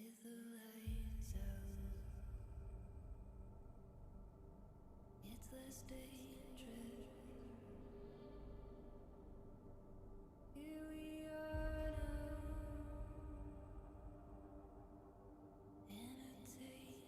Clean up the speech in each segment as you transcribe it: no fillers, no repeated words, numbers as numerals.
With the lights out, it's less dangerous. Here we are now, entertainment.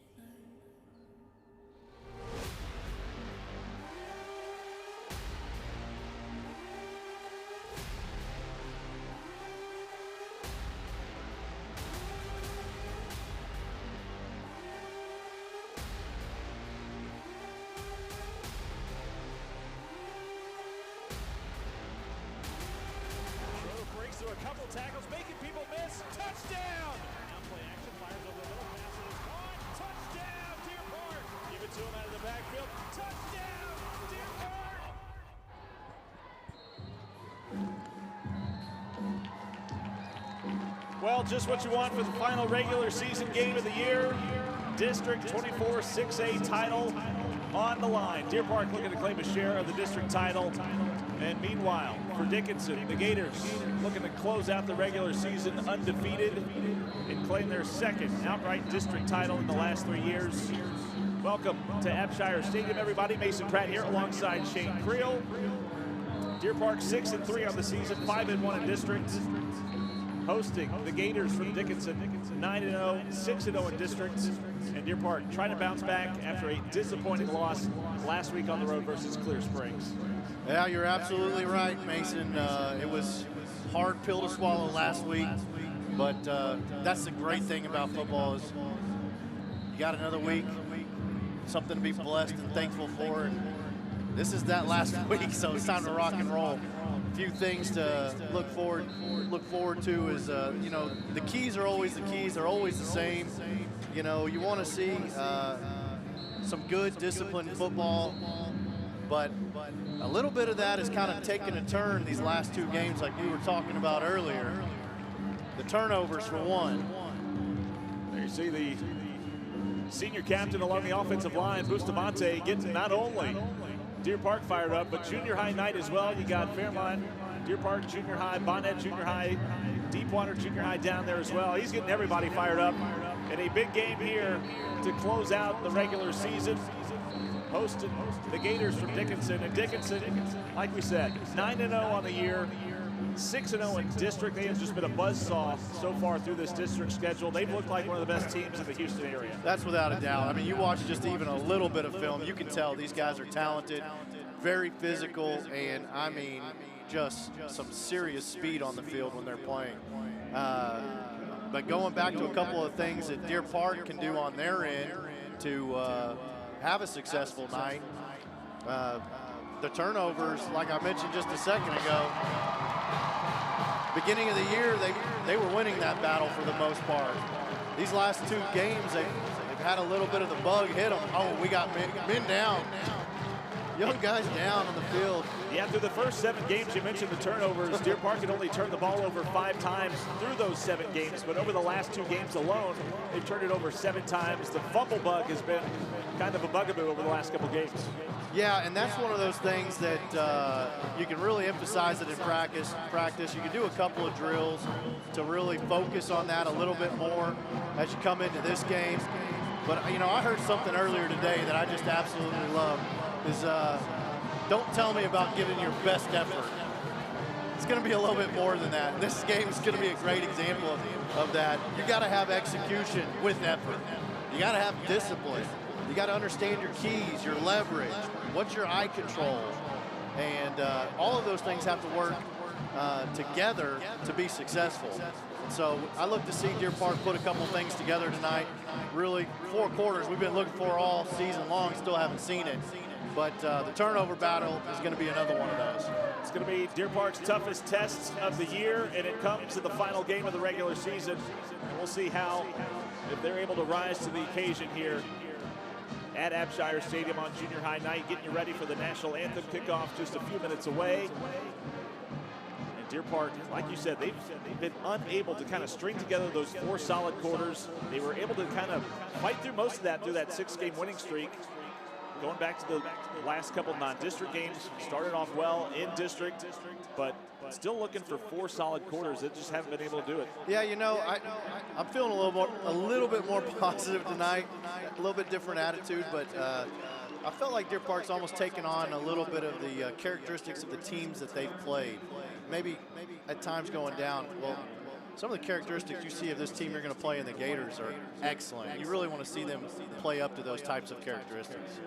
Breaks through a couple tackles, making people miss. Touchdown! Now play action, fires over the middle, pass it is caught. Touchdown, Deer Park! Give it to him out of the backfield. Touchdown, Deer Park! Well, just what you want for the final regular season game of the year. District 24 6A title on the line. Deer Park looking to claim a share of the district title. And meanwhile, for Dickinson, the Gators looking to close out the regular season undefeated and claim their second outright district title in the last 3 years. Welcome to Abshire Stadium, everybody. Mason Pratt here alongside Shane Creel. Deer Park 6-3 on the season, 5-1 in district. Hosting the Gators from Dickinson, 9-0, 6-0 in district. And Deer Park trying to bounce back after a disappointing loss last week on the road versus Clear Springs. Yeah, you're absolutely right, Mason. It was a hard pill to swallow last week, but that's the great thing about football is you got another week, something to be blessed and thankful for. And this is that last week, so it's time to rock and roll. A few things to look forward to is, you know, the keys are always the keys. They're always the same. You know, you want to see some good, disciplined football, but a little bit of that is kind of taking a turn these last two games like we were talking about earlier. The turnovers for one. There you see the senior captain along the offensive line, Bustamante, getting not only Deer Park fired up, but junior high night as well. You got Fairmont, Deer Park Junior High, Bonnet Junior High, Deepwater Junior High down there as well. He's getting everybody fired up. And a big game here to close out the regular season. Hosted the Gators from Dickinson. And Dickinson, like we said, 9-0 on the year, 6-0 in district. They have just been a buzzsaw so far through this district schedule. They've looked like one of the best teams in the Houston area. That's without a doubt. I mean, you watch just even a little bit of film, you can tell these guys are talented, very physical, and I mean, just some serious speed on the field when they're playing. But going back to a couple of things that Deer Park can do on their end to have a successful night, the turnovers, like I mentioned just a second ago, beginning of the year, they were winning that battle for the most part. These last two games, they've had a little bit of the bug hit them. Oh, we got men down. Young guys down on the field. Yeah, through the first 7 games, you mentioned the turnovers. Deer Park had only turned the ball over 5 times through those 7 games, but over the last 2 games alone, they've turned it over 7 times. The fumble bug has been kind of a bugaboo over the last couple games. Yeah, and that's one of those things that you can really emphasize it in practice. You can do a couple of drills to really focus on that a little bit more as you come into this game. But, you know, I heard something earlier today that I just absolutely love is don't tell me about giving your best effort. It's going to be a little bit more than that. This game is going to be a great example of that. You got to have execution with effort. You got to have discipline. You got to understand your keys, your leverage, what's your eye control. And all of those things have to work together to be successful. And so I look to see Deer Park put a couple things together tonight. Really, 4 quarters we've been looking for all season long, still haven't seen it. But the turnover battle is going to be another one of those. It's going to be Deer Park's toughest test of the year, and it comes to the final game of the regular season. And we'll see if they're able to rise to the occasion here at Abshire Stadium on junior high night, getting you ready for the national anthem kickoff just a few minutes away. And Deer Park, like you said, they've been unable to kind of string together those 4 solid quarters. They were able to kind of fight through most of that through that 6-game winning streak. going back to the last couple non-district games, started off well in district, but still looking for 4 solid quarters. They just haven't been able to do it. Yeah, you know, I'm feeling a little bit more positive tonight, a little bit different attitude, but I felt like Deer Park's almost taken on a little bit of the characteristics of the teams that they've played. Maybe at times going down. Well, some of the characteristics you see of this team you're going to play in the Gators are excellent. You really want to see them play up to those types of characteristics.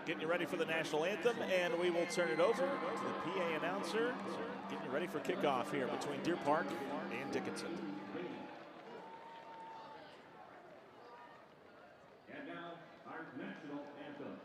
Getting you ready for the national anthem, and we will turn it over to the PA announcer. Getting you ready for kickoff here between Deer Park and Dickinson. And now, our national anthem.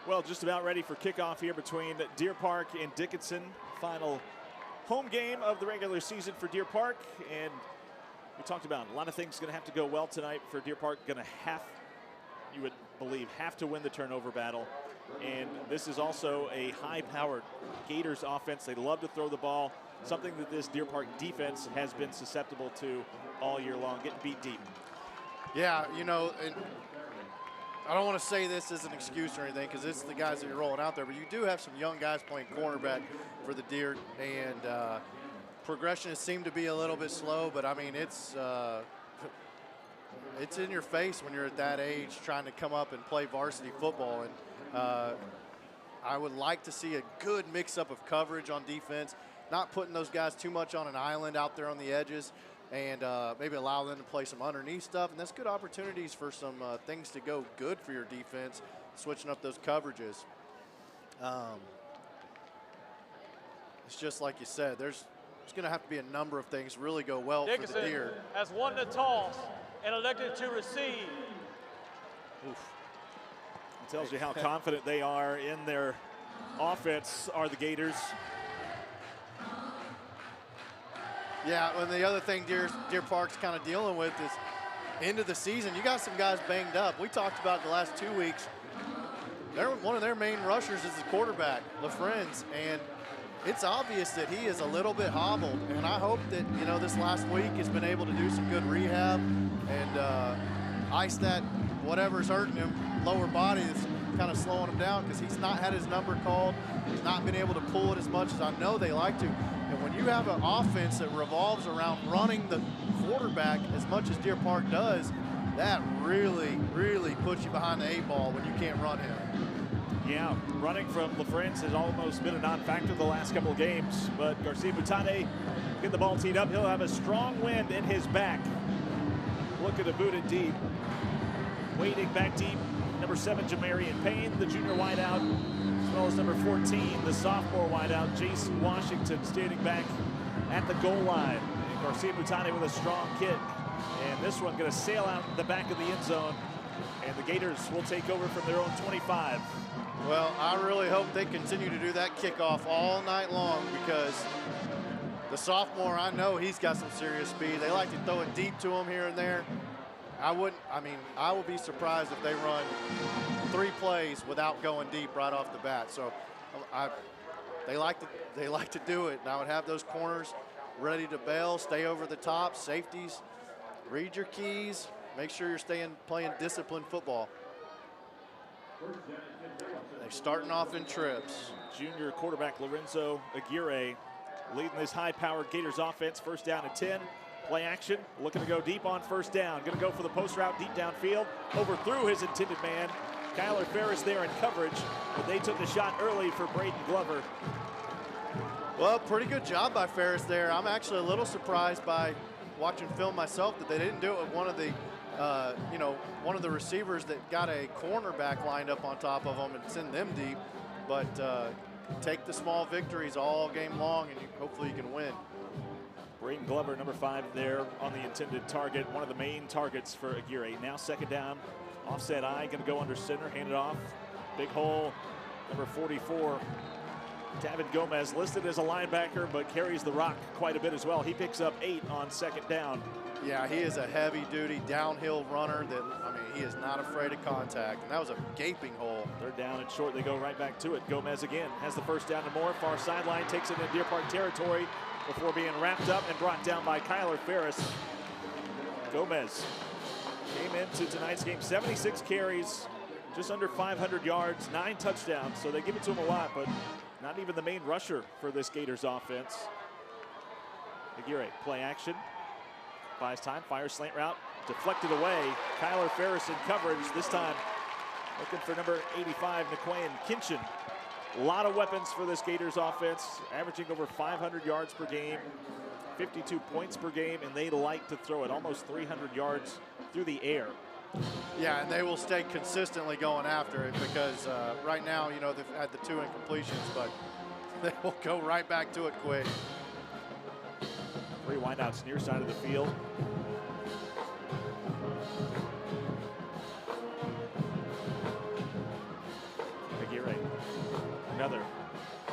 Well, just about ready for kickoff here between Deer Park and Dickinson. Final home game of the regular season for Deer Park. And we talked about a lot of things going to have to go well tonight for Deer Park. Going to have, you would believe, have to win the turnover battle. And this is also a high-powered Gators offense. They love to throw the ball, something that this Deer Park defense has been susceptible to all year long, getting beat deep. Yeah, you know, I don't want to say this as an excuse or anything because it's the guys that you're rolling out there, but you do have some young guys playing cornerback for the Deer, and progression has seemed to be a little bit slow, but I mean, it's in your face when you're at that age trying to come up and play varsity football. And I would like to see a good mix-up of coverage on defense, not putting those guys too much on an island out there on the edges, and maybe allow them to play some underneath stuff. And that's good opportunities for some things to go good for your defense, switching up those coverages. It's just like you said, there's going to have to be a number of things really go well Dickinson for the Deer. has won the toss and elected to receive. Oof. It tells you how confident they are in their offense, are the Gators. Yeah, and the other thing Deer Park's kind of dealing with is end of the season. You got some guys banged up. We talked about it the last 2 weeks. One of their main rushers is the quarterback, LaFrenz, and it's obvious that he is a little bit hobbled. And I hope that, you know, this last week has been able to do some good rehab and ice that whatever's hurting him, lower body that's kind of slowing him down, because he's not had his number called. He's not been able to pull it as much as I know they like to. And when you have an offense that revolves around running the quarterback as much as Deer Park does, that really, really puts you behind the 8 ball when you can't run him. Yeah, running from LaFrenz has almost been a non-factor the last couple of games, but Garcia Butade get the ball teed up. He'll have a strong wind in his back. Looking to boot it deep. Waiting back deep, number 7, Jamarian Payne, the junior wideout. Seminoles number 14, the sophomore wideout, Jason Washington, standing back at the goal line. And Garcia Mutane with a strong kick. And this one going to sail out the back of the end zone. And the Gators will take over from their own 25. Well, I really hope they continue to do that kickoff all night long, because the sophomore, I know he's got some serious speed. They like to throw it deep to him here and there. I will be surprised if they run 3 plays without going deep right off the bat. So they like to do it. And I would have those corners ready to bail, stay over the top, safeties, read your keys, make sure you're playing disciplined football. They're starting off in trips. Junior quarterback Lorenzo Aguirre leading this high-powered Gators offense. First down and 10. Play action, looking to go deep on first down. Going to go for the post route deep downfield. Overthrew his intended man. Kyler Ferris there in coverage, but they took the shot early for Braden Glover. Well, pretty good job by Ferris there. I'm actually a little surprised by watching film myself that they didn't do it with one of the receivers that got a cornerback lined up on top of them and send them deep. But take the small victories all game long, and hopefully you can win. Braden Glover, number 5 there on the intended target, one of the main targets for Aguirre. Now second down, offset eye, going to go under center, hand it off. Big hole, number 44. David Gomez listed as a linebacker, but carries the rock quite a bit as well. He picks up 8 on second down. Yeah, he is a heavy-duty downhill runner that, he is not afraid of contact, and that was a gaping hole. Third down and short, they go right back to it. Gomez again has the first down and more. Far sideline, takes it into Deer Park territory before being wrapped up and brought down by Kyler Ferris. Gomez came into tonight's game, 76 carries, just under 500 yards, 9 touchdowns, so they give it to him a lot, but not even the main rusher for this Gators offense. Aguirre, play action, buys time, fires slant route, deflected away. Kyler Ferris in coverage, this time looking for number 85, Niquayan Kinchin. A lot of weapons for this Gators offense, averaging over 500 yards per game, 52 points per game, and they like to throw it almost 300 yards through the air. Yeah, and they will stay consistently going after it, because right now, they've had the 2 incompletions, but they will go right back to it quick. 3 wideouts near side of the field. Aguirre, another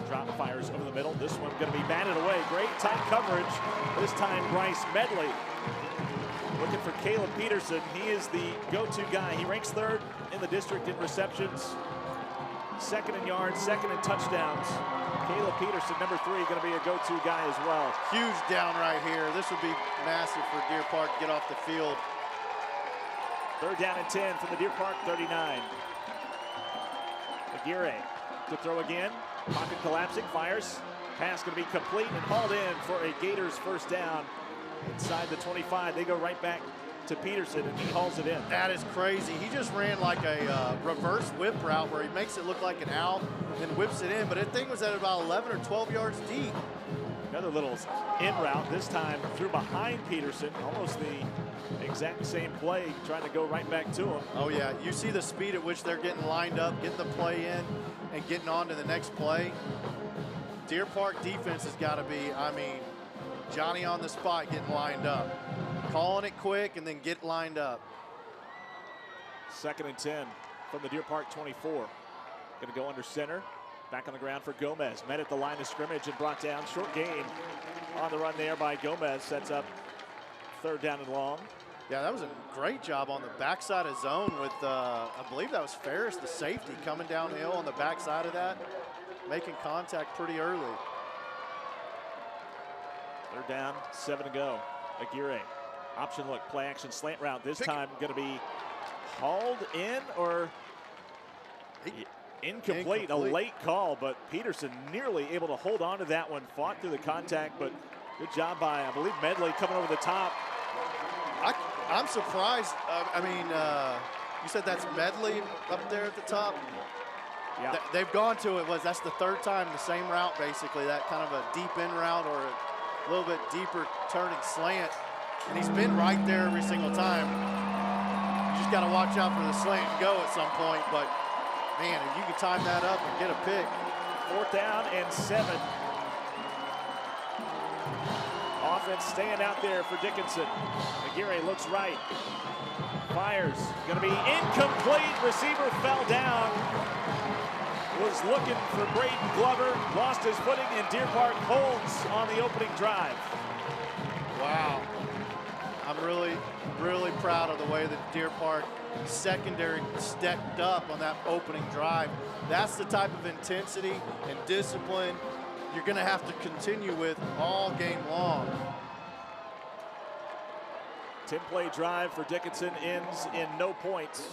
drop, fires over the middle. This one going to be batted away. Great tight coverage. This time Bryce Medley looking for Caleb Peterson. He is the go-to guy. He ranks 3rd in the district in receptions, 2nd in yards, 2nd in touchdowns. Caleb Peterson, number 3, going to be a go-to guy as well. Huge down right here. This would be massive for Deer Park to get off the field. 3rd down and 10 from the Deer Park 39. Aguirre to throw again. Pocket collapsing, fires. Pass going to be complete and hauled in for a Gators first down. Inside the 25, they go right back to Peterson, and he hauls it in. That is crazy. He just ran like a reverse whip route where he makes it look like an out, then whips it in, but that thing was at about 11 or 12 yards deep. Another little in route, this time through behind Peterson, almost the exact same play, trying to go right back to him. Oh yeah, you see the speed at which they're getting lined up, getting the play in, and getting on to the next play. Deer Park defense has got to be, Johnny on the spot getting lined up. Calling it quick and then get lined up. 2nd and 10 from the Deer Park 24. Going to go under center. Back on the ground for Gomez. Met at the line of scrimmage and brought down. Short gain on the run there by Gomez. Sets up 3rd down and long. Yeah, that was a great job on the backside of zone with, I believe that was Ferris, the safety, coming downhill on the backside of that, making contact pretty early. 3rd down, 7 to go. Aguirre, option look, play action, slant route. This time going to be hauled in or incomplete. A late call, but Peterson nearly able to hold on to that one. Fought through the contact, but good job by, I believe, Medley coming over the top. I'm surprised. You said that's Medley up there at the top? Yeah. They've gone to it. That's the 3rd time, the same route, basically. That kind of a deep in route or a little bit deeper turning slant. And he's been right there every single time. You just got to watch out for the slant and go at some point. But Man, if you can time that up and get a pick. 4th down and 7. Offense staying out there for Dickinson. Aguirre looks right. Fires. Going to be incomplete. Receiver fell down. Was looking for Braden Glover. Lost his footing, and Deer Park holds on the opening drive. Wow. I'm really proud of the way that Deer Park secondary stepped up on that opening drive. That's the type of intensity and discipline you're going to have to continue with all game long. 10-play drive for Dickinson ends in no points.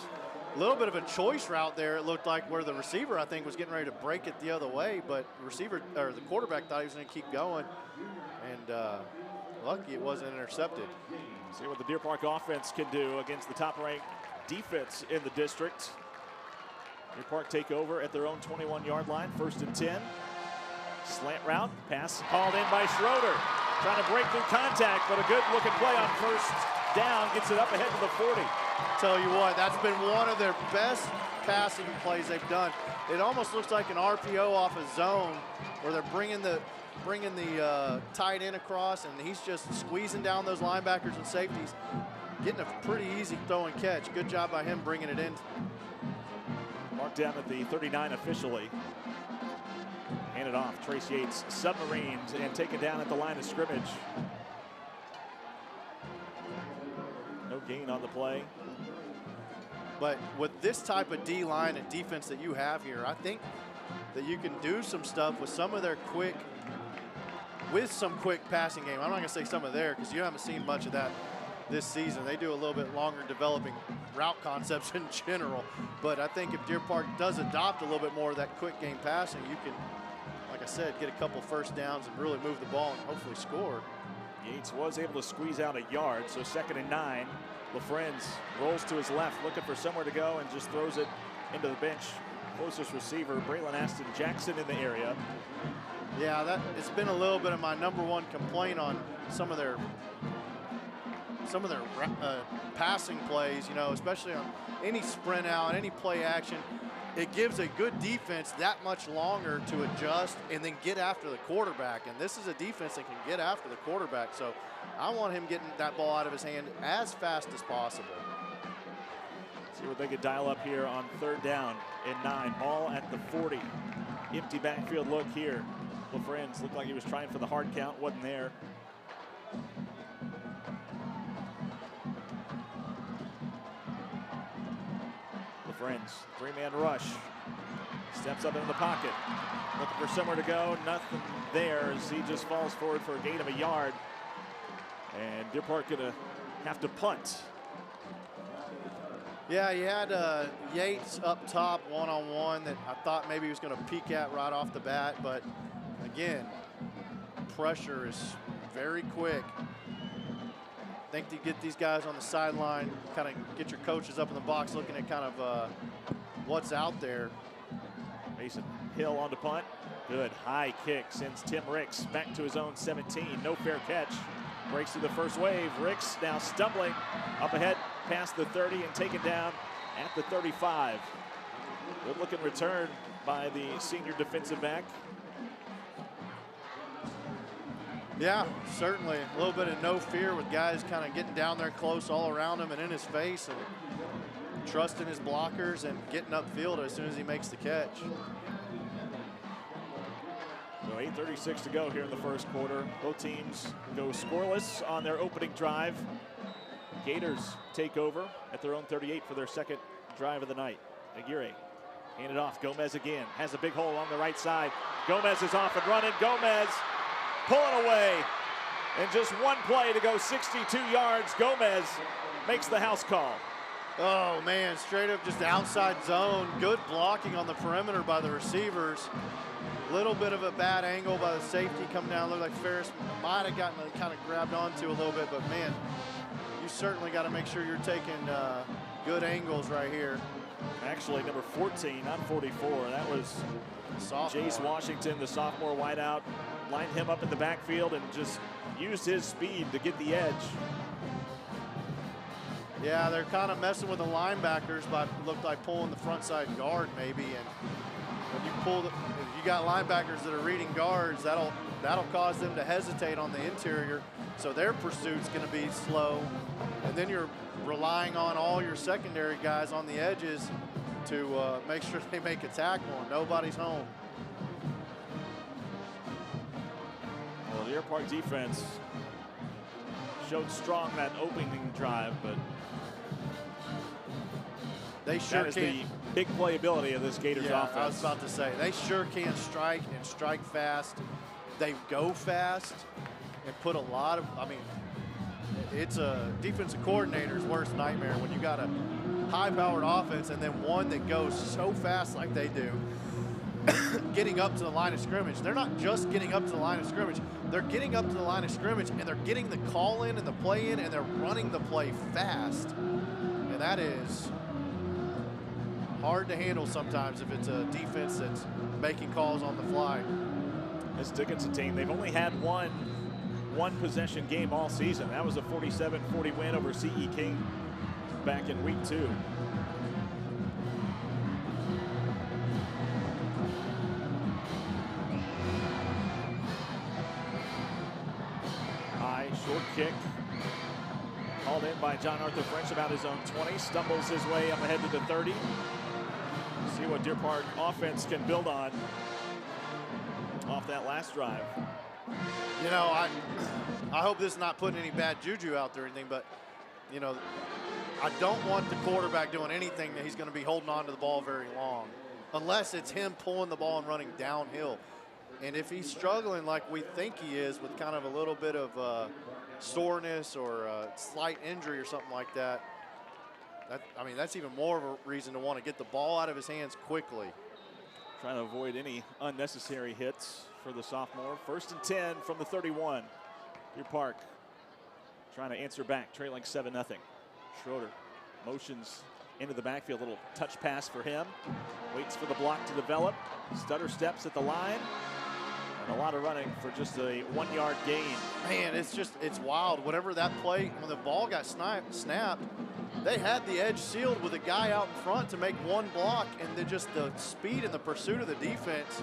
A little bit of a choice route there, it looked like, where the receiver, I think, was getting ready to break it the other way, but the receiver, or the quarterback, thought he was going to keep going, and lucky it wasn't intercepted. See what the Deer Park offense can do against the top-ranked defense in the district. Deer Park take over at their own 21-yard line, 1st and 10. Slant route, pass called in by Schroeder. Trying to break through contact, but a good-looking play on 1st down, gets it up ahead to the 40. Tell you what, that's been one of their best passing plays they've done. It almost looks like an RPO off a zone where they're bringing the tight end across, and he's just squeezing down those linebackers and safeties, getting a pretty easy throw and catch. Good job by him bringing it in. Marked down at the 39 officially. Handed off. Trace Yates submarines and taken down at the line of scrimmage. No gain on the play. But with this type of D-line and defense that you have here, I think that you can do some stuff with some of their quick passing game. I'm not going to say some of their, because you haven't seen much of that this season. They do a little bit longer developing route concepts in general. But I think if Deer Park does adopt a little bit more of that quick game passing, you can, like I said, get a couple 1st downs and really move the ball and hopefully score. Yates was able to squeeze out a yard, so 2nd and 9. LaFrenz rolls to his left, looking for somewhere to go, and just throws it into the bench. Closest receiver, Braylon Aston Jackson, in the area. Yeah, it's been a little bit of my #1 complaint on some of their passing plays, you know, especially on any sprint out, any play action. It gives a good defense that much longer to adjust and then get after the quarterback. And this is a defense that can get after the quarterback. So I want him getting that ball out of his hand as fast as possible. See what they could dial up here on 3rd down and 9. Ball at the 40. Empty backfield look here. LaFrenz looked like he was trying for the hard count, wasn't there. LaFrenz, 3-man rush. Steps up into the pocket. Looking for somewhere to go. Nothing there as he just falls forward for a gain of a yard. And Deer Park gonna have to punt. Yeah, you had Yates up top one-on-one that I thought maybe he was going to peek at right off the bat. But again, pressure is very quick. I think to get these guys on the sideline, kind of get your coaches up in the box looking at kind of what's out there. Mason Hill on to punt. Good high kick sends Tim Ricks back to his own 17. No fair catch. Breaks through the first wave. Ricks now stumbling up ahead past the 30 and taken down at the 35. Good looking return by the senior defensive back. Yeah, certainly. A little bit of no fear with guys kind of getting down there close all around him and in his face, and trusting his blockers and getting upfield as soon as he makes the catch. So 8:36 to go here in the first quarter. Both teams go scoreless on their opening drive. Gators take over at their own 38 for their 2nd drive of the night. Aguirre handed off. Gomez again has a big hole on the right side. Gomez is off and running. Gomez pulling away. And just one play to go 62 yards. Gomez makes the house call. Oh, man, straight up just outside zone. Good blocking on the perimeter by the receivers. Little bit of a bad angle by the safety coming down. Looked like Ferris might have gotten kind of grabbed onto a little bit, but, man, you certainly got to make sure you're taking good angles right here. Actually, number 14, not 44. That was Sophomore. Jace Washington, the sophomore wideout. Lined him up in the backfield and just used his speed to get the edge. Yeah, they're kind of messing with the linebackers, but it looked like pulling the front side guard maybe. And when you pull, if you got linebackers that are reading guards, that'll cause them to hesitate on the interior. So their pursuit's going to be slow. And then you're relying on all your secondary guys on the edges to make sure they make a tackle and nobody's home. Well, the Deer Park defense showed strong that opening drive, but they sure that is can. the big playability of this Gators offense. I was about to say, they sure can strike and strike fast. They go fast and put a lot of, I mean, it's a defensive coordinator's worst nightmare when you got a high-powered offense and then one that goes so fast like they do, getting up to the line of scrimmage. They're not just getting up to the line of scrimmage. They're getting up to the line of scrimmage and they're getting the call in and the play in and they're running the play fast. And that is hard to handle sometimes if it's a defense that's making calls on the fly. This Dickinson team, they've only had one possession game all season. That was a 47-40 win over CE King back in week 2. High, short kick. Called in by John Arthur French about his own 20. Stumbles his way up ahead to the 30. See what Deer Park offense can build on off that last drive. You know, I hope this is not putting any bad juju out there or anything, but, you know, I don't want the quarterback doing anything that he's going to be holding on to the ball very long, unless it's him pulling the ball and running downhill. And if he's struggling like we think he is with kind of a little bit of soreness or a slight injury or something like that, I mean, that's even more of a reason to want to get the ball out of his hands quickly. Trying to avoid any unnecessary hits for the sophomore. 1st and 10 from the 31. Deer Park trying to answer back, trailing 7-0. Schroeder motions into the backfield, little touch pass for him. Waits for the block to develop. Stutter steps at the line. And a lot of running for just a 1-yard gain. Man, it's wild. Whatever that play, when the ball got snapped, they had the edge sealed with a guy out in front to make one block, and then just the speed and the pursuit of the defense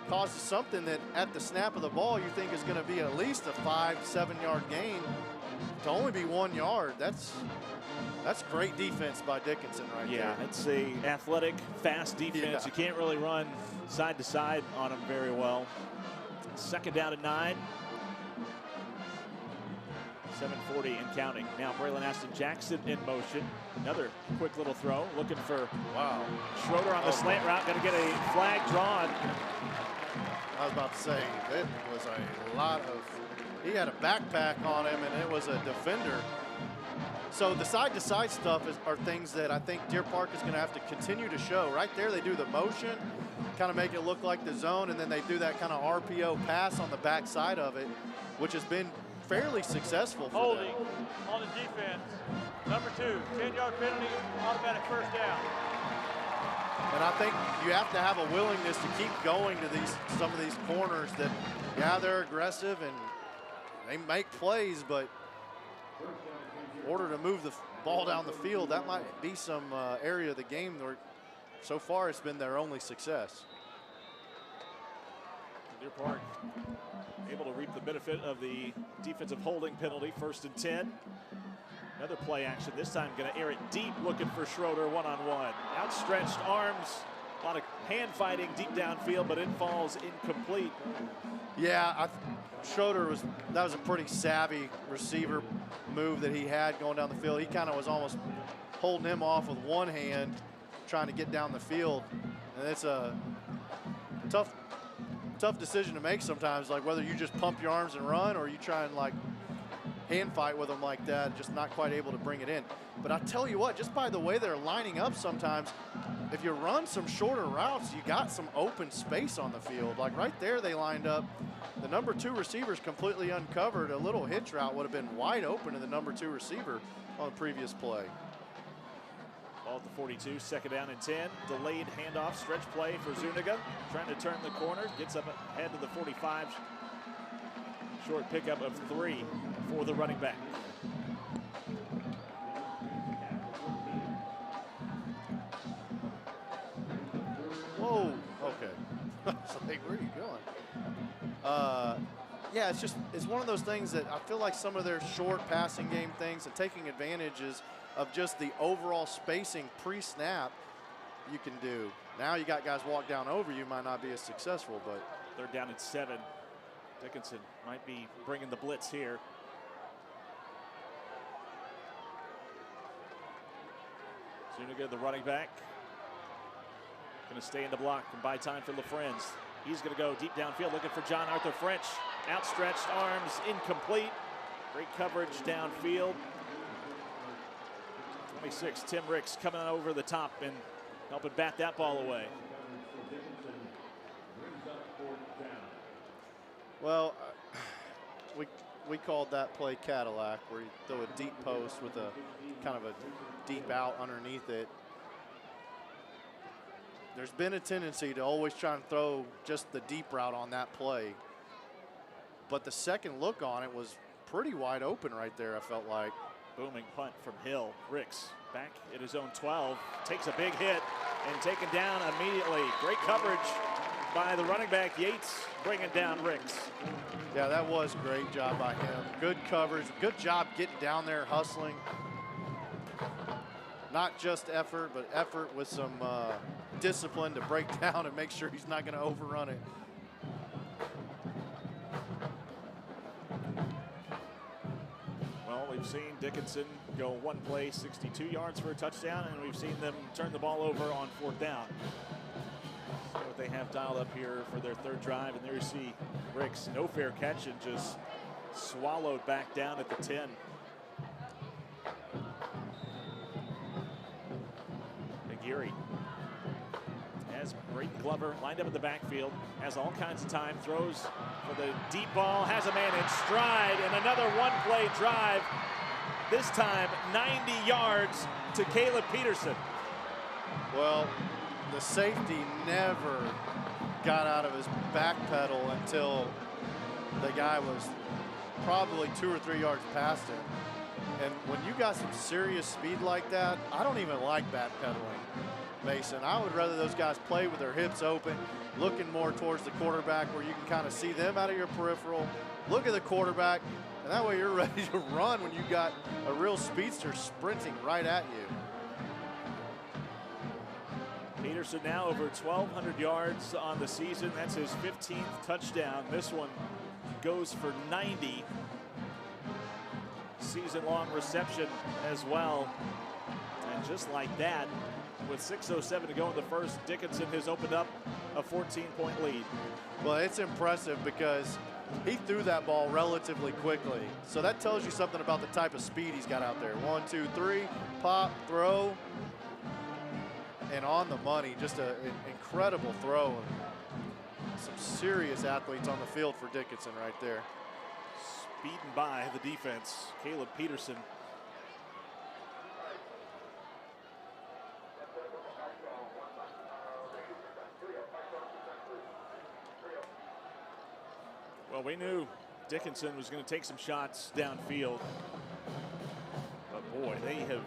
causes something that at the snap of the ball you think is going to be at least a 5-7 yard gain to only be 1 yard. That's great defense by Dickinson right there. Yeah, it's a athletic, fast defense. Yeah. You can't really run side to side on them very well. 2nd down and 9. 7:40 and counting. Now Braylon Aston Jackson in motion. Another quick little throw, looking for Schroeder on the slant route. Going to get a flag drawn. I was about to say, it was a lot of, he had a backpack on him and it was a defender. So the side-to-side stuff are things that I think Deer Park is going to have to continue to show. Right there, they do the motion, kind of make it look like the zone, and then they do that kind of RPO pass on the backside of it, which has been fairly successful for Holding them. on the defense. Number 2, 10-yard penalty, automatic 1st down. And I think you have to have a willingness to keep going to some of these corners that, yeah, they're aggressive and they make plays, but in order to move the ball down the field, that might be some area of the game where so far it's been their only success. Deer Park able to reap the benefit of the defensive holding penalty. 1st and 10. Another play action, this time going to air it deep, looking for Schroeder one-on-one. Outstretched arms, a lot of hand fighting deep downfield, but it falls incomplete. Yeah, Schroeder that was a pretty savvy receiver move that he had going down the field. He kind of was almost holding him off with one hand, trying to get down the field. And it's a tough decision to make sometimes, like whether you just pump your arms and run or you try and like hand fight with them like that, just not quite able to bring it in. But I tell you what, just by the way they're lining up sometimes, if you run some shorter routes, you got some open space on the field. Like right there, they lined up. The number 2 receiver's completely uncovered. A little hitch route would have been wide open to the number 2 receiver on the previous play. Ball at the 42, 2nd down and 10. Delayed handoff, stretch play for Zuniga. Trying to turn the corner, gets up ahead to the 45. Short pickup of 3 for the running back. Yeah, it's one of those things that I feel like some of their short passing game things and taking advantages of just the overall spacing pre-snap you can do. Now you got guys walk down over you, might not be as successful, but. They're down at 7. Dickinson might be bringing the blitz here. Zuniga, the running back, going to stay in the block and buy time for LaFrenz. He's going to go deep downfield looking for John Arthur French. Outstretched arms, incomplete. Great coverage downfield. 26, Tim Ricks coming over the top and helping bat that ball away. Well, we called that play Cadillac, where you throw a deep post with a kind of a deep out underneath it. There's been a tendency to always try and throw just the deep route on that play. But the second look on it was pretty wide open right there, I felt like. Booming punt from Hill. Ricks back at his own 12, takes a big hit and taken down immediately. Great coverage by the running back, Yates, bringing down Ricks. Yeah, that was a great job by him. Good coverage, good job getting down there, hustling. Not just effort, but effort with some discipline to break down and make sure he's not going to overrun it. Well, we've seen Dickinson go one play, 62 yards for a touchdown, and we've seen them turn the ball over on 4th down. So what they have dialed up here for their 3rd drive, and there you see Ricks, no fair catch, and just swallowed back down at the 10. McGeary has Braden Glover lined up in the backfield, has all kinds of time, throws for the deep ball, has a man in stride, and another one-play drive. This time, 90 yards to Caleb Peterson. Well, the safety never got out of his back pedal until the guy was probably 2 or 3 yards past him. And when you got some serious speed like that, I don't even like backpedaling, Mason. I would rather those guys play with their hips open, looking more towards the quarterback where you can kind of see them out of your peripheral, look at the quarterback, and that way you're ready to run when you got a real speedster sprinting right at you. Peterson now over 1,200 yards on the season. That's his 15th touchdown. This one goes for 90. Season-long reception as well. And just like that, with 6:07 to go in the first, Dickinson has opened up a 14-point lead. Well, it's impressive because he threw that ball relatively quickly. So that tells you something about the type of speed he's got out there. 1, 2, 3, pop, throw, and on the money. Just an incredible throw. Some serious athletes on the field for Dickinson right there. Speeding by the defense, Caleb Peterson. Well, we knew Dickinson was going to take some shots downfield. But boy, they have,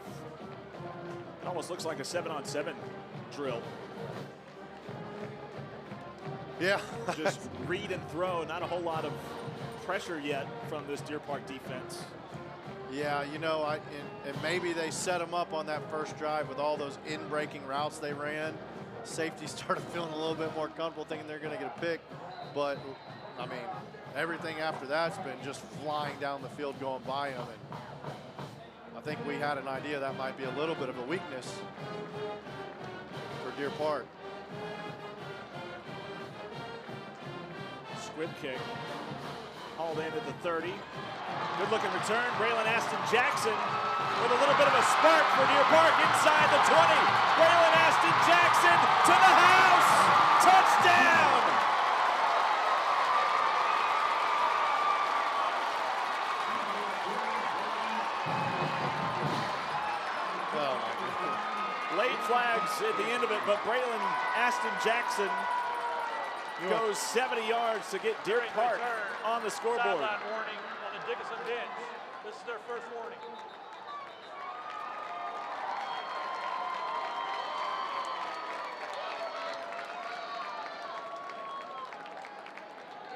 it almost looks like a 7-on-7 drill. Yeah. Just read and throw, not a whole lot of pressure yet from this Deer Park defense. Yeah, you know, and maybe they set them up on that first drive with all those in-breaking routes they ran. Safety started feeling a little bit more comfortable thinking they're going to get a pick. But, I mean, everything after that's been just flying down the field going by them. And I think we had an idea that might be a little bit of a weakness for Deer Park. Squib kick. Hauled in at the 30. Good looking return. Braylon Aston Jackson with a little bit of a spark for Deer Park inside the 20. Braylon Aston Jackson to the house. Touchdown. Oh, my goodness. Late flags at the end of it, but Braylon Aston Jackson goes 70 yards to get Deer Park on the scoreboard. Sideline warning on the Dickinson bench. This is their first warning.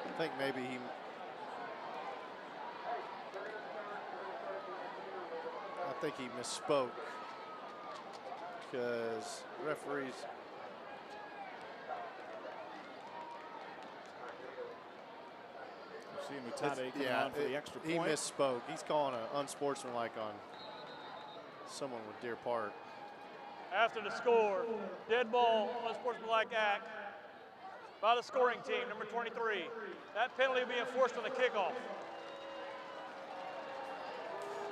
I think maybe think he misspoke because referees. Mutade coming on for the extra point. He misspoke. He's calling an unsportsmanlike on someone with Deer Park. After the score, dead ball, unsportsmanlike act by the scoring team, number 23. That penalty will be enforced on the kickoff.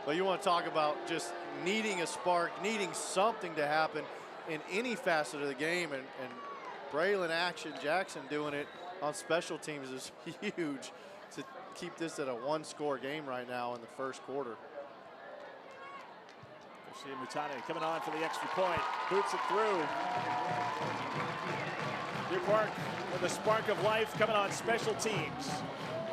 Well, you want to talk about just needing a spark, needing something to happen in any facet of the game, and Braylon Jackson doing it on special teams is huge to keep this at a one-score game right now in the first quarter. Mutade coming on for the extra point, boots it through. Deer Park with a spark of life coming on special teams.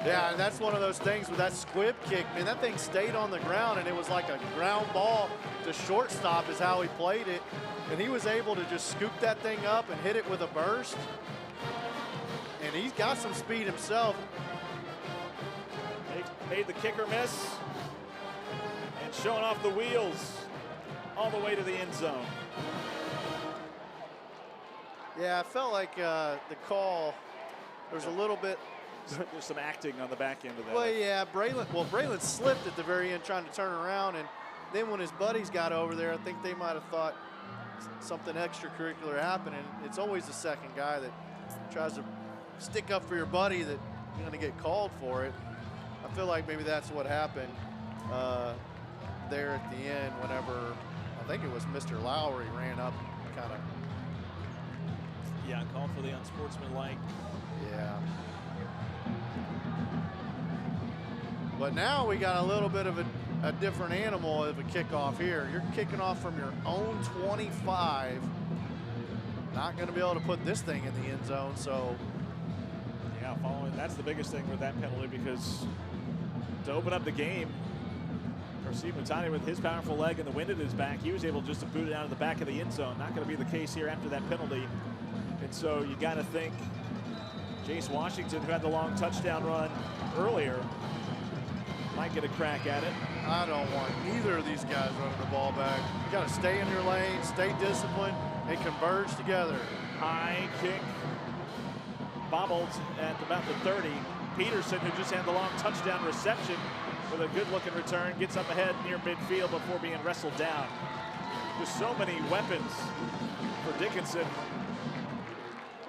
Yeah, and that's one of those things with that squib kick. Man, that thing stayed on the ground, and it was like a ground ball to shortstop is how he played it. And he was able to just scoop that thing up and hit it with a burst. And he's got some speed himself. Made the kicker miss. And showing off the wheels all the way to the end zone. Yeah, I felt like the call, there's a little bit. There's some acting on the back end of that. Well, yeah, Braylon slipped at the very end trying to turn around, and then when his buddies got over there, I think they might have thought something extracurricular happened, and it's always the second guy that tries to stick up for your buddy that you're going to get called for it. I feel like maybe that's what happened there at the end whenever, I think it was Mr. Lowry ran up kind of. Yeah, called for the unsportsmanlike. Yeah. But now we got a little bit of a different animal of a kickoff here. You're kicking off from your own 25. Not going to be able to put this thing in the end zone, so. Yeah, that's the biggest thing with that penalty, because to open up the game, Rasheed Mutane with his powerful leg and the wind at his back, he was able just to boot it out of the back of the end zone. Not going to be the case here after that penalty. And so you got to think Jace Washington, who had the long touchdown run earlier, might get a crack at it. I don't want either of these guys running the ball back. You got to stay in your lane, stay disciplined, and converge together. High kick, bobbled at about the 30. Peterson, who just had the long touchdown reception with a good-looking return, gets up ahead near midfield before being wrestled down. Just so many weapons for Dickinson.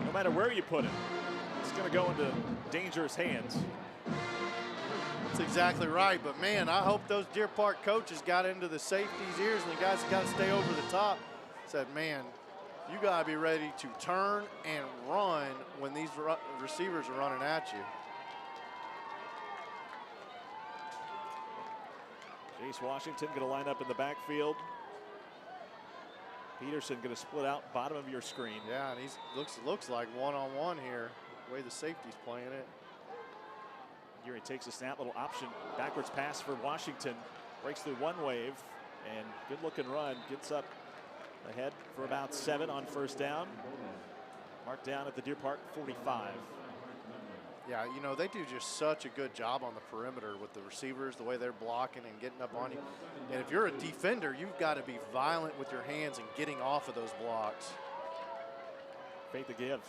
No matter where you put it, it's going to go into dangerous hands. That's exactly right, but man, I hope those Deer Park coaches got into the safety's ears, and the guys that got to stay over the top said, man, you got to be ready to turn and run when these receivers are running at you. Jace Washington going to line up in the backfield. Peterson going to split out bottom of your screen. Yeah, and he looks like one-on-one here, the way the safety's playing it. Here he takes a snap, little option, backwards pass for Washington. Breaks through one wave, and good looking run. Gets up ahead for about 7 on first down. Marked down at the Deer Park 45. Yeah, you know, they do just such a good job on the perimeter with the receivers, the way they're blocking and getting up on you. And if you're a defender, you've got to be violent with your hands and getting off of those blocks. Fake the give.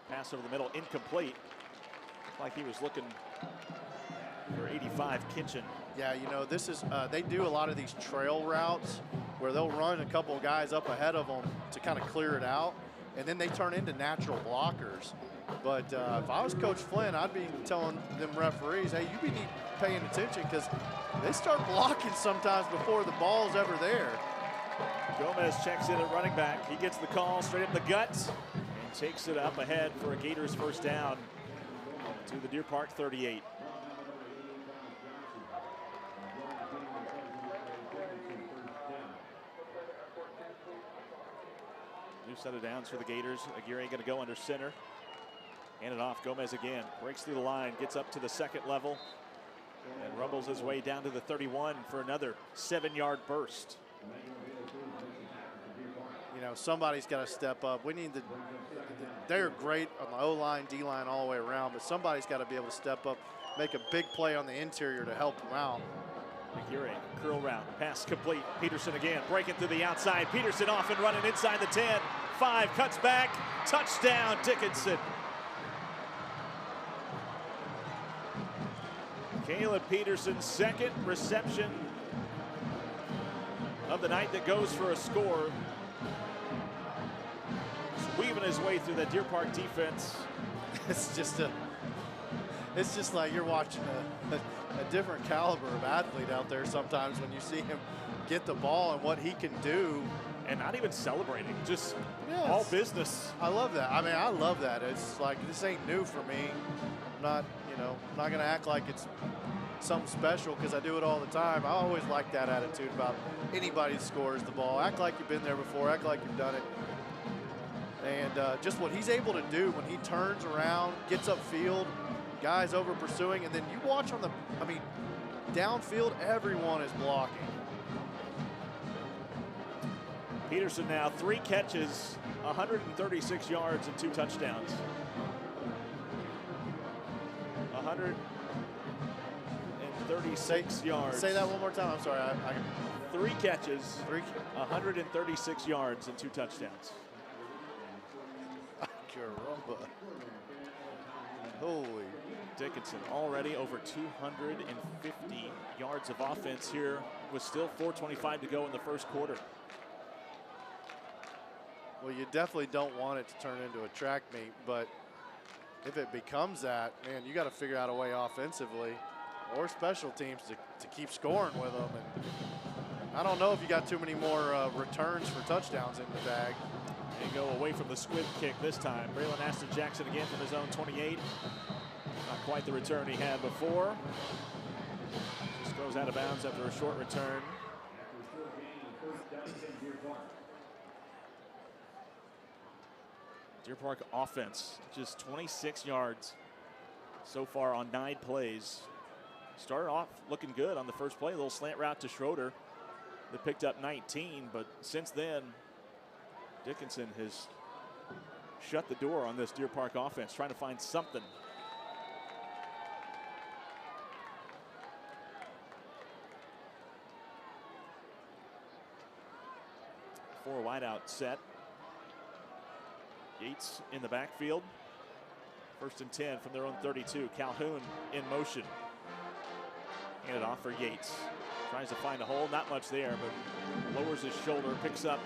Pass over the middle, incomplete. Like he was looking for 85 Kitchen. Yeah, you know, this is, they do a lot of these trail routes where they'll run a couple of guys up ahead of them to kind of clear it out, and then they turn into natural blockers. But if I was Coach Flynn, I'd be telling them referees, hey, you be paying attention, because they start blocking sometimes before the ball's ever there. Gomez checks in at running back. He gets the call straight up the gut and takes it up ahead for a Gators first down to the Deer Park 38. New set of downs for the Gators. Aguirre going to go under center. Hand it off. Gomez again. Breaks through the line. Gets up to the second level. And rumbles his way down to the 31 for another 7-yard burst. You know, somebody's got to step up. We need they're great on the O-line, D-line, all the way around, but somebody's got to be able to step up, make a big play on the interior to help them out. Aguirre, curl route, pass complete. Peterson again, breaking through the outside. Peterson off and running inside the 10. 5, cuts back, touchdown Dickinson. Caleb Peterson's second reception of the night that goes for a score. Just weaving his way through that Deer Park defense. It's just like you're watching a different caliber of athlete out there sometimes when you see him get the ball and what he can do. And not even celebrating, just Yes. all business. I love that. I mean, I love that. It's like, this ain't new for me. I'm not, I'm not going to act like it's something special because I do it all the time. I always like that attitude about anybody that scores the ball. Act like you've been there before. Act like you've done it. And just what he's able to do when he turns around, gets upfield, guys over pursuing, and then you watch on downfield, everyone is blocking. Peterson now 3 catches, 136 yards and 2 touchdowns. 136 yards. Say that one more time. I'm sorry. 3 catches, 136 yards and 2 touchdowns. Caramba. Holy. Dickinson already over 250 yards of offense here with still 4:25 to go in the first quarter. Well, you definitely don't want it to turn into a track meet, but if it becomes that, man, you got to figure out a way offensively or special teams to keep scoring with them. And I don't know if you got too many more returns for touchdowns in the bag. They go away from the squib kick this time. Braylon Aston Jackson again from his own 28. Not quite the return he had before. Just goes out of bounds after a short return. Deer Park offense, just 26 yards so far on 9 plays. Started off looking good on the first play, a little slant route to Schroeder that picked up 19, but since then, Dickinson has shut the door on this Deer Park offense, trying to find something. Four wideout set. Yates in the backfield. 1st and 10 from their own 32. Calhoun in motion. Handed off for Yates. Tries to find a hole, not much there, but lowers his shoulder, picks up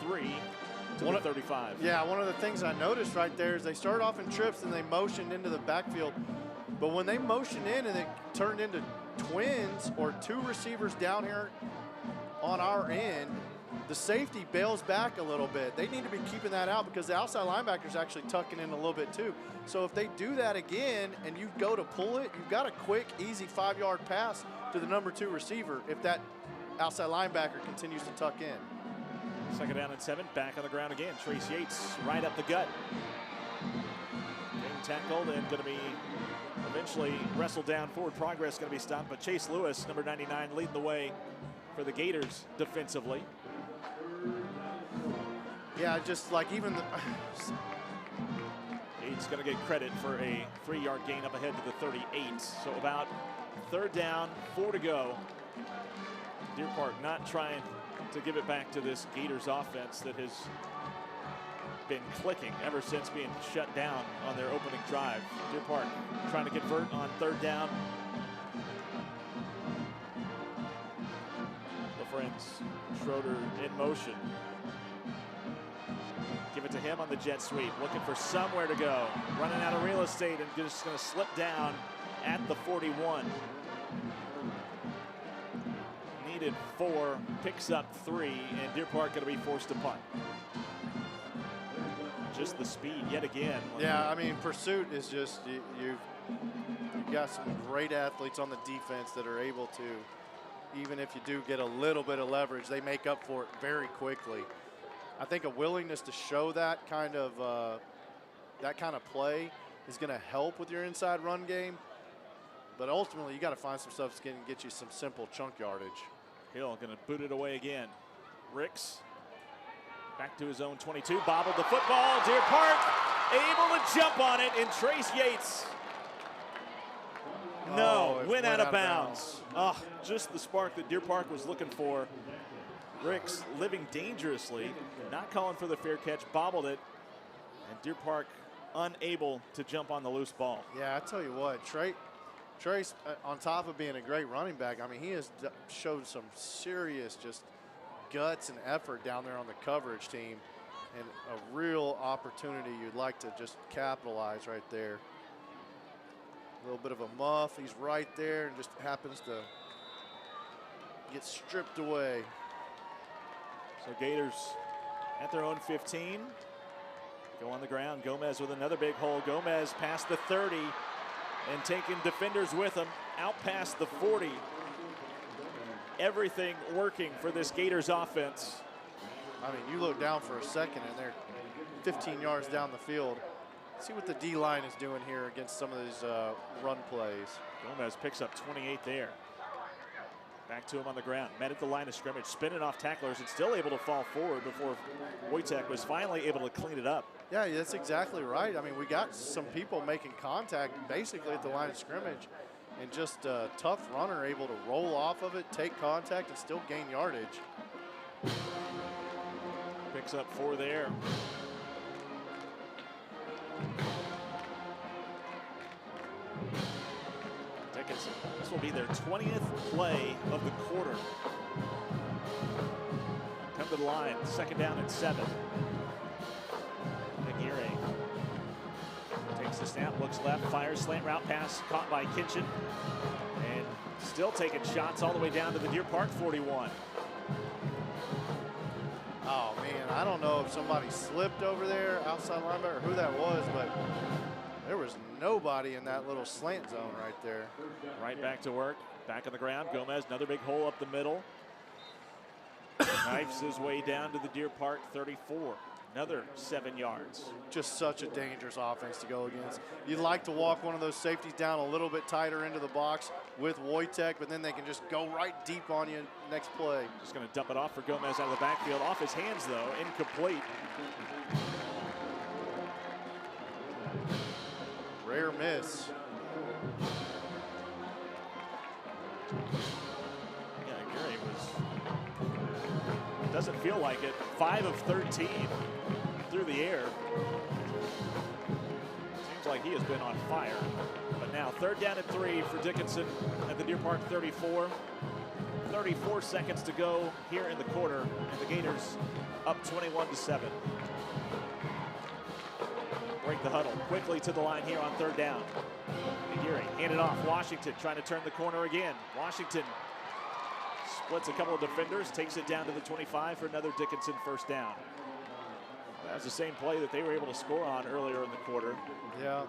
3 to the 35. Yeah, one of the things I noticed right there is they started off in trips and they motioned into the backfield. But when they motioned in and it turned into twins or 2 receivers down here on our end, the safety bails back a little bit. They need to be keeping that out because the outside linebacker's actually tucking in a little bit too. So if they do that again and you go to pull it, you've got a quick, easy 5-yard pass to the number 2 receiver if that outside linebacker continues to tuck in. 2nd down and 7, back on the ground again. Trace Yates right up the gut. Getting tackled and going to be eventually wrestled down. Forward progress going to be stopped, but Chase Lewis, number 99, leading the way for the Gators defensively. Yeah, just like even the Yates going to get credit for a 3-yard gain up ahead to the 38. So about 3rd down, 4 to go. Deer Park not trying to give it back to this Gators offense that has been clicking ever since being shut down on their opening drive. Deer Park trying to convert on 3rd down. LaFrentz, Schroeder in motion. Give it to him on the jet sweep, looking for somewhere to go. Running out of real estate and just going to slip down at the 41. Needed 4, picks up 3, and Deer Park going to be forced to punt. Just the speed yet again. Yeah, I mean, pursuit is just, you've got some great athletes on the defense that are able to, even if you do get a little bit of leverage, they make up for it very quickly. I think a willingness to show that kind of play is going to help with your inside run game. But ultimately, you got to find some stuff that's going to get you some simple chunk yardage. Hill going to boot it away again. Ricks back to his own 22, bobbled the football. Deer Park able to jump on it, and Trace Yates. No, went out of bounds. Oh, just the spark that Deer Park was looking for. Ricks living dangerously, not calling for the fair catch, bobbled it, and Deer Park unable to jump on the loose ball. Yeah, I tell you what, Trace, on top of being a great running back, I mean, he has showed some serious just guts and effort down there on the coverage team, and a real opportunity you'd like to just capitalize right there. A little bit of a muff, he's right there and just happens to get stripped away. So Gators at their own 15. Go on the ground. Gomez with another big hole. Gomez past the 30 and taking defenders with him out past the 40. Everything working for this Gators offense. I mean, you look down for a second and they're 15 yards down the field. See what the D-line is doing here against some of these run plays. Gomez picks up 28 there. Back to him on the ground. Met at the line of scrimmage, spinning off tacklers and still able to fall forward before Wojtek was finally able to clean it up. Yeah, that's exactly right. I mean, we got some people making contact basically at the line of scrimmage, and just a tough runner able to roll off of it, take contact, and still gain yardage. Picks up 4 there. Dickinson. This will be their 20th play of the quarter. Come to the line, 2nd down and 7. Aguirre takes the snap, looks left, fires, slant route pass, caught by Kitchen. And still taking shots all the way down to the Deer Park 41. Oh, man, I don't know if somebody slipped over there, outside linebacker, or who that was, but there was nobody in that little slant zone right there. Right back to work, back on the ground. Gomez, another big hole up the middle. Knifes his way down to the Deer Park 34. Another 7 yards. Just such a dangerous offense to go against. You'd like to walk one of those safeties down a little bit tighter into the box with Wojtek, but then they can just go right deep on you next play. Just going to dump it off for Gomez out of the backfield. Off his hands, though, incomplete. Rare miss. Yeah, Aguirre doesn't feel like it. 5 of 13 through the air. Seems like he has been on fire. But now 3rd down and 3 for Dickinson at the Deer Park 34. 34 seconds to go here in the quarter, and the Gators up 21-7. Break the huddle quickly to the line here on 3rd down. Aguirre handed off. Washington trying to turn the corner again. Washington splits a couple of defenders, takes it down to the 25 for another Dickinson 1st down. That was the same play that they were able to score on earlier in the quarter. Yeah.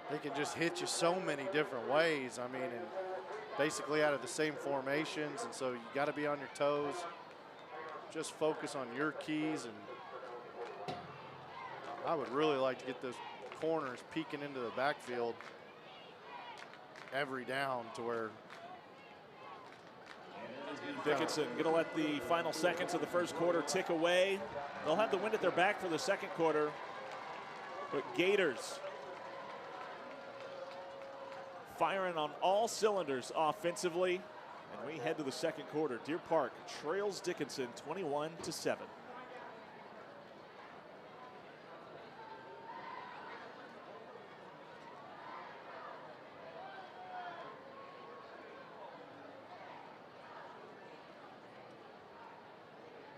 They can just hit you so many different ways. I mean, and basically out of the same formations, and so you got to be on your toes. Just focus on your keys, and I would really like to get those corners peeking into the backfield every down to where Dickinson going to let the final seconds of the 1st quarter tick away. They'll have the wind at their back for the 2nd quarter, but Gators firing on all cylinders offensively. And we head to the 2nd quarter. Deer Park trails Dickinson 21-7.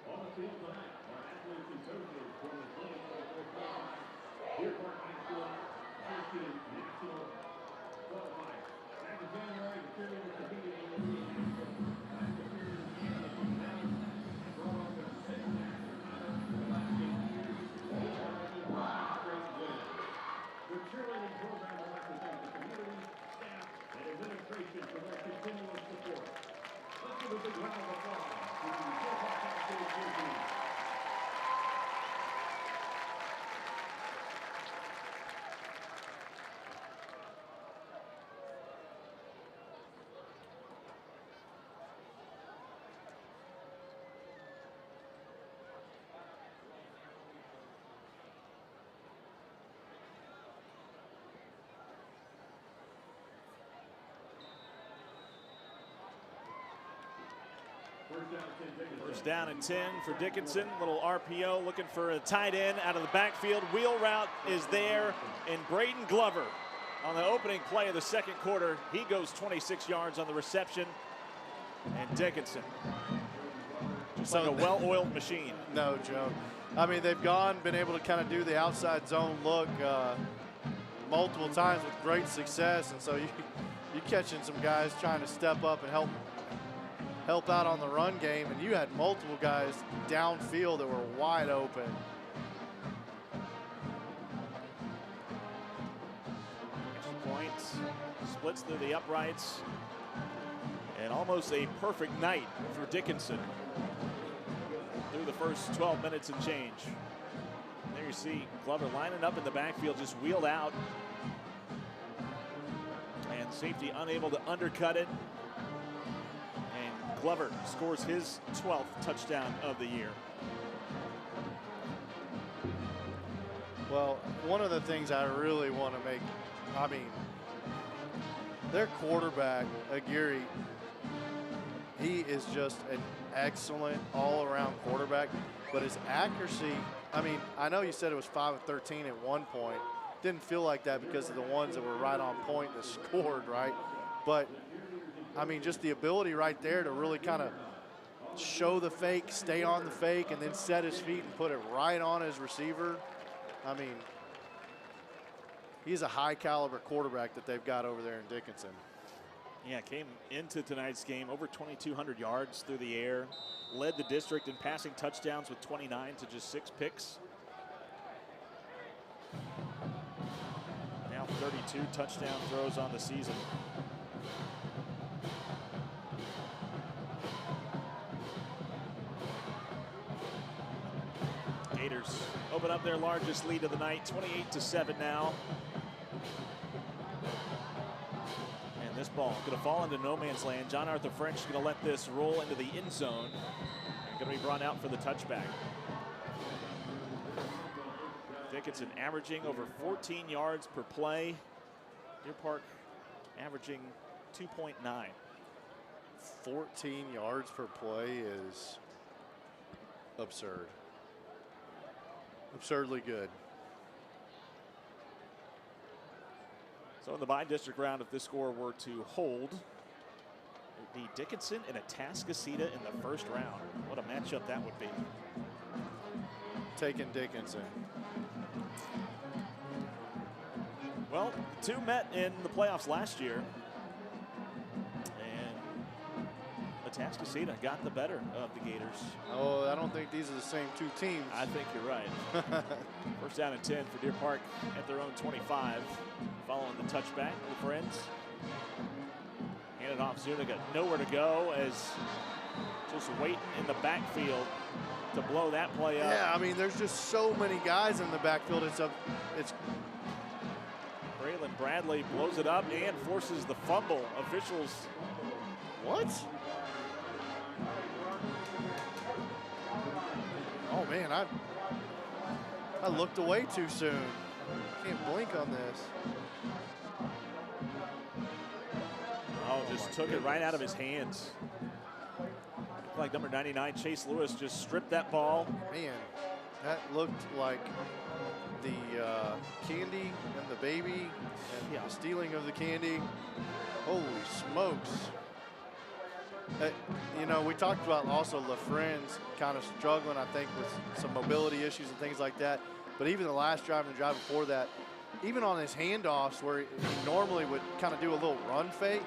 On the field tonight, our athletes and coaches from the 2024 class, Deer Park High School, High School National Qualifier. Back in January, the cheerleaders competed in the national class of cheerleaders and the finale and brought home their 6th national title in the last 8 years. They already 5 straight wins. The cheerleading program would like to thank the community, staff, and administration for their continuous support. Let's give a big round of applause to the Deer Park High School cheer team. First down and 10 for Dickinson. Little RPO looking for a tight end out of the backfield. Wheel route is there, and Braden Glover on the opening play of the second quarter. He goes 26 yards on the reception. And Dickinson, just like a well-oiled machine. No, Joe. I mean, they've been able to kind of do the outside zone look multiple times with great success, and so you're catching some guys trying to step up and help out on the run game, and you had multiple guys downfield that were wide open. Extra points, splits through the uprights, and almost a perfect night for Dickinson through the first 12 minutes and change. There you see Glover lining up in the backfield, just wheeled out, and safety unable to undercut it. And Glover scores his 12th touchdown of the year. Well, one of the things I really want to make, I mean, their quarterback, Aguirre, he is just an excellent all-around quarterback, but his accuracy, I mean, I know you said it was 5 of 13 at one point. Didn't feel like that because of the ones that were right on point that scored, right? But, I mean, just the ability right there to really kind of show the fake, stay on the fake, and then set his feet and put it right on his receiver. I mean, he's a high-caliber quarterback that they've got over there in Dickinson. Yeah, came into tonight's game over 2,200 yards through the air, led the district in passing touchdowns with 29 to just 6 picks. Now 32 touchdown throws on the season. Gators open up their largest lead of the night, 28-7 now. This ball going to fall into no man's land. John Arthur French is going to let this roll into the end zone and going to be brought out for the touchback. Dickinson averaging over 14 yards per play. Deer Park averaging 2.9. 14 yards per play is absurd. Absurdly good. So in the by-district round, if this score were to hold, it would be Dickinson and Atascocita in the first round. What a matchup that would be. Taking Dickinson. Well, the two met in the playoffs last year, and Atascocita got the better of the Gators. Oh, I don't think these are the same two teams. I think you're right. First down and 10 for Deer Park at their own 25. Following the touchback, the Friends. Hand it off, Zuniga nowhere to go, as just waiting in the backfield to blow that play up. Yeah, I mean, there's just so many guys in the backfield. It's Braylon Bradley blows it up and forces the fumble. Officials. What? Oh man, I looked away too soon. Can't blink on this. Oh, just took it right out of his hands. Looked like number 99, Chase Lewis, just stripped that ball. Man, that looked like the candy and the baby and the stealing of the candy. Holy smokes. You know, we talked about also LaFren's kind of struggling, I think, with some mobility issues and things like that. But even the last drive and the drive before that, even on his handoffs where he normally would kind of do a little run fake,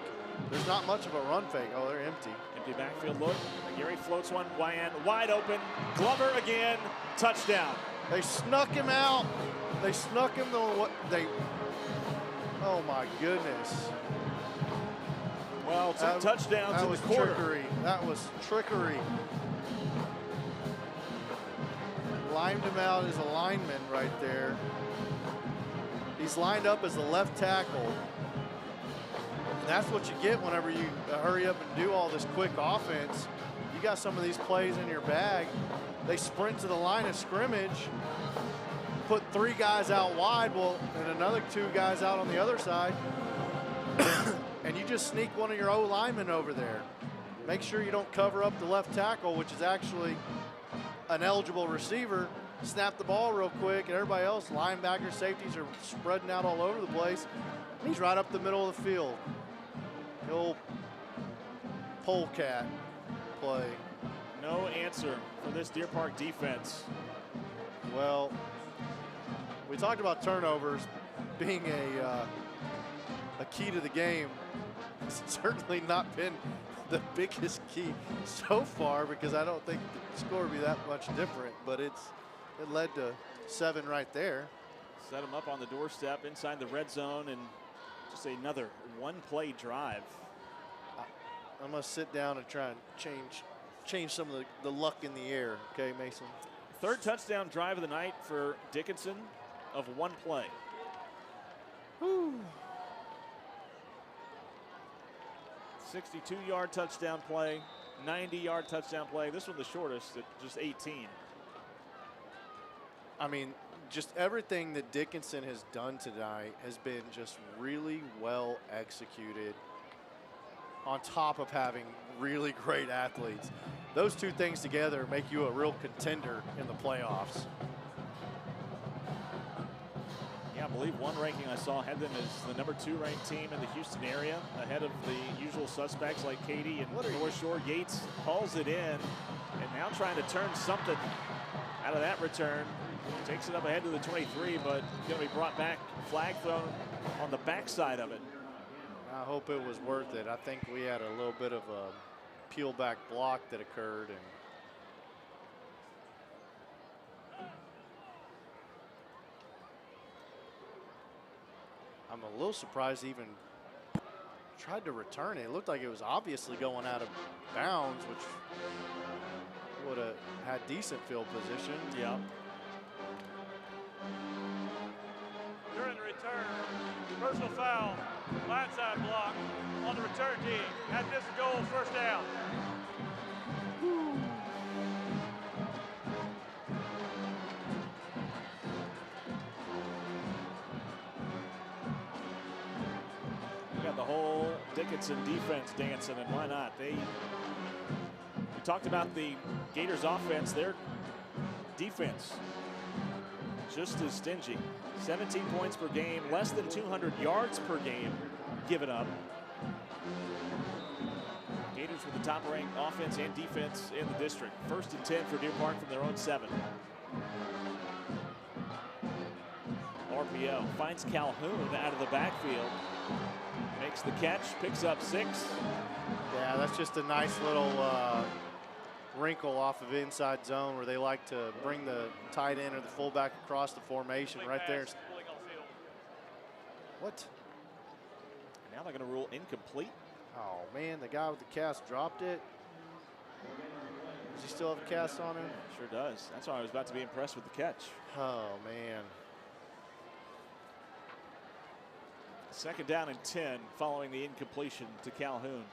there's not much of a run fake. Oh, they're empty. Empty backfield look. Gary floats one wide open. Glover again. Touchdown. They snuck him out. They snuck him the what they. Oh my goodness. Well, two touchdowns in the quarter. Trickery. That was trickery. Limed him out as a lineman right there. He's lined up as a left tackle. And that's what you get whenever you hurry up and do all this quick offense. You got some of these plays in your bag. They sprint to the line of scrimmage, put 3 guys out wide, and another 2 guys out on the other side. And you just sneak one of your O linemen over there. make sure you don't cover up the left tackle, which is actually an eligible receiver. Snap the ball real quick, and everybody else, linebackers, safeties, are spreading out all over the place. He's right up the middle of the field. The old polecat play. No answer for this Deer Park defense. Well, we talked about turnovers being a key to the game. It's certainly not been the biggest key so far, because I don't think the score would be that much different, but it led to 7 right there. Set them up on the doorstep inside the red zone, and just another one-play drive. I'm gonna sit down and try and change some of the luck in the air, okay, Mason? Third touchdown drive of the night for Dickinson of one play. Whew. 62-yard touchdown play, 90-yard touchdown play. This one the shortest at just 18. I mean, just everything that Dickinson has done tonight has been just really well executed, on top of having really great athletes. Those two things together make you a real contender in the playoffs. Yeah, I believe one ranking I saw had them as the #2 ranked team in the Houston area, ahead of the usual suspects like Katy and North Shore. Yates hauls it in, and now trying to turn something out of that return. Takes it up ahead to the 23, but going to be brought back, flag thrown on the backside of it. I hope it was worth it. I think we had a little bit of a peel back block that occurred, and I'm a little surprised he even tried to return it. It looked like it was obviously going out of bounds, which would have had decent field position. Yeah. During the return, personal foul, blindside block on the return team. At this goal, first down. We got the whole Dickinson defense dancing, and why not? We talked about the Gators offense, their defense just as stingy. 17 points per game, less than 200 yards per game given up. Gators with the top-ranked offense and defense in the district. 1st and 10 for Deer Park from their own 7. RPO finds Calhoun out of the backfield. Makes the catch, picks up 6. Yeah, that's just a nice little wrinkle off of inside zone where they like to bring the tight end or the fullback across the formation right there. What? Now they're going to rule incomplete. Oh, man, the guy with the cast dropped it. Does he still have a cast on him? Sure does. That's why I was about to be impressed with the catch. Oh, man. 2nd down and 10 following the incompletion to Calhoun.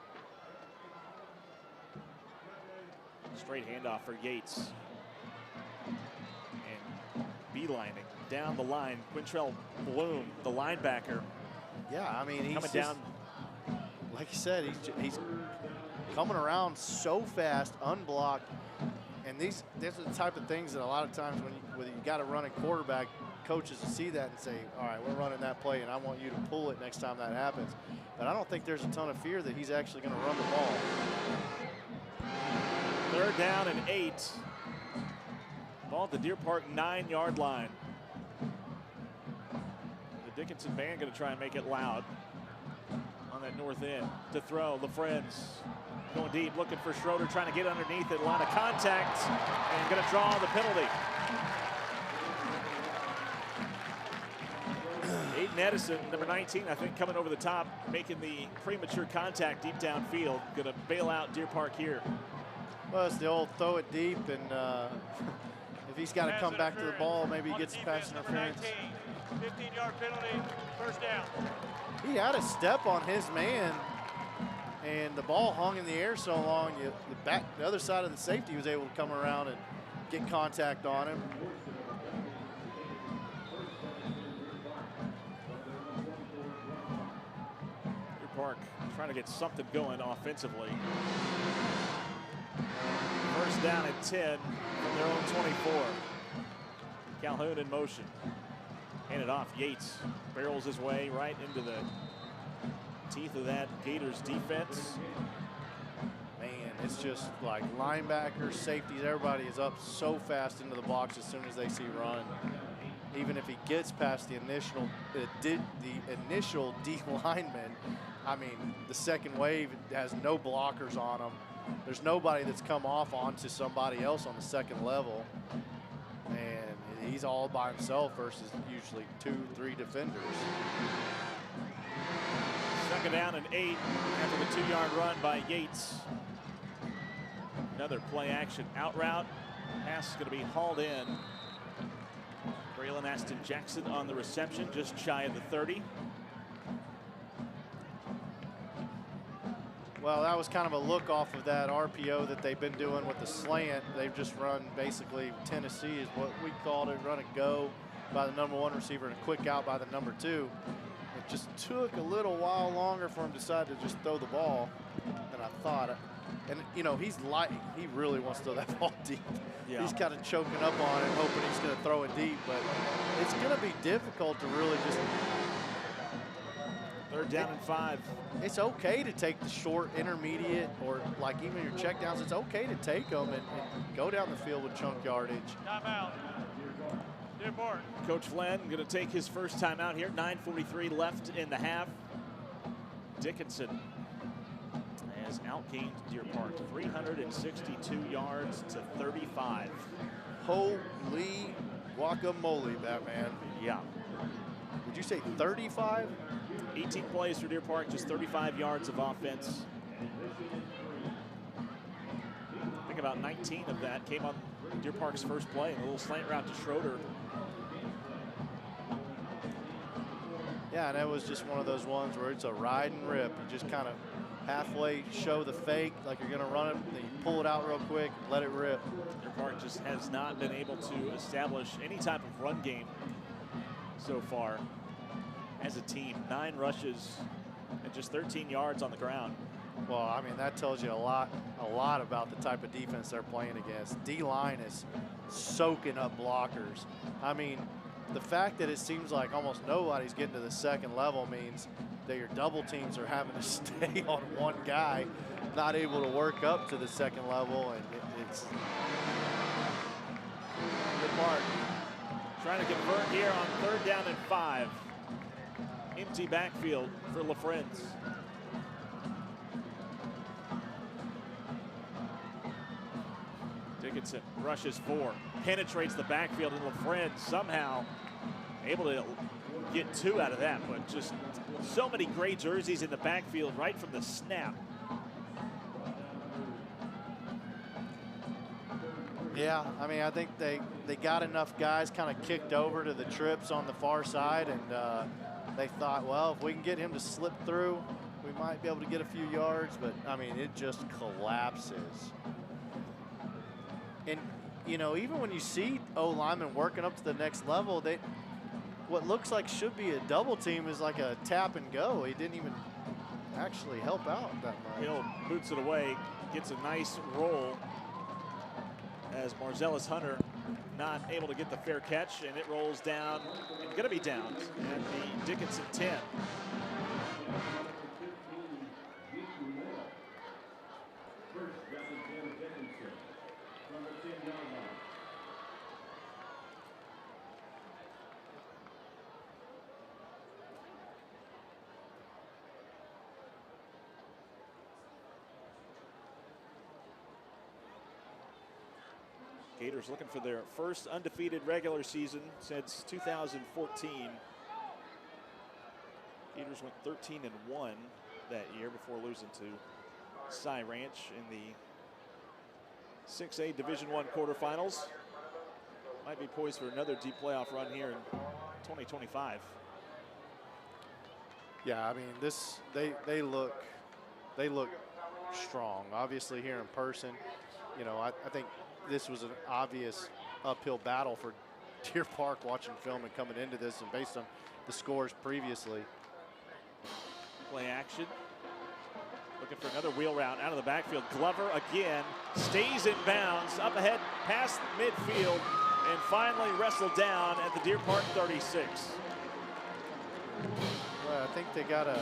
Straight handoff for Yates. And beelining down the line. Quintrell Bloom, the linebacker. Yeah, I mean, he's coming down. Like you said, he's coming around so fast, unblocked. And these are the type of things that a lot of times when you got to run a quarterback, coaches see that and say, all right, we're running that play, and I want you to pull it next time that happens. But I don't think there's a ton of fear that he's actually going to run the ball. 3rd down and 8. Ball at the Deer Park 9-yard line. The Dickinson band going to try and make it loud on that north end. To throw, LaFrenz going deep, looking for Schroeder, trying to get underneath it. A lot of contact, and going to draw the penalty. Aiden Edison, number 19, I think, coming over the top, making the premature contact deep downfield. Going to bail out Deer Park here. Well, it's the old throw it deep, and if he's got to come back to the ball, maybe he gets pass interference. 15-yard penalty, first down. He had a step on his man, and the ball hung in the air so long, the other side of the safety was able to come around and get contact on him. Park trying to get something going offensively. First down and 10 from their own 24. Calhoun in motion. Hand it off. Yates barrels his way right into the teeth of that Gators defense. Man, it's just like linebackers, safeties, everybody is up so fast into the box as soon as they see run. Even if he gets past the initial D lineman, I mean, the second wave has no blockers on them. There's nobody that's come off onto somebody else on the second level. And he's all by himself versus usually 2-3 defenders. Second down and 8 after the 2-yard run by Yates. Another play action out route. Pass is going to be hauled in. Braylon Aston Jackson on the reception, just shy of the 30. Well, that was kind of a look off of that RPO that they've been doing with the slant. They've just run basically Tennessee is what we called it, run and go by the #1 receiver and a quick out by the #2. It just took a little while longer for him to decide to just throw the ball than I thought. And, you know, he really wants to throw that ball deep. Yeah. He's kind of choking up on it, hoping he's going to throw it deep. But it's going to be difficult to really just. Third down and 5. It's okay to take the short, intermediate, or like even your checkdowns. It's okay to take them and go down the field with chunk yardage. Timeout. Deer Park. Coach Flynn going to take his first time out here. 9:43 left in the half. Dickinson has outgained Deer Park 362 yards to 35. Holy guacamole, Batman. Yeah. Did you say 35? 18 plays for Deer Park, just 35 yards of offense. I think about 19 of that came on Deer Park's first play, a little slant route to Schroeder. Yeah, and that was just one of those ones where it's a ride and rip. You just kind of halfway show the fake like you're going to run it, then you pull it out real quick, let it rip. Deer Park just has not been able to establish any type of run game so far as a team. 9 rushes and just 13 yards on the ground. Well, I mean, that tells you a lot about the type of defense they're playing against. D-line is soaking up blockers. I mean, the fact that it seems like almost nobody's getting to the second level means that your double teams are having to stay on one guy, not able to work up to the second level, and it's Deer Park trying to convert here on third down and 5. Empty backfield for LaFrenz. Dickinson rushes 4, penetrates the backfield, and LaFrenz somehow able to get 2 out of that, but just so many gray jerseys in the backfield right from the snap. Yeah, I mean, I think they got enough guys kind of kicked over to the trips on the far side, and they thought, well, if we can get him to slip through, we might be able to get a few yards, but I mean, it just collapses. And, you know, even when you see O-linemen working up to the next level, what looks like should be a double team is like a tap and go. He didn't even actually help out that much. Hill boots it away, gets a nice roll as Marcellus Hunter not able to get the fair catch, and it rolls down and going to be down at the Dickinson 10. Gators looking for their first undefeated regular season since 2014. Gators went 13-1 that year before losing to Cy Ranch in the 6A Division I quarterfinals. Might be poised for another deep playoff run here in 2025. Yeah, I mean, they look strong. Obviously here in person, you know, I think this was an obvious uphill battle for Deer Park watching film and coming into this, and based on the scores previously. Play action. Looking for another wheel route out of the backfield. Glover again stays in bounds, up ahead past midfield, and finally wrestled down at the Deer Park 36. Well, I think they got a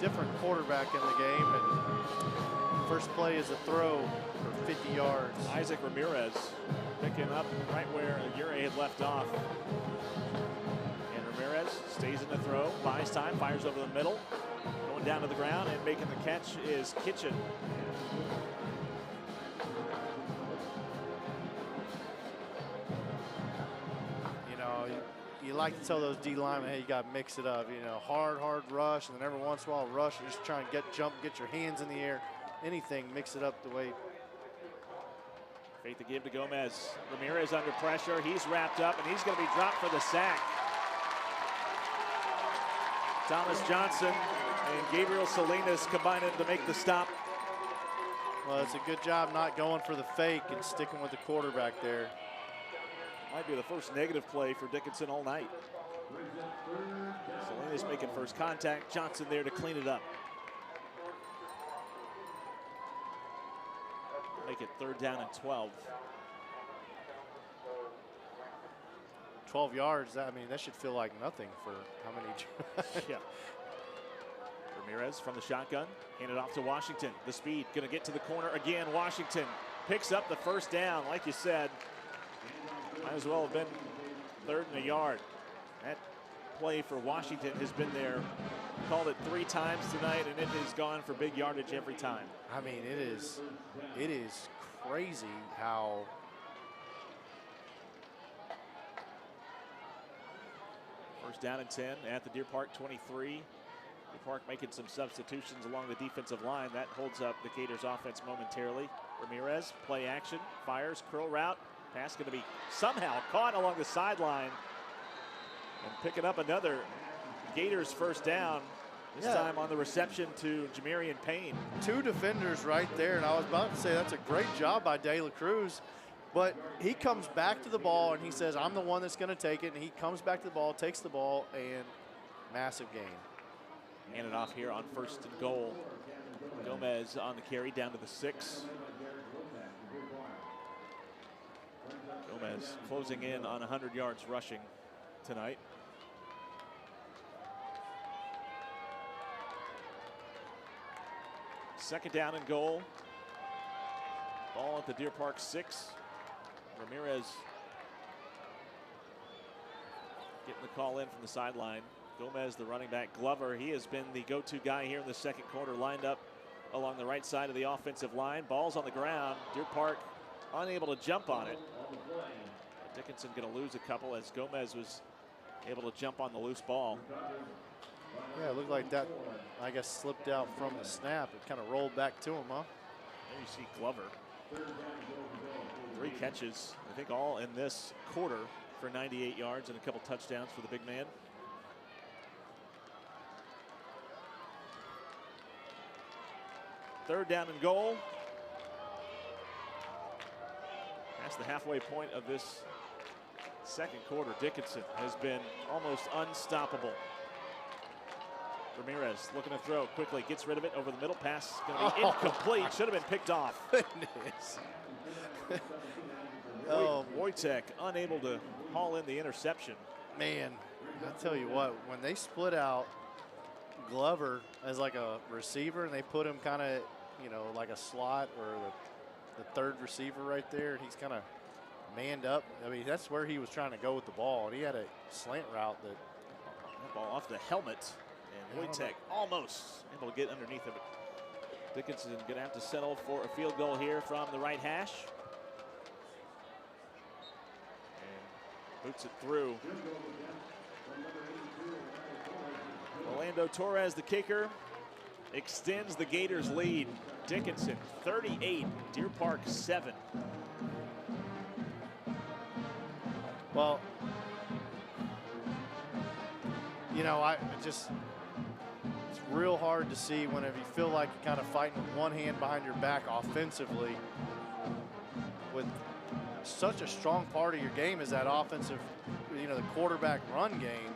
different quarterback in the game, and first play is a throw for 50 yards. Isaac Ramirez picking up right where Ure had left off. And Ramirez stays in the throw, buys time, fires over the middle. Going down to the ground and making the catch is Kitchen. You know, you like to tell those D linemen, hey, you got to mix it up. You know, hard rush, and then every once in a while rush and just try and get your hands in the air. Anything, mix it up the way. Fake the give to Gomez. Ramirez under pressure. He's wrapped up, and he's going to be dropped for the sack. Thomas Johnson and Gabriel Salinas combining to make the stop. Well, it's a good job not going for the fake and sticking with the quarterback there. Might be the first negative play for Dickinson all night. Salinas making first contact. Johnson there to clean it up. Make it 3rd down and 12. 12 yards, I mean, that should feel like nothing for how many. Yeah. Ramirez from the shotgun, handed off to Washington. The speed, gonna get to the corner again. Washington picks up the first down, like you said. Might as well have been 3rd and a yard. That play for Washington has been there. Called it 3 times tonight, and it has gone for big yardage every time. I mean, it is crazy how First down and 10 at the Deer Park 23. Deer Park making some substitutions along the defensive line. That holds up the Gators offense momentarily. Ramirez, play action, fires, curl route. Pass going to be somehow caught along the sideline. And picking up another Gators first down. This time on the reception to Jamarian Payne. 2 defenders right there, and I was about to say that's a great job by De La Cruz, but he comes back to the ball and he says, I'm the one that's going to take it, and he comes back to the ball, takes the ball, and massive gain. Hand it off here on 1st and goal. Gomez on the carry down to the 6. Gomez closing in on 100 yards rushing tonight. Second down and goal. Ball at the Deer Park 6. Ramirez getting the call in from the sideline. Gomez, the running back. Glover, he has been the go-to guy here in the second quarter, lined up along the right side of the offensive line. Ball's on the ground. Deer Park unable to jump on it. Dickinson going to lose a couple as Gomez was able to jump on the loose ball. Yeah, it looked like that, I guess, slipped out from the snap. It kind of rolled back to him, huh? There you see Glover. 3 catches, I think all in this quarter for 98 yards and a couple touchdowns for the big man. Third down and goal. Past the halfway point of this second quarter, Dickinson has been almost unstoppable. Ramirez looking to throw quickly, gets rid of it over the middle. Pass going to be incomplete. Should have been picked off. Goodness. Wojtek unable to haul in the interception. Man, I tell you what, when they split out Glover as like a receiver and they put him kind of, you know, like a slot or the 3rd receiver right there, and he's kind of manned up. I mean, that's where he was trying to go with the ball, and he had a slant route that Ball off the helmet. And Wojtek almost able to get underneath of it. Dickinson going to have to settle for a field goal here from the right hash. And boots it through. Orlando Torres, the kicker, extends the Gators' lead. Dickinson 38, Deer Park 7. Well, you know, it's real hard to see whenever you feel like you're kind of fighting with one hand behind your back offensively. With such a strong part of your game is that offensive, you know, the quarterback run game.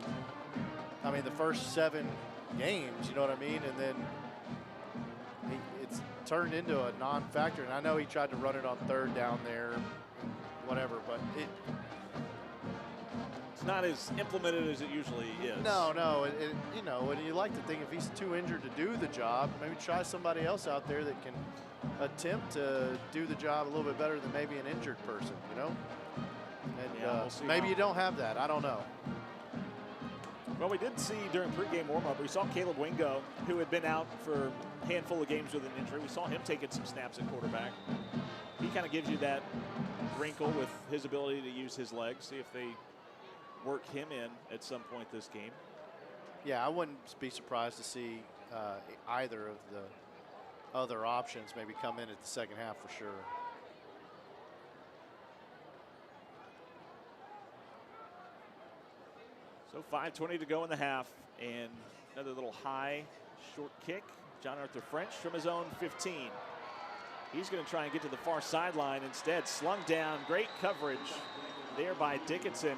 I mean, the first 7 games, you know what I mean? And then it's turned into a non-factor. And I know he tried to run it on 3rd down there, whatever, but it's not as implemented as it usually is. No, you know, and you like to think if he's too injured to do the job, maybe try somebody else out there that can attempt to do the job a little bit better than maybe an injured person, you know? And we'll see maybe you don't have that. I don't know. Well, we did see during pregame warm-up, we saw Caleb Wingo, who had been out for a handful of games with an injury. We saw him taking some snaps at quarterback. He kind of gives you that wrinkle with his ability to use his legs. See if they work him in at some point this game. Yeah, I wouldn't be surprised to see either of the other options maybe come in at the second half for sure. So 5:20 to go in the half, and another little high, short kick. John Arthur French from his own 15. He's going to try and get to the far sideline instead. Slung down, great coverage there by Dickinson.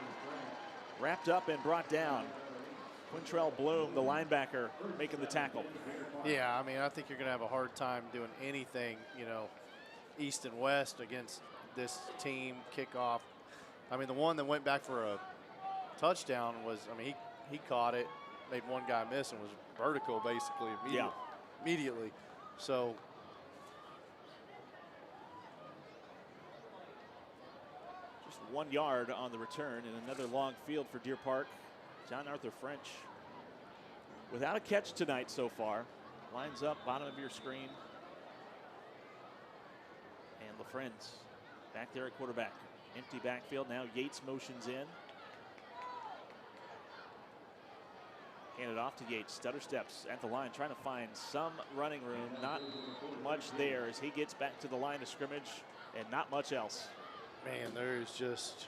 Wrapped up and brought down. Quintrell Bloom, the linebacker, making the tackle. Yeah, I mean, I think you're going to have a hard time doing anything, you know, east and west against this team kickoff. I mean, the one that went back for a touchdown was, I mean, he caught it, made one guy miss, and was vertical basically immediately. So just 1 yard on the return, and another long field for Deer Park. John Arthur French without a catch tonight so far. Lines up, bottom of your screen. And LaFrenz back there at quarterback. Empty backfield now. Yates motions in. Hand it off to Yates. Stutter steps at the line, trying to find some running room. Not much there as he gets back to the line of scrimmage, and not much else. Man, there's just...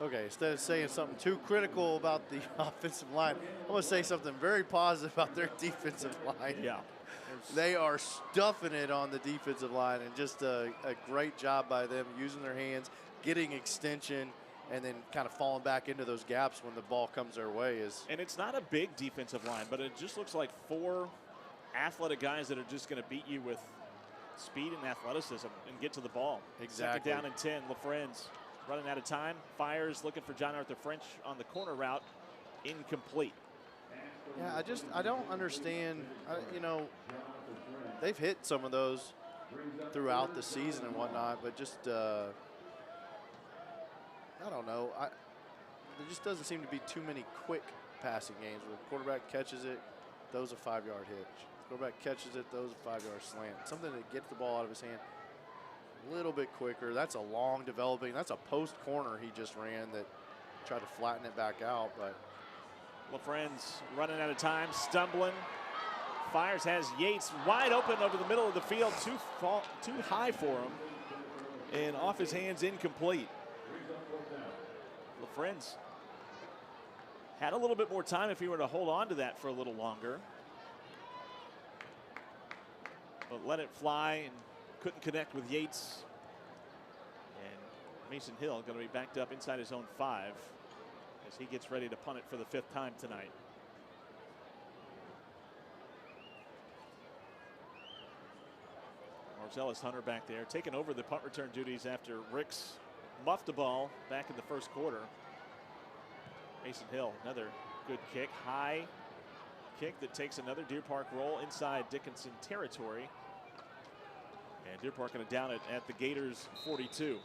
Okay, instead of saying something too critical about the offensive line, I'm going to say something very positive about their defensive line. Yeah. They are stuffing it on the defensive line, and just a great job by them using their hands, getting extension, and then kind of falling back into those gaps when the ball comes their way. And it's not a big defensive line, but it just looks like 4 athletic guys that are just going to beat you with speed and athleticism and get to the ball. Exactly. 2nd down and 10. LaFrenz running out of time. Fires, looking for John Arthur French on the corner route. Incomplete. Yeah, I don't understand. You know, they've hit some of those throughout the season and whatnot, but just I don't know. There just doesn't seem to be too many quick passing games where the quarterback catches it, throws a 5-yard hitch. Quarterback catches it, throws a 5-yard slant. Something to get the ball out of his hand a little bit quicker. That's a long developing. That's a post corner he just ran that tried to flatten it back out, but LaFrenz running out of time, stumbling. Fires, has Yates wide open over the middle of the field. Too high for him. And off his hands, incomplete. LaFrenz had a little bit more time if he were to hold on to that for a little longer. But let it fly and couldn't connect with Yates. And Mason Hill going to be backed up inside his own 5 as he gets ready to punt it for the 5th time tonight. Marcellus Hunter back there taking over the punt return duties after Ricks muffed the ball back in the first quarter. Mason Hill, another good kick, high kick that takes another Deer Park roll inside Dickinson territory. And Deer Park going to down it at the Gators 42.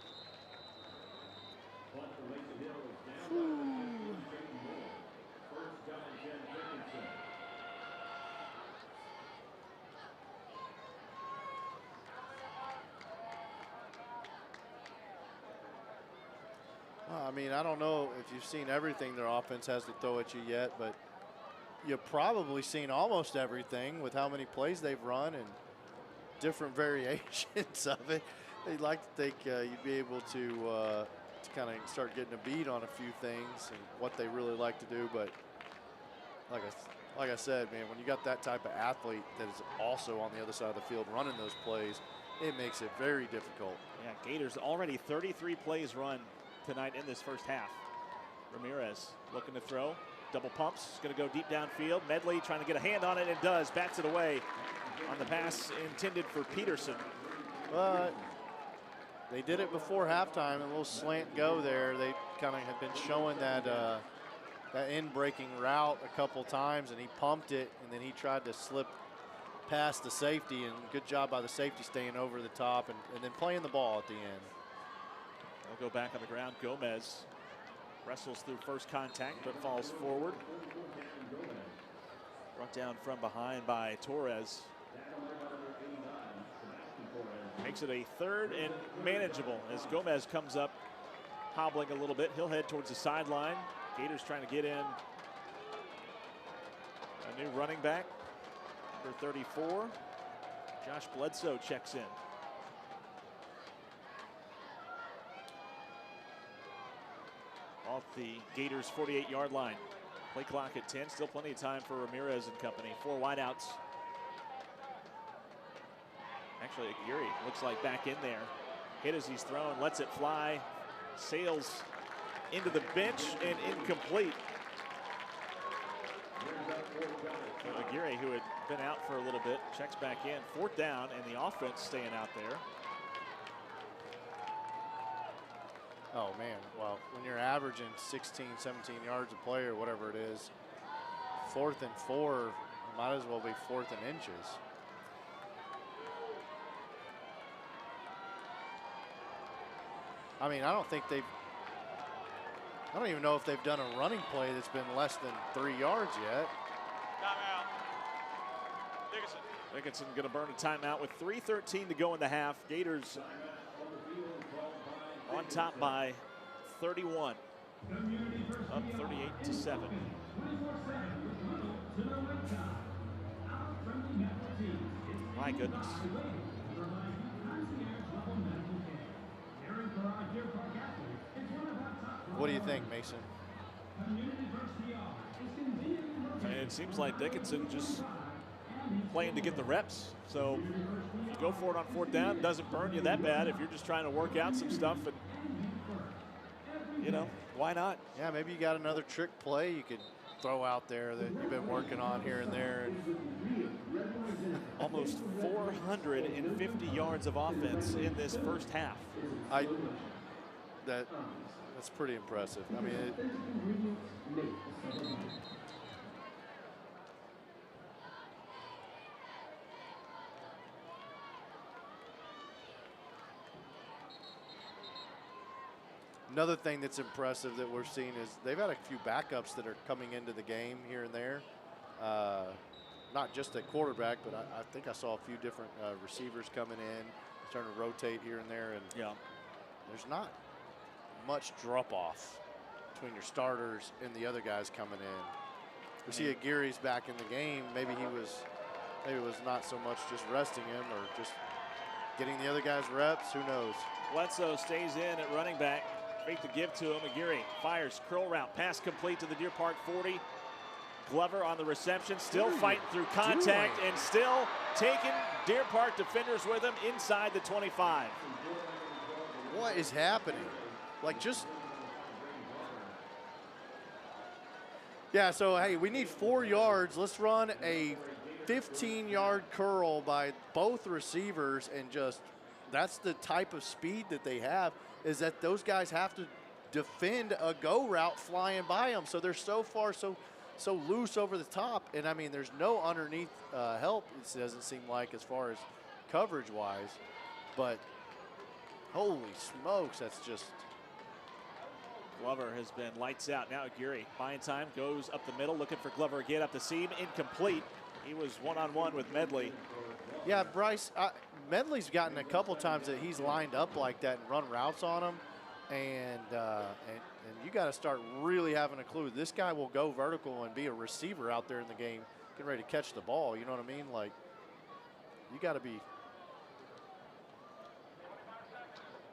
well, I mean, I don't know if you've seen everything their offense has to throw at you yet, but you've probably seen almost everything with how many plays they've run and different variations of it. They'd like to think you'd be able to kind of start getting a beat on a few things and what they really like to do. But like I said, man, when you got that type of athlete that is also on the other side of the field running those plays, it makes it very difficult. Yeah, Gators already 33 plays run tonight in this first half. Ramirez looking to throw. Double pumps, going to go deep downfield. Medley trying to get a hand on it and does. Bats it away on the pass intended for Peterson. But they did it before halftime, a little slant go there. They kind of have been showing that that in-breaking route a couple times, and he pumped it, and then he tried to slip past the safety, and good job by the safety staying over the top and then playing the ball at the end. They'll go back on the ground. Gomez wrestles through first contact, but falls forward. Brought down from behind by Torres. Makes it a 3rd and manageable as Gomez comes up hobbling a little bit. He'll head towards the sideline. Gators trying to get in a new running back, number 34. Josh Bledsoe checks in. Off the Gators 48-yard line. Play clock at 10. Still plenty of time for Ramirez and company. 4 wideouts. Actually, Aguirre looks like back in there. Hit as he's thrown, lets it fly, sails into the bench and incomplete. Aguirre, who had been out for a little bit, checks back in. 4th down, and the offense staying out there. Oh, man. Well, when you're averaging 16, 17 yards a play or whatever it is, 4th and 4 might as well be 4th and inches. I mean, I don't even know if they've done a running play that's been less than 3 yards yet. Timeout. Dickinson. Dickinson going to burn a timeout with 3:13 to go in the half. Gators on top by 31, up 38-7. My goodness. What do you think, Mason? And it seems like Dickinson just playing to get the reps. So if you go for it on 4th down, it doesn't burn you that bad if you're just trying to work out some stuff. And, you know, why not? Yeah, maybe you got another trick play you could throw out there that you've been working on here and there. Almost 450 yards of offense in this first half. That's pretty impressive. I mean, another thing that's impressive that we're seeing is they've had a few backups that are coming into the game here and there. Not just at quarterback, but I think I saw a few different receivers coming in, starting to rotate here and there. And yeah, there's not much drop off between your starters and the other guys coming in. We see Aguirre's back in the game. Maybe it was not so much just resting him or just getting the other guys reps. Who knows? Bledsoe stays in at running back. Fake to give to him. Aguirre fires, curl route, pass complete to the Deer Park 40. Glover on the reception, still fighting through contact and still taking Deer Park defenders with him inside the 25. What is happening? Like yeah, so hey, we need 4 yards. Let's run a 15-yard curl by both receivers, and just that's the type of speed that they have, is that those guys have to defend a go route flying by them. So they're so far so loose over the top, and I mean, there's no underneath help, it doesn't seem like, as far as coverage-wise. But holy smokes, that's just... Glover has been lights out. Now Aguirre buying time, goes up the middle, looking for Glover again up the seam, incomplete. He was one-on-one with Medley. Yeah, Bryce, Medley's gotten a couple times that he's lined up like that and run routes on him, and you got to start really having a clue. This guy will go vertical and be a receiver out there in the game, getting ready to catch the ball. You know what I mean? Like, you got to be.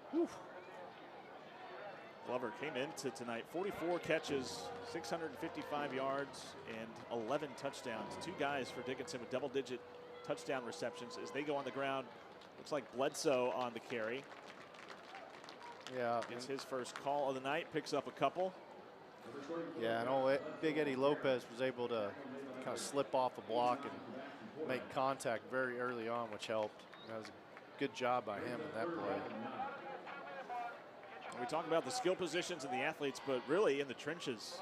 Whew. Glover came into tonight, 44 catches, 655 yards, and 11 touchdowns. 2 guys for Dickinson with double-digit touchdown receptions as they go on the ground. Looks like Bledsoe on the carry. Yeah. It's his first call of the night, picks up a couple. Yeah, and Big Eddie Lopez was able to kind of slip off a block and make contact very early on, which helped. That was a good job by him in that play. We talk about the skill positions and the athletes, but really in the trenches,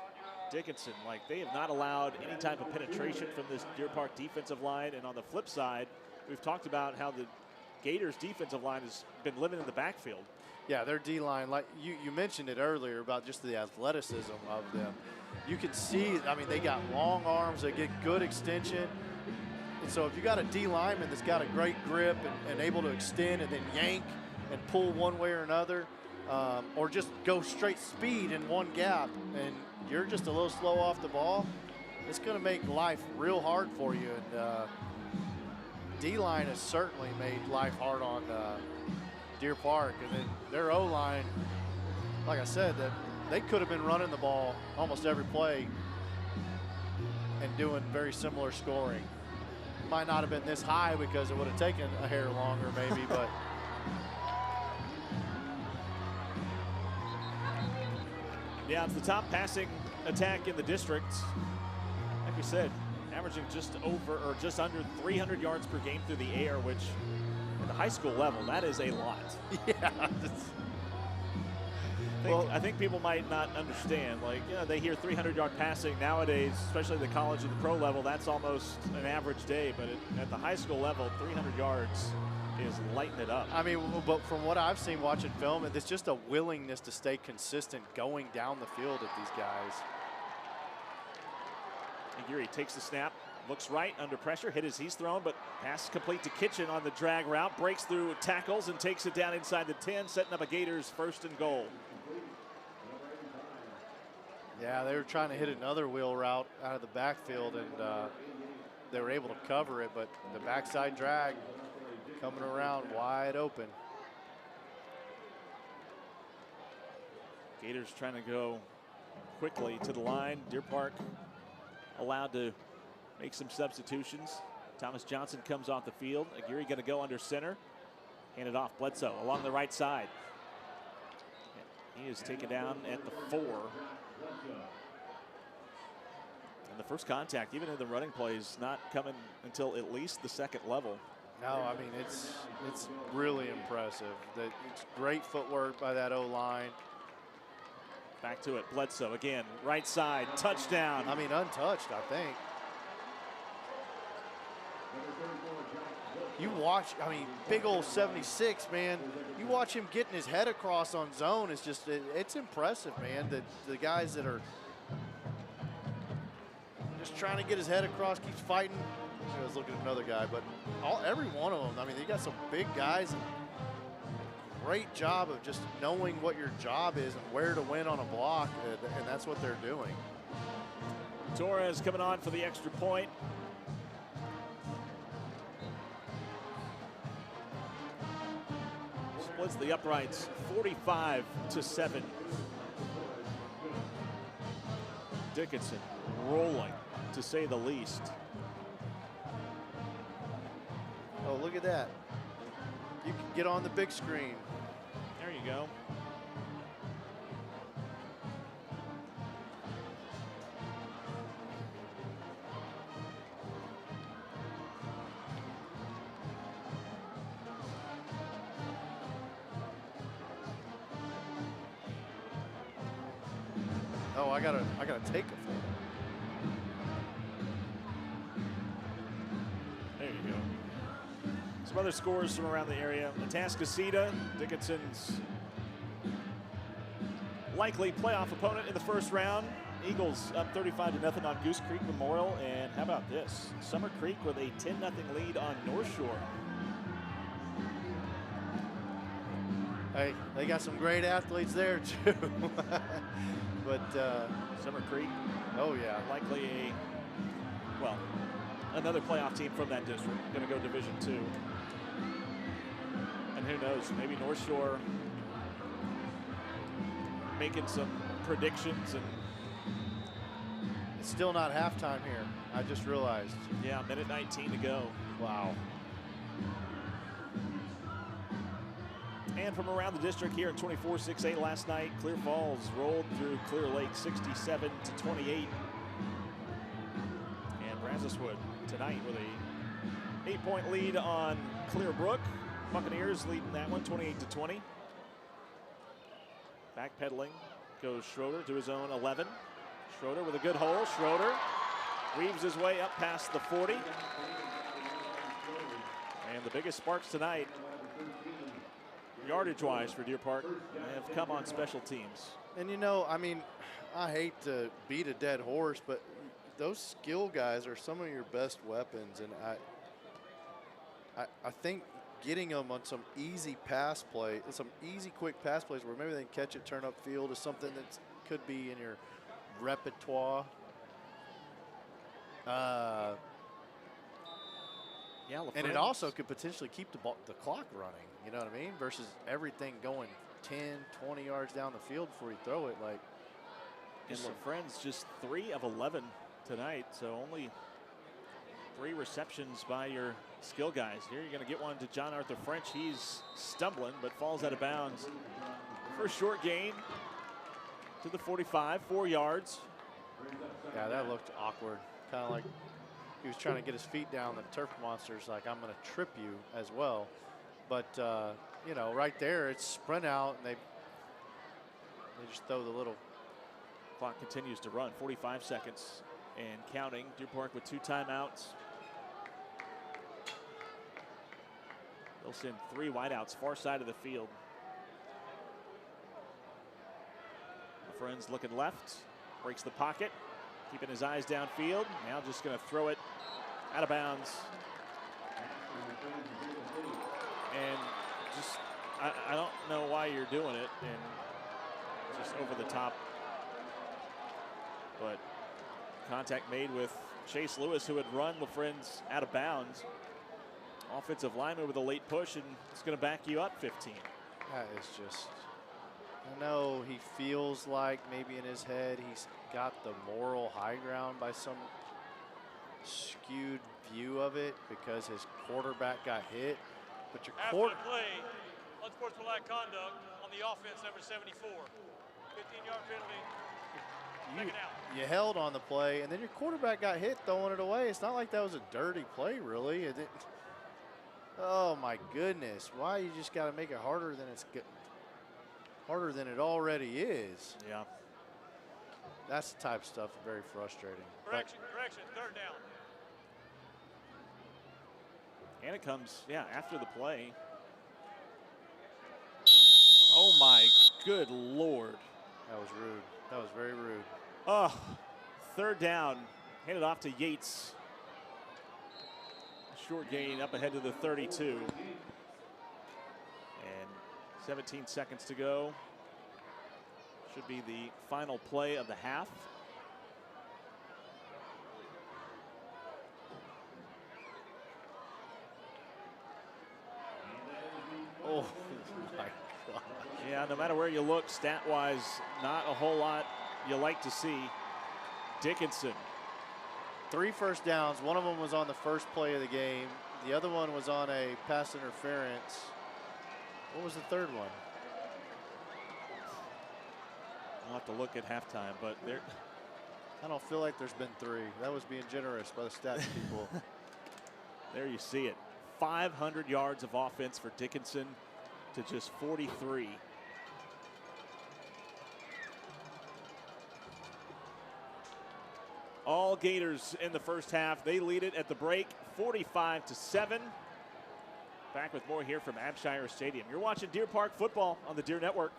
Dickinson, like they have not allowed any type of penetration from this Deer Park defensive line. And on the flip side, we've talked about how the Gators defensive line has been living in the backfield. Yeah, their D-line, like you mentioned it earlier about just the athleticism of them. You can see, I mean, they got long arms, they get good extension. And so if you got a D lineman that's got a great grip and able to extend and then yank and pull one way or another, or just go straight speed in one gap, and you're just a little slow off the ball, it's going to make life real hard for you. And D-line has certainly made life hard on Deer Park. And then their O-line, like I said, that they could have been running the ball almost every play and doing very similar scoring. Might not have been this high because it would have taken a hair longer maybe, but yeah, it's the top passing attack in the district. Like we said, averaging just over or just under 300 yards per game through the air, which at the high school level, that is a lot. yeah. I think people might not understand. Like, yeah, they hear 300-yard passing nowadays, especially the college and the pro level. That's almost an average day. But at the high school level, 300 yards is lighting it up. I mean, but from what I've seen watching film, it's just a willingness to stay consistent going down the field at these guys. Aguirre takes the snap, looks right under pressure, hit as he's thrown, but pass complete to Kitchen on the drag route, breaks through tackles and takes it down inside the 10, setting up a Gators 1st and goal. Yeah, they were trying to hit another wheel route out of the backfield, and they were able to cover it, but the backside drag coming around wide open. Gators trying to go quickly to the line. Deer Park allowed to make some substitutions. Thomas Johnson comes off the field. Aguirre going to go under center. Hand it off. Bledsoe along the right side. He is taken down at the 4. And the first contact, even in the running plays, not coming until at least the 2nd level. No, I mean, it's really impressive. It's great footwork by that O-line. Back to it, Bledsoe again, right side, touchdown. I mean, untouched, I think. You watch, I mean, big old 76, man. You watch him getting his head across on zone. It's just, it's impressive, man. The guys that are just trying to get his head across, keeps fighting. I was looking at another guy, but every one of them, I mean, they got some big guys. And great job of just knowing what your job is and where to win on a block, and that's what they're doing. Torres coming on for the extra point. Splits the uprights 45-7. Dickinson rolling, to say the least. Oh, look at that. You can get on the big screen. There you go. Oh, I gotta take a photo. There you go. Some other scores from around the area. Atascocita, Dickinson's likely playoff opponent in the first round. Eagles up 35-0 on Goose Creek Memorial. And how about this? Summer Creek with a 10-0 lead on North Shore. Hey, they got some great athletes there too. But Summer Creek, oh yeah, likely another playoff team from that district, going to go Division II. And who knows, maybe North Shore making some predictions. And it's still not halftime here. I just realized. yeah, minute 19 to go. Wow. And from around the district here in 24-6A last night, Clear Falls rolled through Clear Lake 67-28. And Brazoswood tonight with a 8-point lead on Clear Brook. Buccaneers leading that one 28-20. Backpedaling goes Schroeder to his own 11. Schroeder with a good hole. Schroeder weaves his way up past the 40. And the biggest sparks tonight, yardage-wise for Deer Park, have come on special teams. And you know, I mean, I hate to beat a dead horse, but those skill guys are some of your best weapons. And I think getting them on some easy pass play, some easy quick pass plays where maybe they can catch it, turn up field is something that could be in your repertoire. Yeah, and it also could potentially keep the clock running, you know what I mean? Versus everything going 10, 20 yards down the field before you throw it. Like, and LaFren's just 3 of 11 tonight, so only 3 receptions by your skill guys. Here you're going to get one to John Arthur French. He's stumbling, but falls out of bounds for a short gain to the 45, 4 yards. Yeah, that looked awkward. Kind of like he was trying to get his feet down. The turf monster's like, I'm going to trip you as well. But, you know, right there, it's sprint out, and they just throw the little. Clock continues to run, 45 seconds and counting. Deer Park with 2 timeouts. They'll send 3 wideouts far side of the field. My friend's looking left, breaks the pocket, keeping his eyes downfield. Now just going to throw it out of bounds. And just, I don't know why you're doing it, and just over the top. But contact made with Chase Lewis, who had run LaFren's out of bounds. Offensive lineman with a late push, and it's going to back you up 15. That is just, I know he feels like maybe in his head he's got the moral high ground by some skewed view of it because his quarterback got hit. But your After the play, unsportsmanlike conduct on the offense, number 74. 15-yard penalty. You held on the play, and then your quarterback got hit throwing it away. It's not like that was a dirty play, really. It didn't. Oh my goodness! Why you just got to make it harder than harder than it already is? Yeah. That's the type of stuff that's very frustrating. Correction, 3rd down. And it comes, yeah, after the play. Oh my good Lord. That was rude. That was very rude. Oh, 3rd down, handed off to Yates. Short gain up ahead to the 32. And 17 seconds to go. Should be the final play of the half. Oh my God. Yeah, no matter where you look, stat-wise, not a whole lot you like to see. Dickinson. 3 first downs. One of them was on the first play of the game. The other one was on a pass interference. What was the third one? I'll have to look at halftime, but there. I don't feel like there's been 3. That was being generous by the stats people. There you see it. 500 yards of offense for Dickinson to just 43. All Gators in the first half. They lead it at the break, 45-7. Back with more here from Abshire Stadium. You're watching Deer Park football on the Deer Network.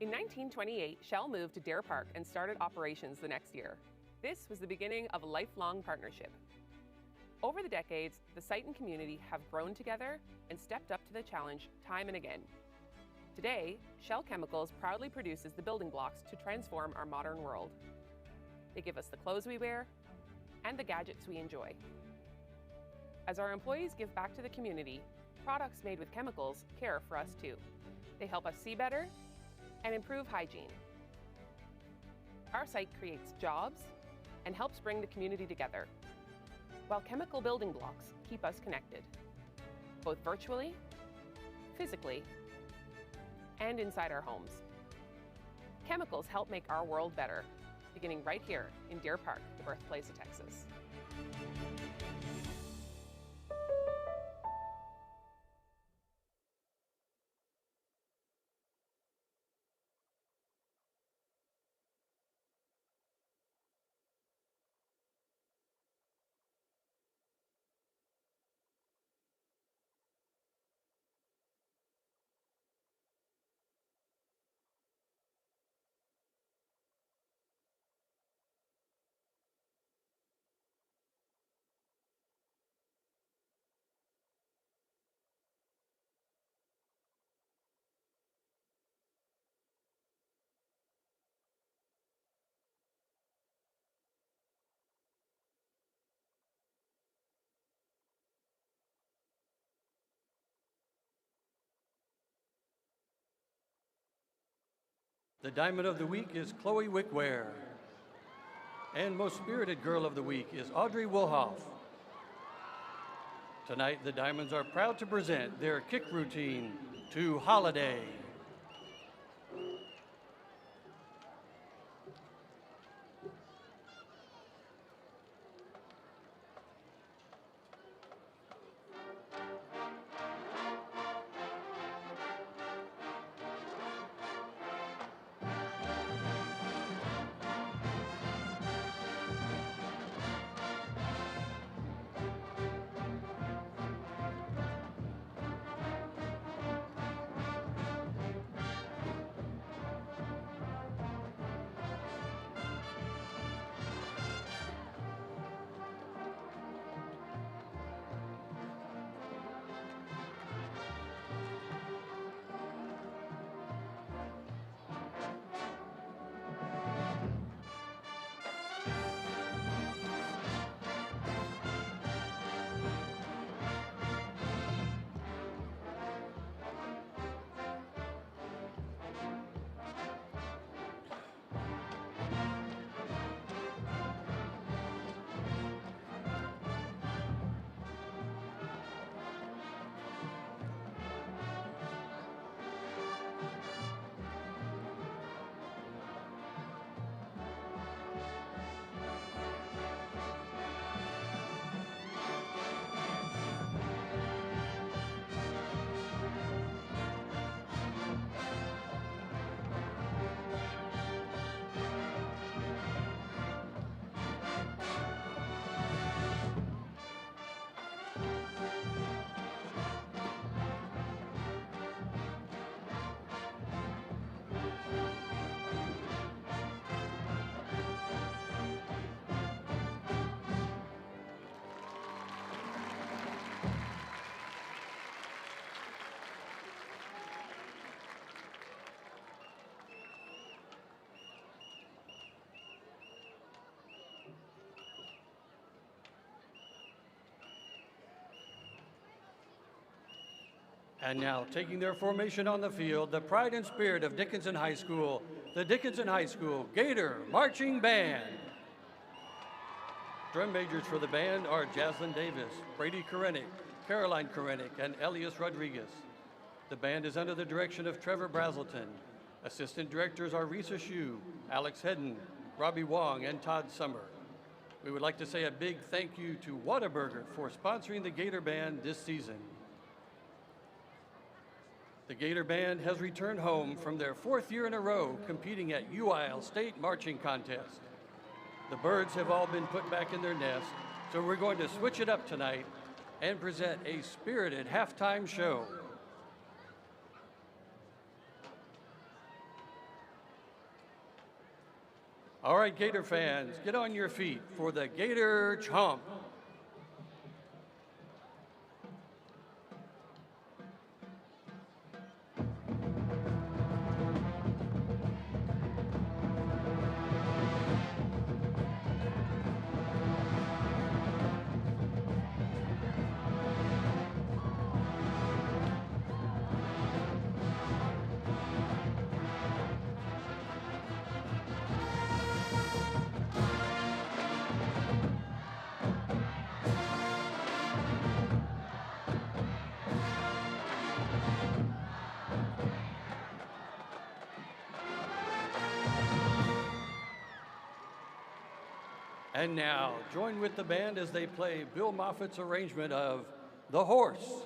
In 1928, Shell moved to Deer Park and started operations the next year. This was the beginning of a lifelong partnership. Over the decades, the site and community have grown together and stepped up to the challenge time and again. Today, Shell Chemicals proudly produces the building blocks to transform our modern world. They give us the clothes we wear and the gadgets we enjoy. As our employees give back to the community, products made with chemicals care for us too. They help us see better and improve hygiene. Our site creates jobs and helps bring the community together, while chemical building blocks keep us connected, both virtually, physically, and inside our homes. Chemicals help make our world better, beginning right here in Deer Park, the birthplace of Texas. The Diamond of the Week is Chloe Wickware. And Most Spirited Girl of the Week is Audrey Wilhoff. Tonight, the Diamonds are proud to present their kick routine to Holiday. And now, taking their formation on the field, the pride and spirit of Dickinson High School, the Dickinson High School Gator Marching Band. Drum majors for the band are Jaslyn Davis, Brady Korenick, Caroline Korenick, and Elias Rodriguez. The band is under the direction of Trevor Brazelton. Assistant directors are Risa Hsu, Alex Hedden, Robbie Wong, and Todd Summer. We would like to say a big thank you to Whataburger for sponsoring the Gator Band this season. The Gator Band has returned home from their 4th year in a row competing at UIL State Marching Contest. The birds have all been put back in their nest, so we're going to switch it up tonight and present a spirited halftime show. All right, Gator fans, get on your feet for the Gator Chomp. And now, join with the band as they play Bill Moffat's arrangement of The Horse.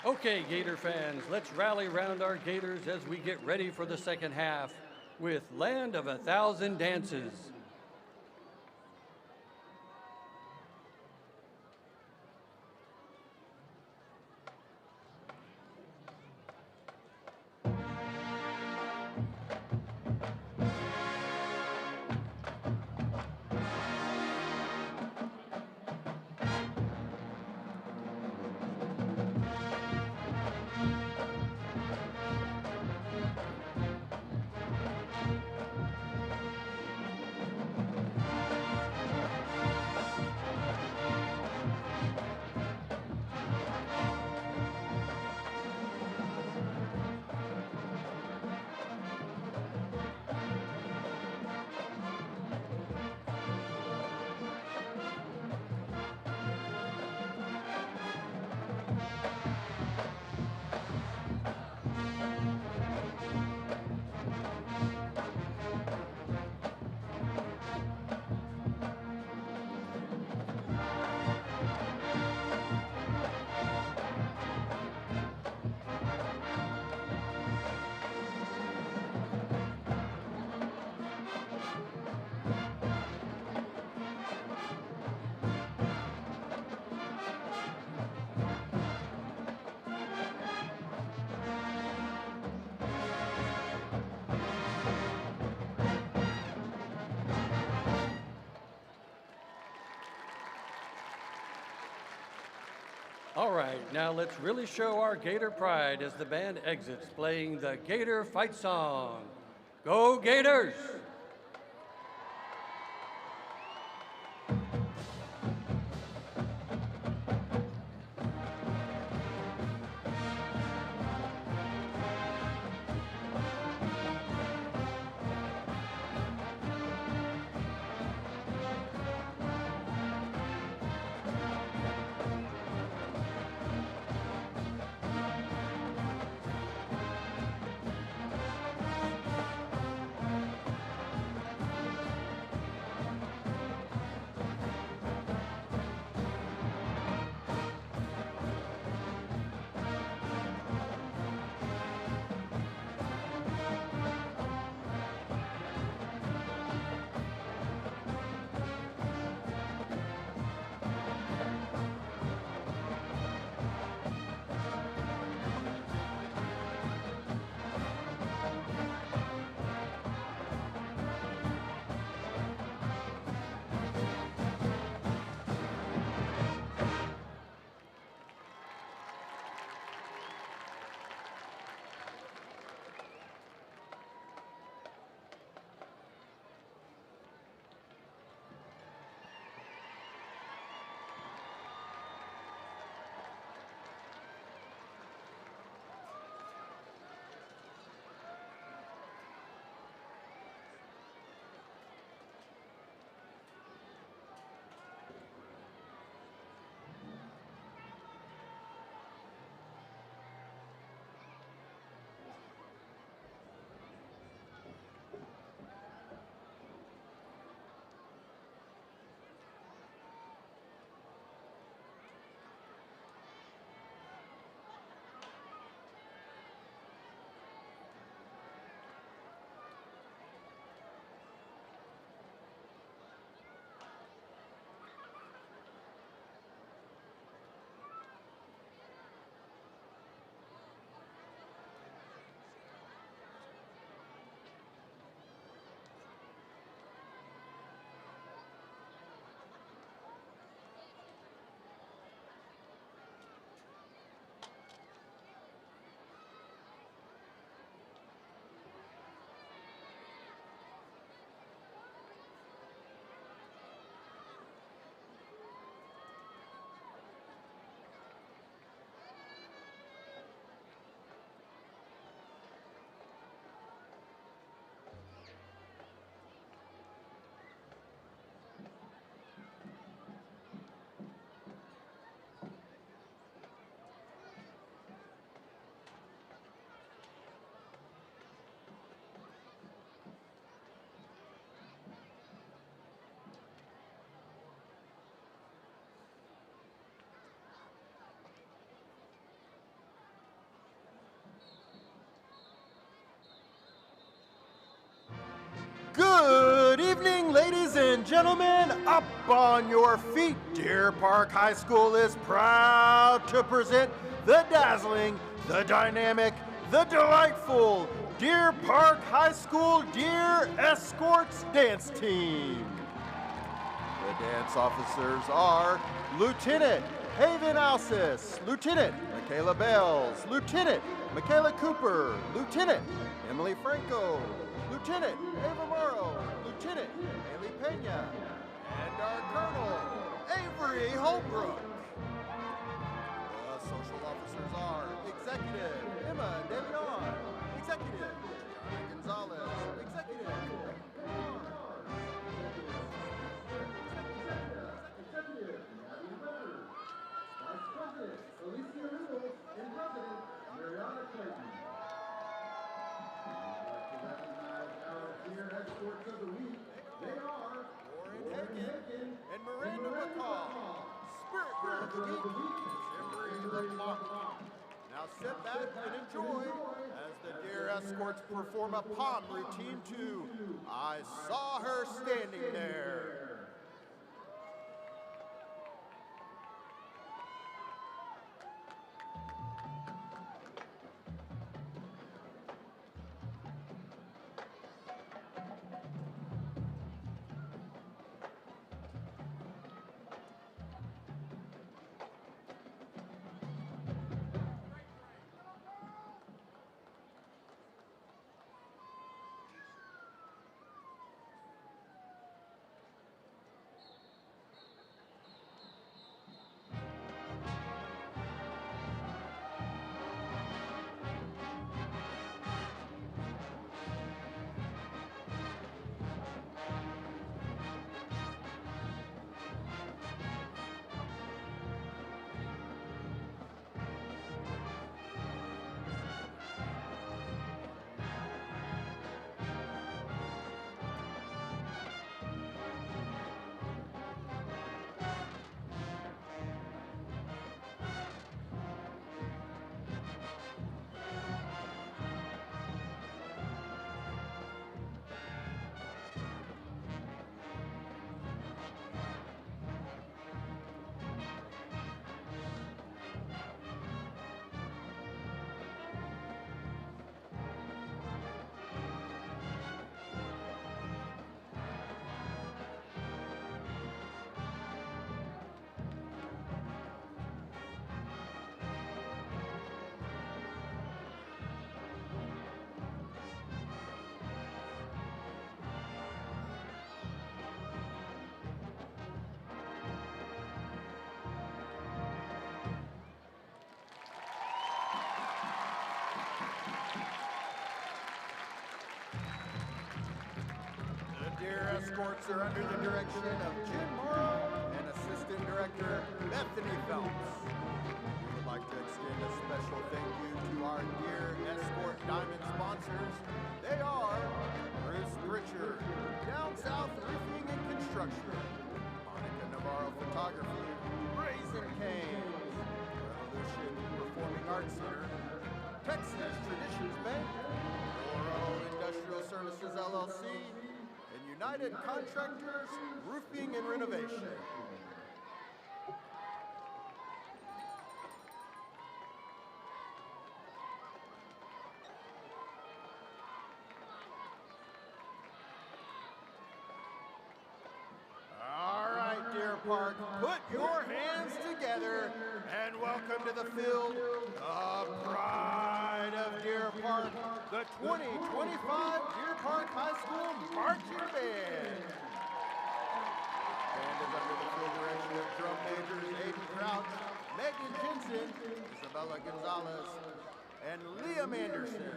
Okay, Gator fans, let's rally round our Gators as we get ready for the second half with Land of a Thousand Dances. All right, now let's really show our Gator pride as the band exits, playing the Gator fight song. Go Gators! gentlemen, up on your feet. Deer Park High School is proud to present the dazzling, the dynamic, the delightful Deer Park High School Deer Escorts Dance Team. The dance officers are Lieutenant Haven Alsis, Lieutenant Michaela Bells, Lieutenant Michaela Cooper, Lieutenant Emily Franco, Lieutenant Ava Morrow, Lieutenant Haley Pena, and our Colonel Avery Holbrook. The social officers are Executive Emma De Leon, Executive Johnny Gonzalez, Executive Vice President Alicia Riddle and President Mariana Clayton. I'd like to recognize our Deer Escorts of the Week. They are Warren Hagen and Miranda McCall. Spirit Girl of the Week is Embry LeBlanc. Now sit back and enjoy as the Deer Escorts perform a palm routine to I Saw Her Standing There. Deer Escorts are under the direction of Jim Morrow and Assistant Director Bethany Phelps. We would like to extend a special thank you to our Deer Escort Diamond sponsors. They are Bruce Pritchard, Down South Roofing and Construction, Monica Navarro Photography, Raising Canes, Revolution Performing Arts Center, Texas Traditions Bank, Oro Industrial Services LLC, United Contractors, Roofing and Renovation. All right, Deer Park, put your hands together and welcome to the field, the pride of Deer Park, the 2025 Deer Park High School Marching Band. Band is under the full direction of drum majors Aiden Crouch, Megan Jensen, Isabella Gonzalez, and Liam Anderson.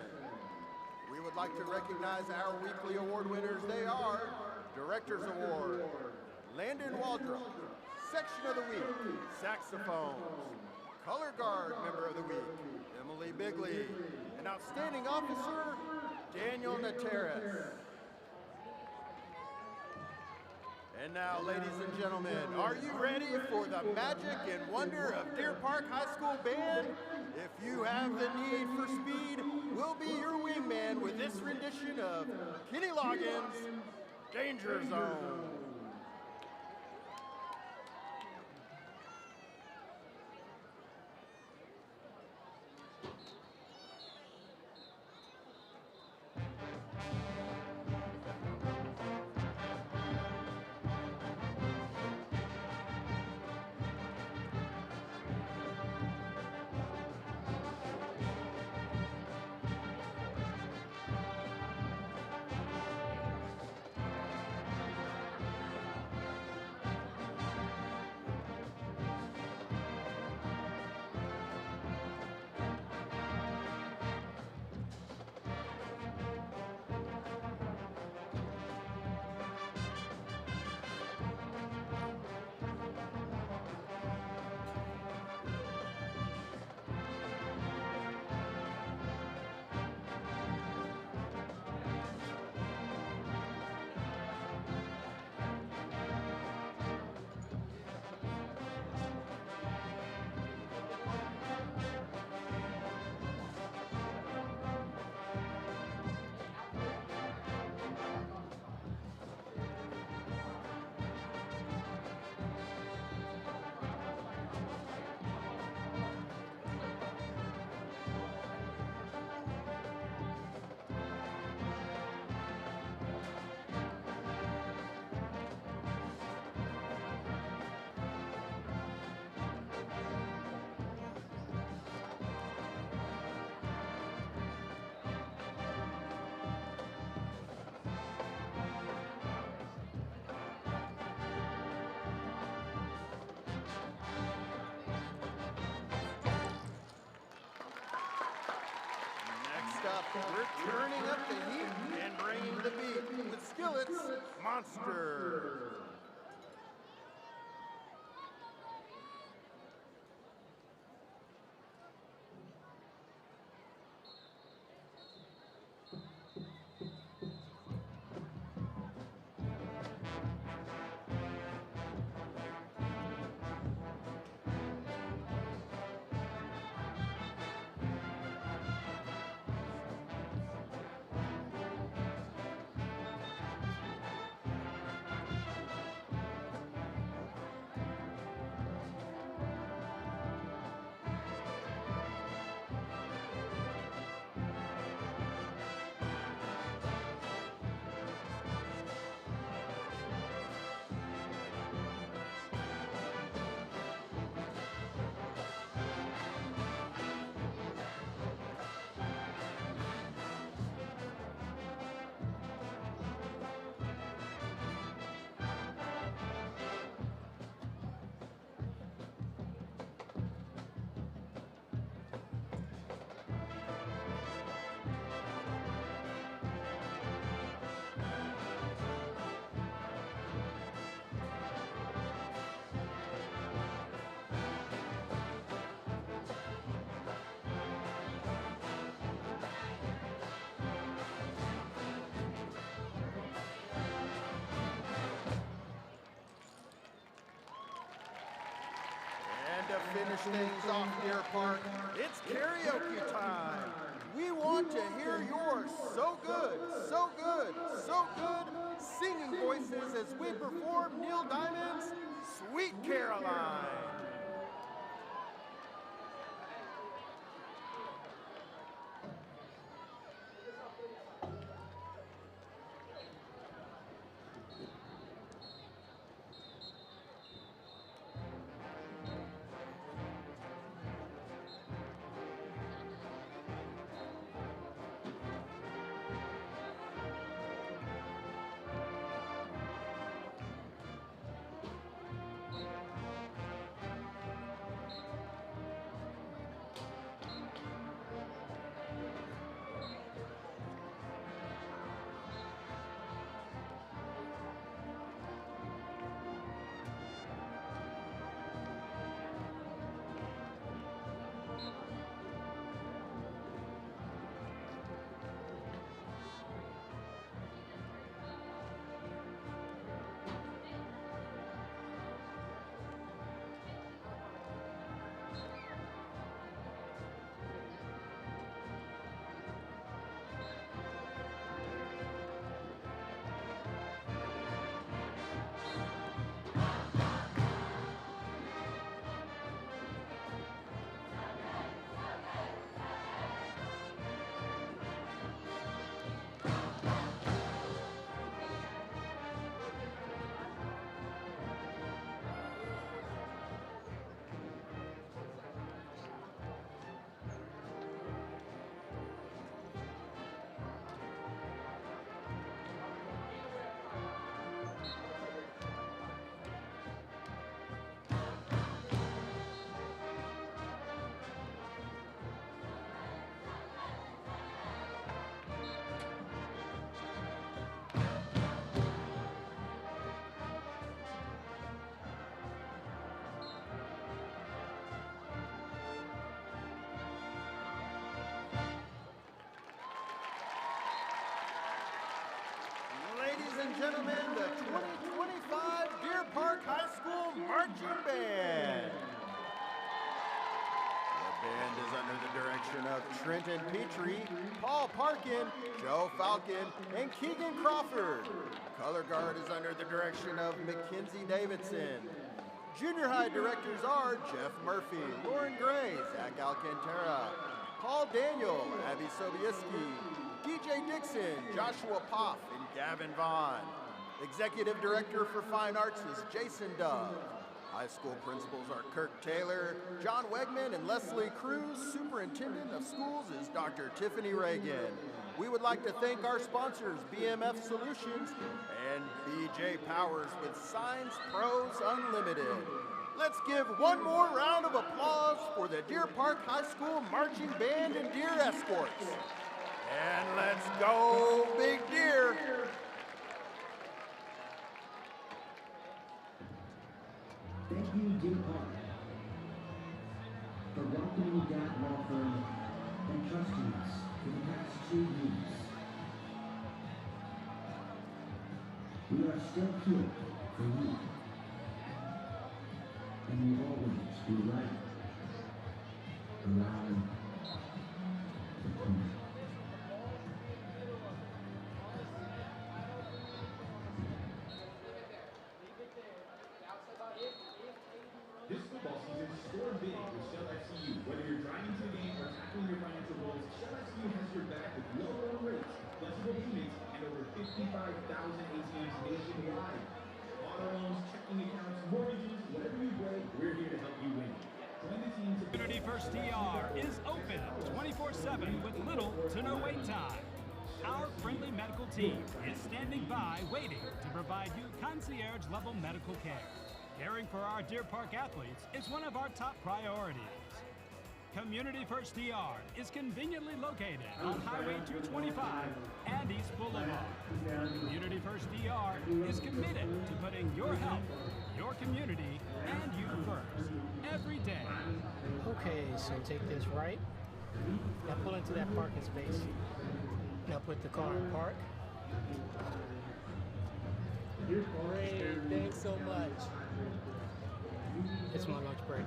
We would like to recognize our weekly award winners. They are Director's Award, Landon Waldrop, Section of the Week, Saxophones, Color Guard Member of the Week, Emily Bigley, and Outstanding Officer, Daniel Nateras. And now, ladies and gentlemen, are you ready for the magic and wonder of Deer Park High School Band? If you have the need for speed, we'll be your wingman with this rendition of Kenny Loggins' Danger Zone. We're turning up the heat and bringing the beat with Skillet's Monster. To finish things off, Deer Park, it's karaoke time. We want to hear your so good, so good, so good singing voices as we perform Neil Diamond's Sweet Caroline. and gentlemen, the 2025 Deer Park High School Marching Band. The band is under the direction of Trenton Petrie, Paul Parkin, Joe Falcon, and Keegan Crawford. Color guard is under the direction of Mackenzie Davidson. Junior high directors are Jeff Murphy, Lauren Gray, Zach Alcantara, Paul Daniel, Abby Sobieski, DJ Dixon, Joshua Poff, and Gavin Vaughn. Executive Director for Fine Arts is Jason Dove. High school principals are Kirk Taylor, John Wegman, and Leslie Cruz. Superintendent of Schools is Dr. Tiffany Reagan. We would like to thank our sponsors, BMF Solutions and BJ Powers with Signs Pros Unlimited. Let's give one more round of applause for the Deer Park High School Marching Band and Deer Escorts. And let's go, Big Deer. Thank you, Deer Park, for welcoming that law firm and trusting us for the past 2 years. We are still here for you, and will always be right around the corner. This football season, score big with Shell FCU. Whether you're driving to the game or tackling your financial goals, Shell FCU has your back with low loan rates, flexible payments, and over 55,000 ATMs nationwide. Auto loans, checking accounts, mortgages, whatever you break, we're here to help you win. Join the team to Community First DR is open 24/7 with little to no wait time. Our friendly medical team is standing by waiting to provide you concierge-level medical care. Caring for our Deer Park athletes is one of our top priorities. Community First DR is conveniently located on Highway 225 and East Boulevard. Community First DR is committed to putting your health, your community, and you first every day. Okay, so take this right. Now pull into that parking space. Now put the car in park. Great, thanks so much. It's my lunch break.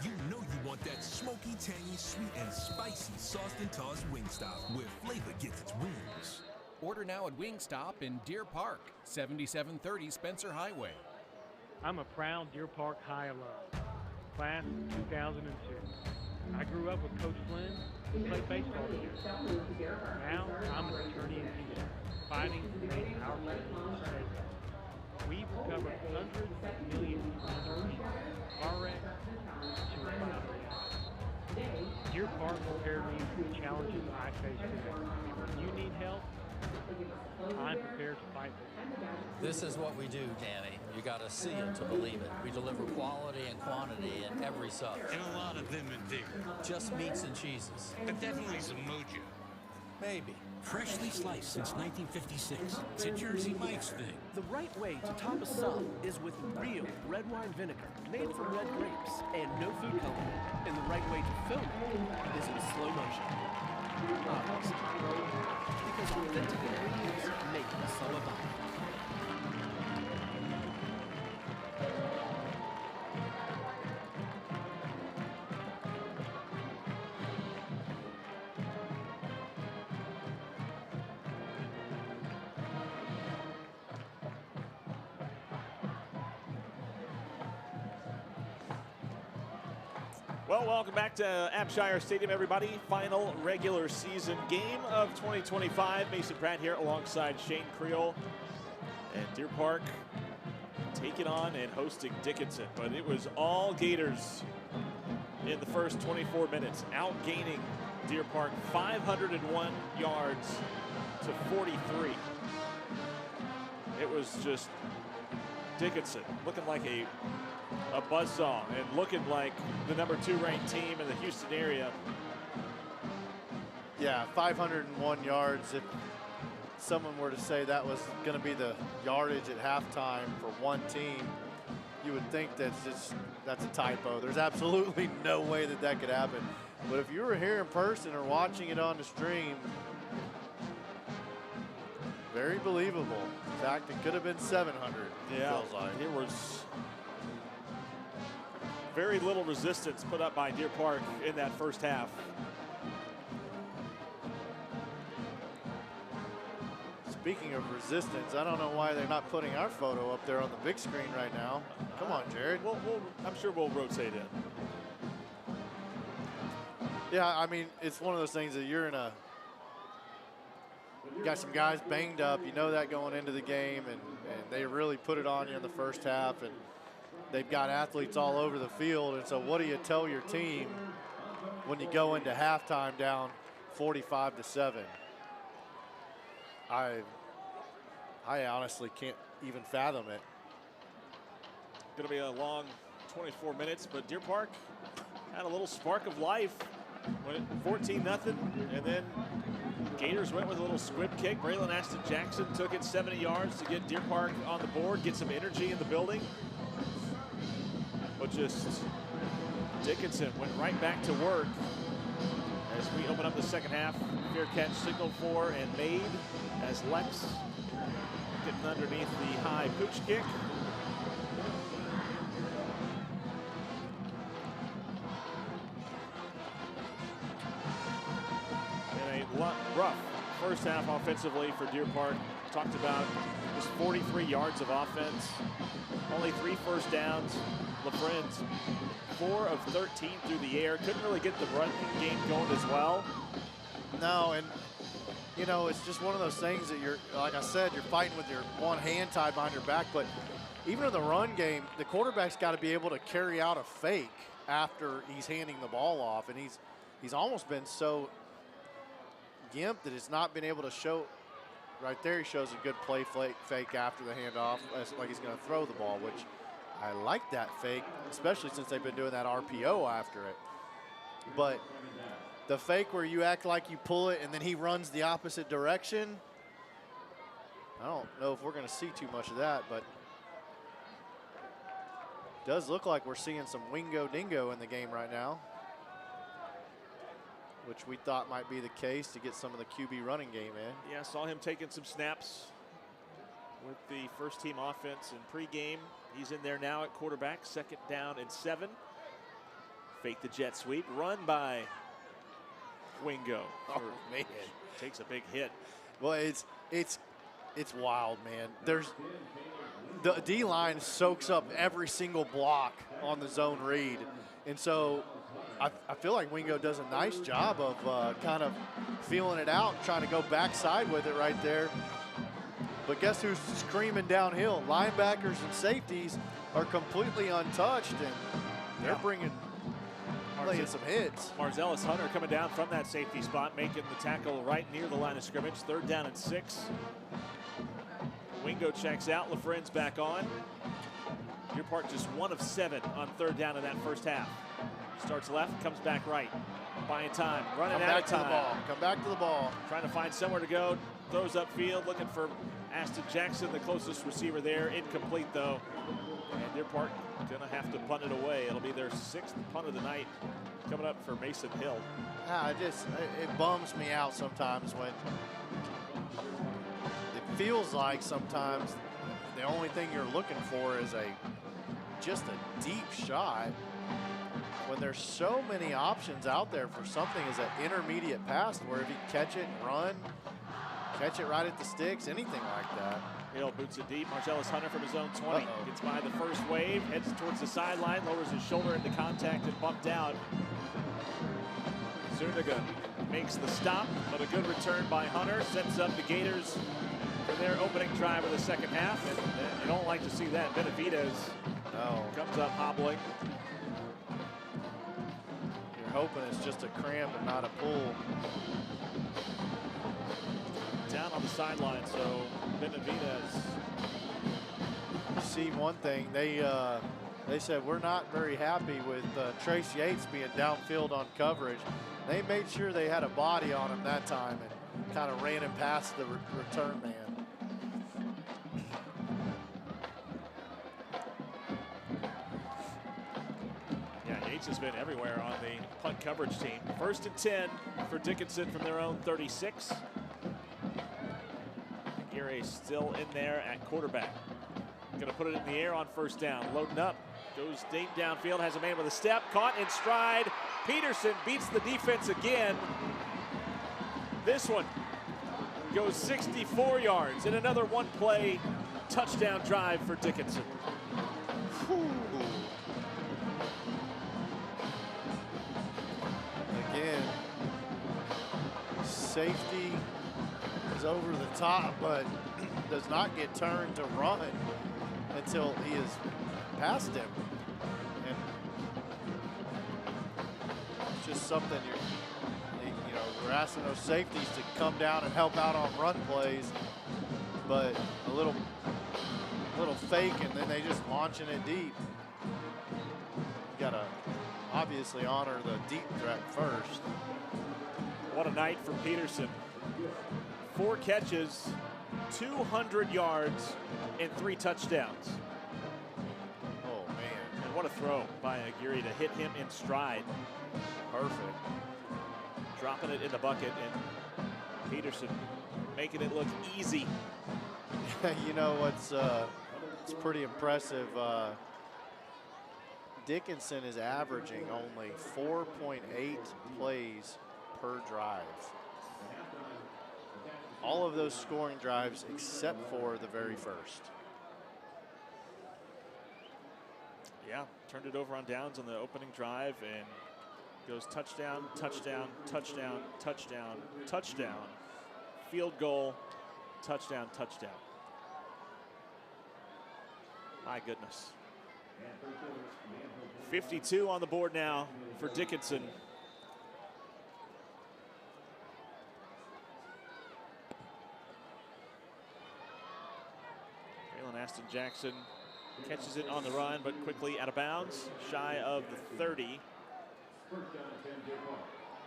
You know you want that smoky, tangy, sweet, and spicy sauced and tossed Wingstop, where flavor gets its wings. Order now at Wingstop in Deer Park, 7730 Spencer Highway. I'm a proud Deer Park High alum, class 2002. I grew up with Coach Flynn, who played baseball here. Now I'm an attorney in Houston, fighting to make our citizens safer. We've recovered hundreds of millions of dollars, car wrecks, suicide rates. Deer Park prepared me for the challenges I face today. When you need help, I'm prepared to fight for you. This is what we do, Danny. You gotta see it to believe it. We deliver quality and quantity in every sub. And a lot of them in there. Just meats and cheeses. But definitely some mojo. Maybe. Freshly sliced since 1956. It's a Jersey Mike's thing. The right way to top a sub is with real red wine vinegar made from red grapes and no food coloring. And the right way to film it is in slow motion. Obviously. Because authentic ingredients make a sub alive. Well, welcome back to Abshire Stadium, everybody. Final regular season game of 2025. Mason Pratt here alongside Shane Creel. And Deer Park taking on and hosting Dickinson. But it was all Gators in the first 24 minutes, outgaining Deer Park 501 yards to 43. It was just Dickinson looking like a buzzsaw and looking like the #2 ranked team in the Houston area. Yeah, 501 yards. If someone were to say that was going to be the yardage at halftime for one team, you would think that's a typo. There's absolutely no way that that could happen. But if you were here in person or watching it on the stream, very believable. In fact, it could have been 700. Yeah, feels like. there was very little resistance put up by Deer Park in that first half. Speaking of resistance, I don't know why they're not putting our photo up there on the big screen right now. Come on, Jared. I'm sure we'll rotate in. Yeah, I mean, it's one of those things that you got some guys banged up, you know that going into the game, and they really put it on you in the first half, and they've got athletes all over the field. And so what do you tell your team when you go into halftime down 45-7? I honestly can't even fathom it. Going to be a long 24 minutes, but Deer Park had a little spark of life. Went 14-0, and then Gators went with a little squib kick. Braylon Ashton Jackson took it 70 yards to get Deer Park on the board, get some energy in the building. But just Dickinson went right back to work as we open up the second half. Fair catch signaled for and made as Lex getting underneath the high pooch kick. Rough first half offensively for Deer Park. Talked about just 43 yards of offense, only 3 first downs. LaFrenz 4 of 13 through the air. Couldn't really get the running game going as well. No, and you know, it's just one of those things that you're, like I said, you're fighting with your one hand tied behind your back. But even in the run game, the quarterback's got to be able to carry out a fake after he's handing the ball off, and he's almost been so gimped that it's not been able to show. Right there, he shows a good play fake after the handoff, like he's going to throw the ball, which I like that fake, especially since they've been doing that RPO after it. But the fake where you act like you pull it and then he runs the opposite direction, I don't know if we're going to see too much of that, but it does look like we're seeing some wingo dingo in the game right now, which we thought might be the case to get some of the QB running game in. Yeah, saw him taking some snaps with the first team offense in pregame. He's in there now at quarterback, 2nd down and 7. Fake the jet sweep, run by Wingo. Oh, man. Takes a big hit. Well, it's wild, man. There's the D-line soaks up every single block on the zone read. And so I feel like Wingo does a nice job of kind of feeling it out and trying to go backside with it right there. But guess who's screaming downhill? Linebackers and safeties are completely untouched, and they're laying some hits. Marcellus Hunter coming down from that safety spot, making the tackle right near the line of scrimmage. 3rd down and 6. Wingo checks out. LaFrenz back on. Deer Park just 1 of 7 on 3rd down in that first half. Starts left, comes back right. Buying time, running out of time. Come back to the ball. Trying to find somewhere to go. Throws upfield, looking for Ashton Jackson, the closest receiver there. Incomplete, though. And Deer Park going to have to punt it away. It'll be their 6th punt of the night coming up for Mason Hill. It bums me out sometimes when it feels like sometimes the only thing you're looking for is just a deep shot, when there's so many options out there for something as an intermediate pass where if you catch it and run, catch it right at the sticks, anything like that. Hill boots it deep. Marcellus Hunter from his own 20. Gets by the first wave, heads towards the sideline, lowers his shoulder into contact and bumped out. Zuniga makes the stop, but a good return by Hunter. Sets up the Gators for their opening drive of the second half. And you don't like to see that. Benavidez comes up hobbling. You're hoping it's just a cramp and not a pull. Down on the sideline, so Benavidez. See one thing, they said we're not very happy with Trace Yates being downfield on coverage. They made sure they had a body on him that time and kind of ran him past the return man. Yeah, Yates has been everywhere on the punt coverage team. 1st and 10 for Dickinson from their own 36. Gary still in there at quarterback. Going to put it in the air on 1st down. Loading up. Goes deep downfield. Has a man with a step. Caught in stride. Peterson beats the defense again. This one goes 64 yards in another one-play touchdown drive for Dickinson. Again, safety is over the top, but does not get turned to run until he is past him. And it's just something we're asking those safeties to come down and help out on run plays, but a little fake and then they just launching it deep. You gotta obviously honor the deep threat first. What a night for Peterson. 4 catches, 200 yards, and 3 touchdowns. Oh, man. And what a throw by Aguirre to hit him in stride. Perfect. Dropping it in the bucket, and Peterson making it look easy. You know what's it's pretty impressive. Dickinson is averaging only 4.8 plays per drive. All of those scoring drives except for the very first. Yeah, turned it over on downs on the opening drive and goes touchdown, touchdown, touchdown, touchdown, touchdown, field goal, touchdown, touchdown. My goodness. 52 on the board now for Dickinson. Jalen Aston Jackson catches it on the run, but quickly out of bounds, shy of the 30.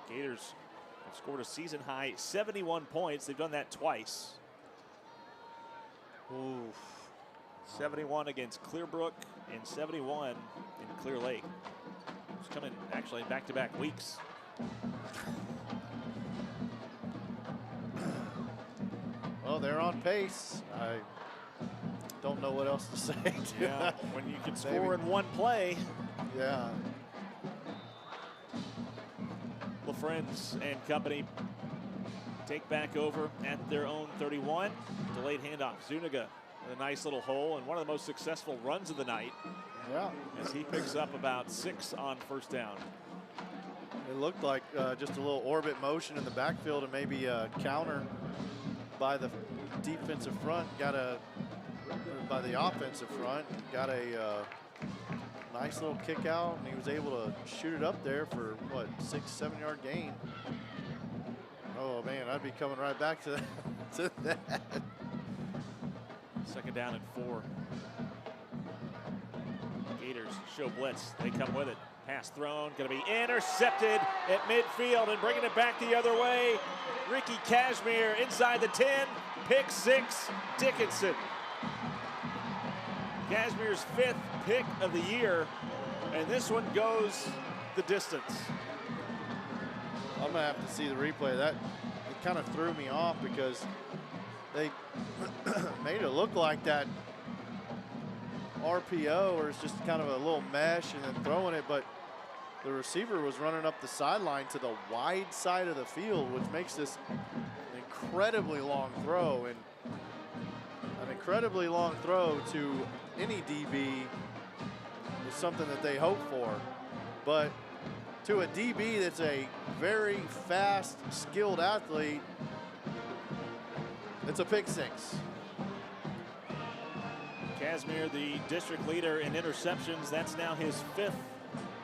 Gators have scored a season high 71 points. They've done that twice. Oof. 71 against Clearbrook and 71 in Clear Lake. It's coming actually in back-to-back weeks. Well, they're on pace. I don't know what else to say. Yeah, when you can score in one play. Yeah. LaFriends and company take back over at their own 31. Delayed handoff. Zuniga with a nice little hole and one of the most successful runs of the night. Yeah. As he picks up about 6 on first down. It looked like just a little orbit motion in the backfield and maybe a counter by the defensive front. By the offensive front. Got a nice little kick out, and he was able to shoot it up there for, what, 6-7 yard gain. Oh, man, I'd be coming right back to that. Second down and 4. Gators show blitz. They come with it. Pass thrown, going to be intercepted at midfield and bringing it back the other way. Ricky Cashmere inside the 10, pick 6, Dickinson. Cashmere's 5th pick of the year, and this one goes the distance. I'm gonna have to see the replay. That it kind of threw me off because they made it look like that RPO, or it's just kind of a little mesh and then throwing it, but the receiver was running up the sideline to the wide side of the field, which makes this an incredibly long throw, and an incredibly long throw to any DB is something that they hope for, but to a DB that's a very fast, skilled athlete, it's a pick 6. Casimir, the district leader in interceptions. That's now his 5th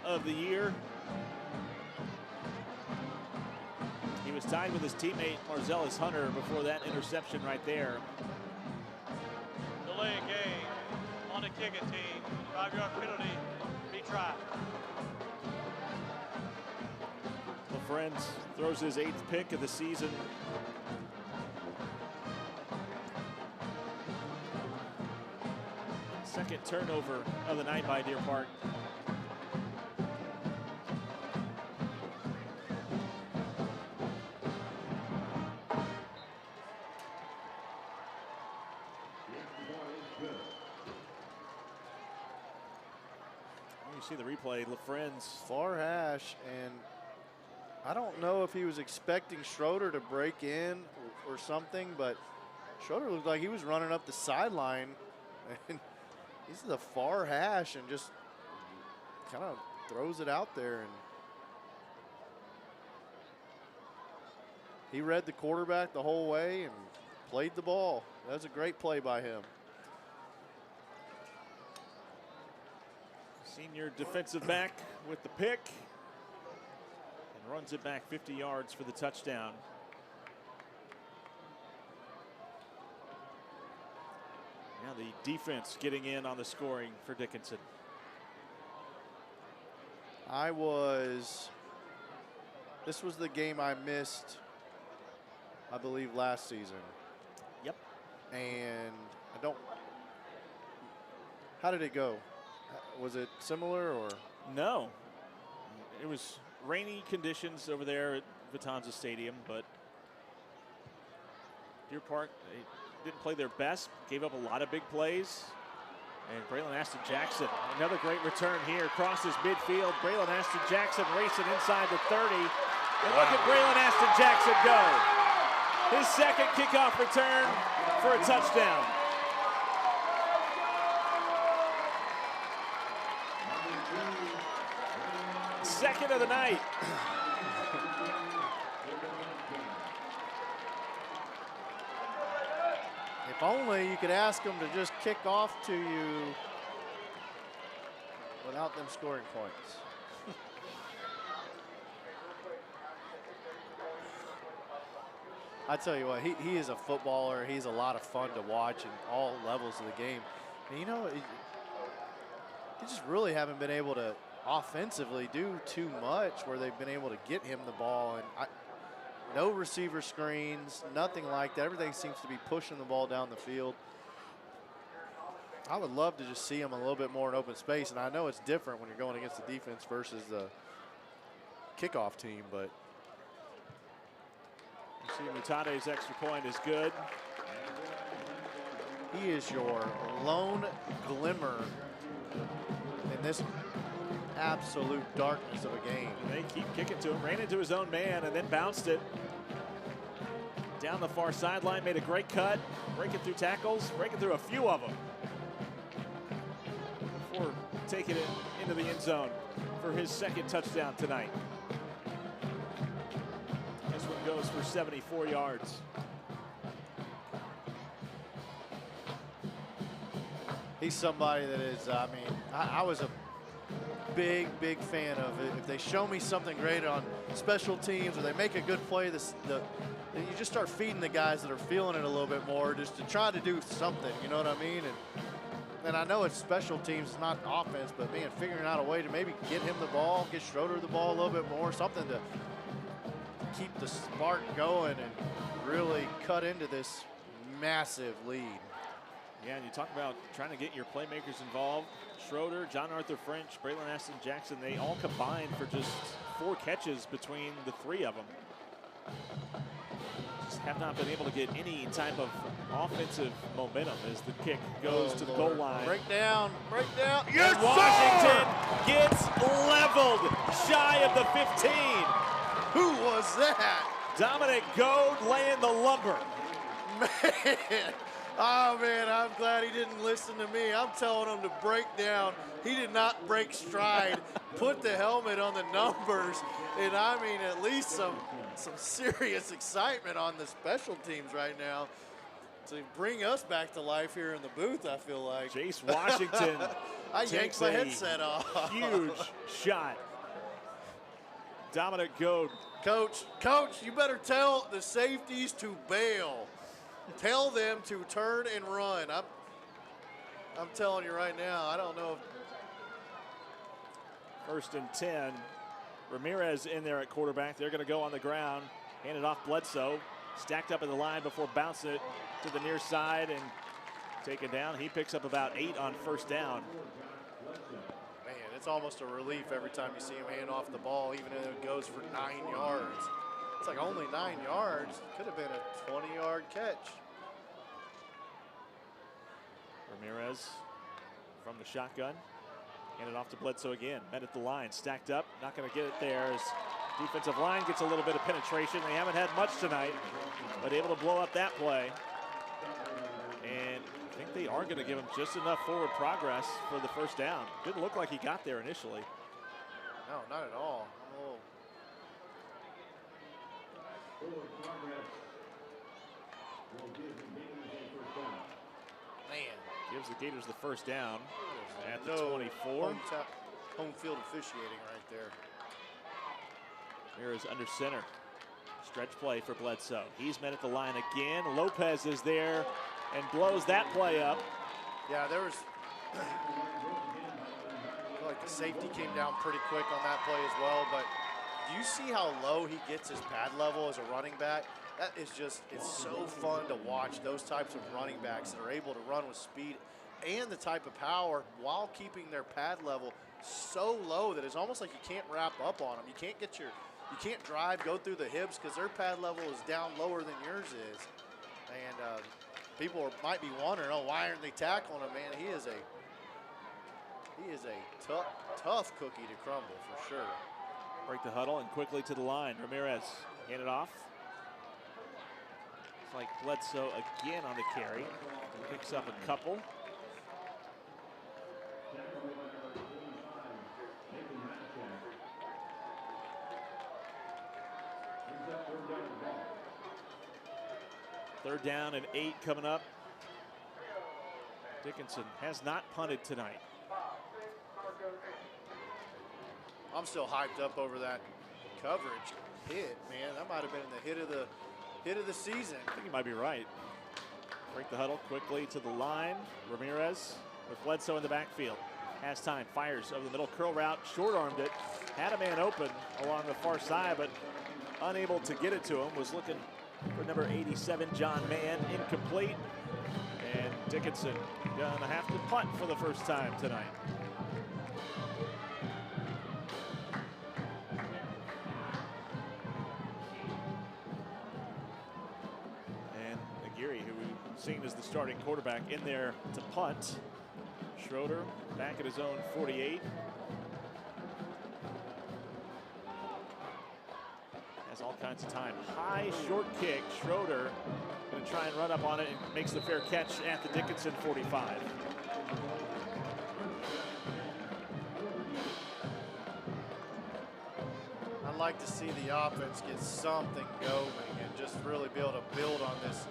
of the year. He was tied with his teammate Marcellus Hunter before that interception right there. Delay a game on the kicking team. 5-yard penalty, retry. LaFriends throws his 8th pick of the season. Second turnover of the night by Deer Park. You see the replay, LaFriends. Far hash, and I don't know if he was expecting Schroeder to break in or something, but Schroeder looked like he was running up the sideline, and he's the far hash and just kind of throws it out there. And he read the quarterback the whole way and played the ball. That was a great play by him. Senior defensive back with the pick and runs it back 50 yards for the touchdown. Now the defense getting in on the scoring for Dickinson. This was the game I missed, I believe, last season. Yep. And how did it go? Was it similar or? No. It was rainy conditions over there at Vitanza Stadium, but Deer Park, they didn't play their best, gave up a lot of big plays. And Braylon Aston Jackson, another great return here, crosses midfield. Braylon Aston Jackson racing inside the 30. And look at Braylon Aston Jackson go. His second kickoff return for a touchdown. Second of the night. If only you could ask them to just kick off to you without them scoring points. I tell you what, he is a footballer. He's a lot of fun to watch in all levels of the game. And you know, they just really haven't been able to offensively do too much where they've been able to get him the ball. And no receiver screens, nothing like that. Everything seems to be pushing the ball down the field. I would love to just see him a little bit more in open space, and I know it's different when you're going against the defense versus the kickoff team, but. You see Mutade's extra point is good. He is your lone glimmer in this absolute darkness of a game. And they keep kicking to him, ran into his own man and then bounced it down the far sideline, made a great cut, breaking through tackles, breaking through a few of them before taking it into the end zone for his second touchdown tonight. This one goes for 74 yards. He's somebody that is, I mean, I was a big fan of it. If they show me something great on special teams or they make a good play, you just start feeding the guys that are feeling it a little bit more just to try to do something, you know what I mean? And I know it's special teams, it's not offense, but man, figuring out a way to maybe get him the ball, get Schroeder the ball a little bit more, something to keep the spark going and really cut into this massive lead. Yeah, and you talk about trying to get your playmakers involved. Schroeder, John Arthur French, Braylon Aston Jackson, they all combined for just 4 catches between the 3 of them. Just have not been able to get any type of offensive momentum as the kick goes to the goal line. Break down. Yes, and Washington gets leveled shy of the 15. Who was that? Dominic Goad laying the lumber. Man. Oh, man, I'm glad he didn't listen to me. I'm telling him to break down. He did not break stride, put the helmet on the numbers, and I mean at least some serious excitement on the special teams right now to bring us back to life here in the booth, I feel like. Jace Washington I yanked my headset off. Huge shot. Dominic Goad. Coach, you better tell the safeties to bail. Tell them to turn and run. I'm telling you right now, I don't know if 1st and 10. Ramirez in there at quarterback. They're going to go on the ground. Hand it off Bledsoe. Stacked up in the line before bouncing it to the near side and taken down. He picks up about 8 on 1st down. Man, it's almost a relief every time you see him hand off the ball, even if it goes for 9 yards. It's like only 9 yards. Could have been a 20-yard catch. Ramirez from the shotgun. Hand it off to Bledsoe again. Met at the line, stacked up. Not going to get it there as defensive line gets a little bit of penetration. They haven't had much tonight, but able to blow up that play. And I think they are going to give him just enough forward progress for the 1st down. Didn't look like he got there initially. No, not at all. Man. Gives the Gators the 1st down at the No 24. Home field officiating right there. Here is under center. Stretch play for Bledsoe. He's met at the line again. Lopez is there and blows that play up. Yeah, there was like the safety came down pretty quick on that play as well, but do you see how low he gets his pad level as a running back? That is just, it's so fun to watch those types of running backs that are able to run with speed and the type of power while keeping their pad level so low that it's almost like you can't wrap up on them. You can't drive, go through the hips because their pad level is down lower than yours is. And people might be wondering, oh, why aren't they tackling him, man? He is a tough cookie to crumble for sure. Break the huddle and quickly to the line. Ramirez hand it off. It's like Bledsoe again on the carry. Picks up a couple. Third down and 8 coming up. Dickinson has not punted tonight. I'm still hyped up over that coverage hit, man. That might have been the hit of the season. I think you might be right. Break the huddle quickly to the line. Ramirez with Bledsoe in the backfield. Has time, fires over the middle, curl route, short-armed it. Had a man open along the far side, but unable to get it to him. Was looking for number 87, John Mann, incomplete. And Dickinson gonna have to punt for the first time tonight. Seen as the starting quarterback in there to punt. Schroeder back at his own 48. Has all kinds of time. High short kick. Schroeder going to try and run up on it and makes the fair catch at the Dickinson 45. I'd like to see the offense get something going and just really be able to build on this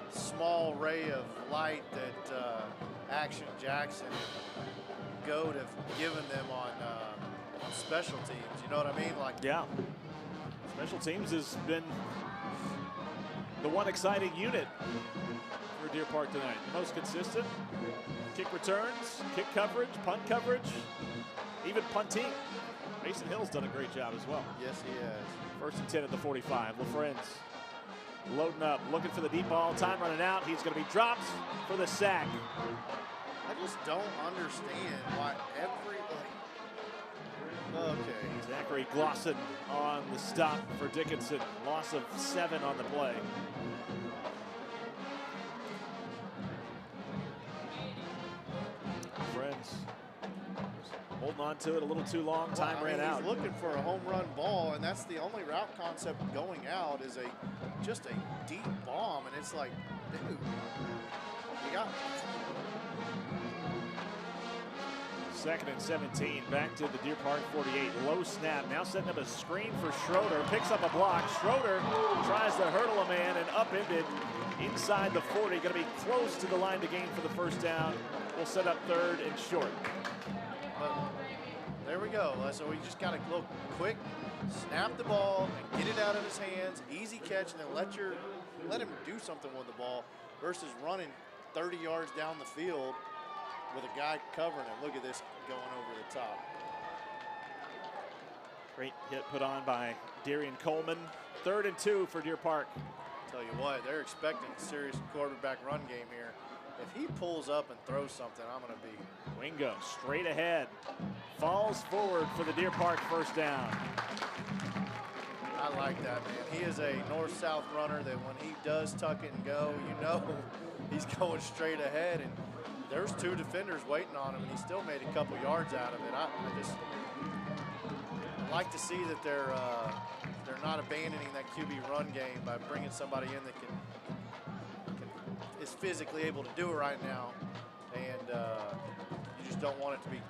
small ray of light that Action Jackson and Goat have given them on special teams. You know what I mean? Like, yeah. Special teams has been the one exciting unit for Deer Park tonight. The most consistent. Kick returns, kick coverage, punt coverage, even punting. Mason Hill's done a great job as well. Yes, he has. First and 10 at the 45. LaFrenz loading up, looking for the deep ball. Time running out. He's going to be dropped for the sack. I just don't understand why okay. Zachary Glosson on the stop for Dickinson. Loss of 7 on the play. Friends holding on to it a little too long. Time ran out. He's looking for a home run ball, and that's the only route concept going out is just a deep bomb, and it's like, dude, you got. Second and 17, back to the Deer Park 48. Low snap, now setting up a screen for Schroeder. Picks up a block. Schroeder tries to hurdle a man and upended inside the 40. Going to be close to the line to gain for the first down. We'll set up third and short. There we go. So we just got to look quick, snap the ball, and get it out of his hands. Easy catch, and then let him do something with the ball versus running 30 yards down the field with a guy covering him. Look at this going over the top. Great hit put on by Darian Coleman. 3rd and 2 for Deer Park. Tell you what, they're expecting a serious quarterback run game here. If he pulls up and throws something, I'm going to be. Wingo straight ahead. Falls forward for the Deer Park first down. I like that, man. He is a north-south runner that when he does tuck it and go, you know he's going straight ahead. And there's 2 defenders waiting on him, and he still made a couple yards out of it. I just like to see that they're not abandoning that QB run game by bringing somebody in that is physically able to do it right now, and you just don't want it to be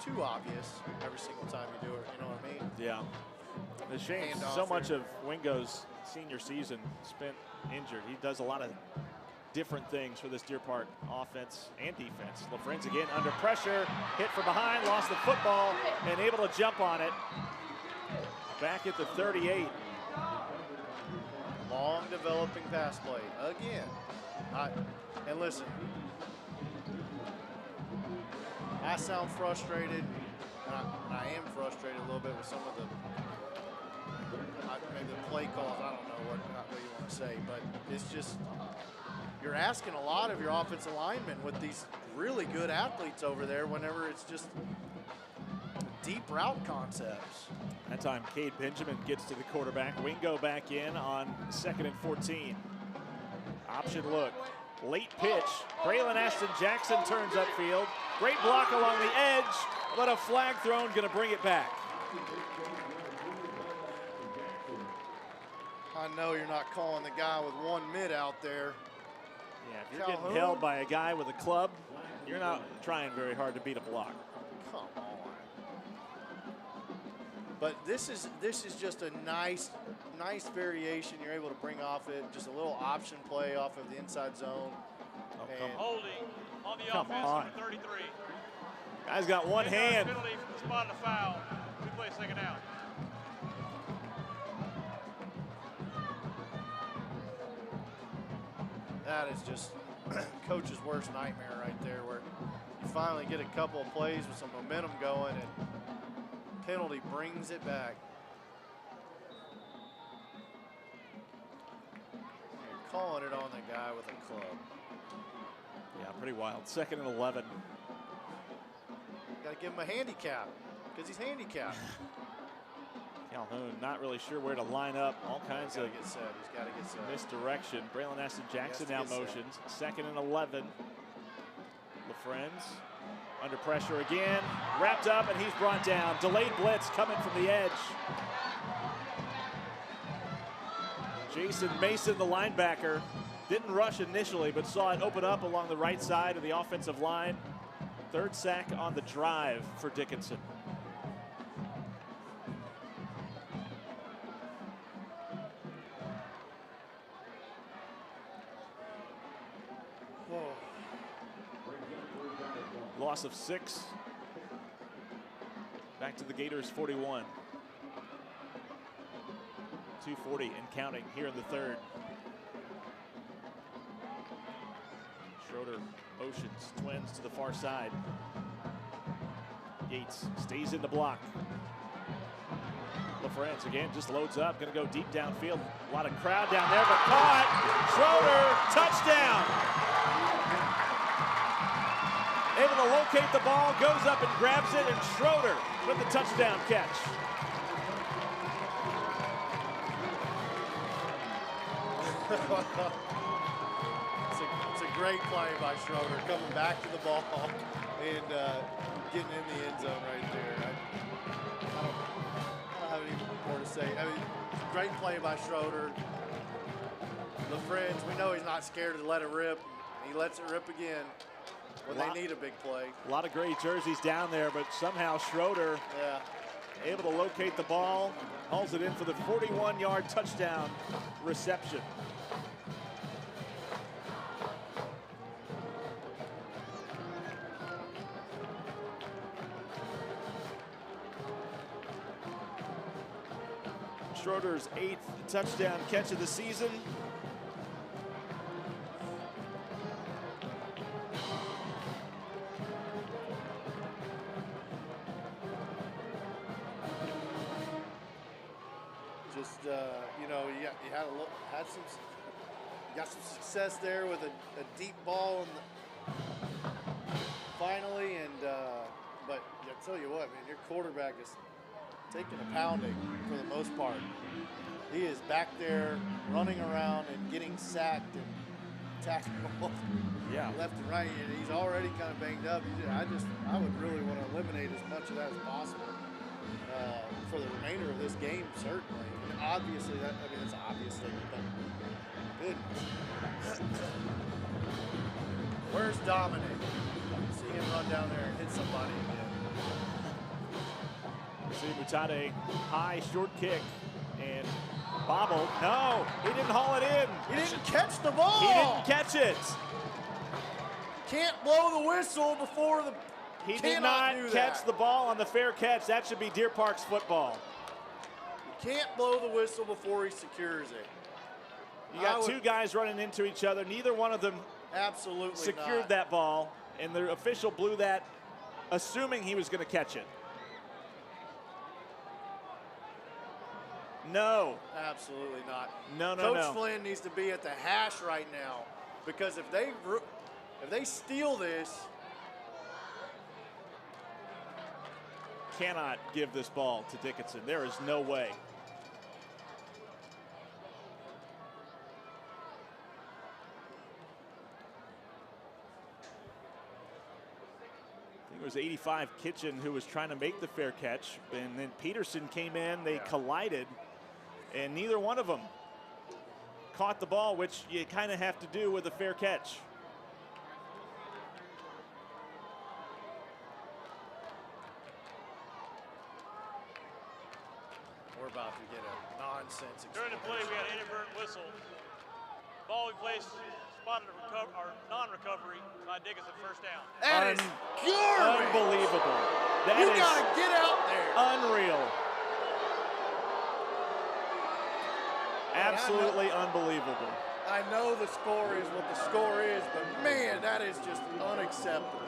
too obvious every single time you do it. You know what I mean? Yeah. The shame, so much of Wingo's senior season spent injured. He does a lot of different things for this Deer Park offense and defense. LaFrenz again under pressure, hit from behind, lost the football, and able to jump on it. Back at the 38. Long developing pass play again. And listen, I sound frustrated. and I am frustrated a little bit with some of the maybe the play calls. I don't know what you want to say, but it's just you're asking a lot of your offensive linemen with these really good athletes over there whenever it's just deep route concepts. That time, Cade Benjamin gets to the quarterback. Wingo back in on 2nd and 14. Option look. Late pitch. Braylon Aston Jackson turns upfield. Great block along the edge, but a flag thrown, going to bring it back. I know you're not calling the guy with one mid out there. Yeah, if you're getting held by a guy with a club, you're not trying very hard to beat a block. Come on. But this is just a nice variation. You're able to bring off it, just a little option play off of the inside zone. Oh, Holding on the offense, number 33. Guy's got one hand. Penalty from the spot of the foul. We play second out. That is just coach's worst nightmare right there, where you finally get a couple of plays with some momentum going and penalty brings it back. You're calling it on the guy with a club. Yeah, pretty wild. 2nd and 11. Got to give him a handicap because he's handicapped. Calhoun not really sure where to line up. All kinds of He's got to get set. misdirection. Braylon Aston Jackson now motions. 2nd and 11. LaFrenz under pressure again. Wrapped up, and he's brought down. Delayed blitz coming from the edge. Jason Mason, the linebacker, didn't rush initially, but saw it open up along the right side of the offensive line. 3rd sack on the drive for Dickinson. Loss of 6. Back to the Gators 41. 2:40 and counting here in the 3rd. Schroeder motions, twins to the far side. Yates stays in the block. LaFrenz again just loads up, gonna go deep downfield. A lot of crowd down there, but caught. Schroeder, touchdown. Able to locate the ball, goes up and grabs it, and Schroeder with the touchdown catch. It's a great play by Schroeder, coming back to the ball and getting in the end zone right there. I don't have any more to say. I mean, great play by Schroeder. LaFrenz, we know he's not scared to let it rip. He lets it rip again when they need a big play. A lot of great jerseys down there, but somehow Schroeder able to locate the ball, hauls it in for the 41-yard touchdown reception. Schroeder's 8th touchdown catch of the season. Just you know, you got some success there with a deep ball finally, and but I tell you what, man, your quarterback is taking a pounding for the most part. He is back there running around and getting sacked and tackled left and right, and he's already kind of banged up. I would really want to eliminate as much of that as possible for the remainder of this game, certainly. And obviously, it's obviously, but goodness. Where's Dominic? See him run down there and hit somebody again. See Mutade, high, short kick, and bobbled. No, he didn't haul it in. He didn't catch the ball. He didn't catch it. Can't blow the whistle before the. He did not catch the ball on the fair catch. That should be Deer Park's football. You can't blow the whistle before he secures it. You got two guys running into each other. Neither one of them secured that ball, and the official blew that, assuming he was going to catch it. No. Absolutely not. No, no, Coach no. Flynn needs to be at the hash right now, because if they steal this, Cannot give this ball to Dickinson. There is no way. I think it was 85 Kitchen who was trying to make the fair catch, and then Peterson came in, they collided, and neither one of them caught the ball, which you kind of have to do with a fair catch. we're about to get a nonsense During the play, we had an inadvertent whistle. Ball we placed, spotted or non-recovery by Dickinson, first down. That is garbage. Unbelievable. That You is got to get out there. unreal. Absolutely unbelievable. I know the score is what the score is, but man, that is just unacceptable.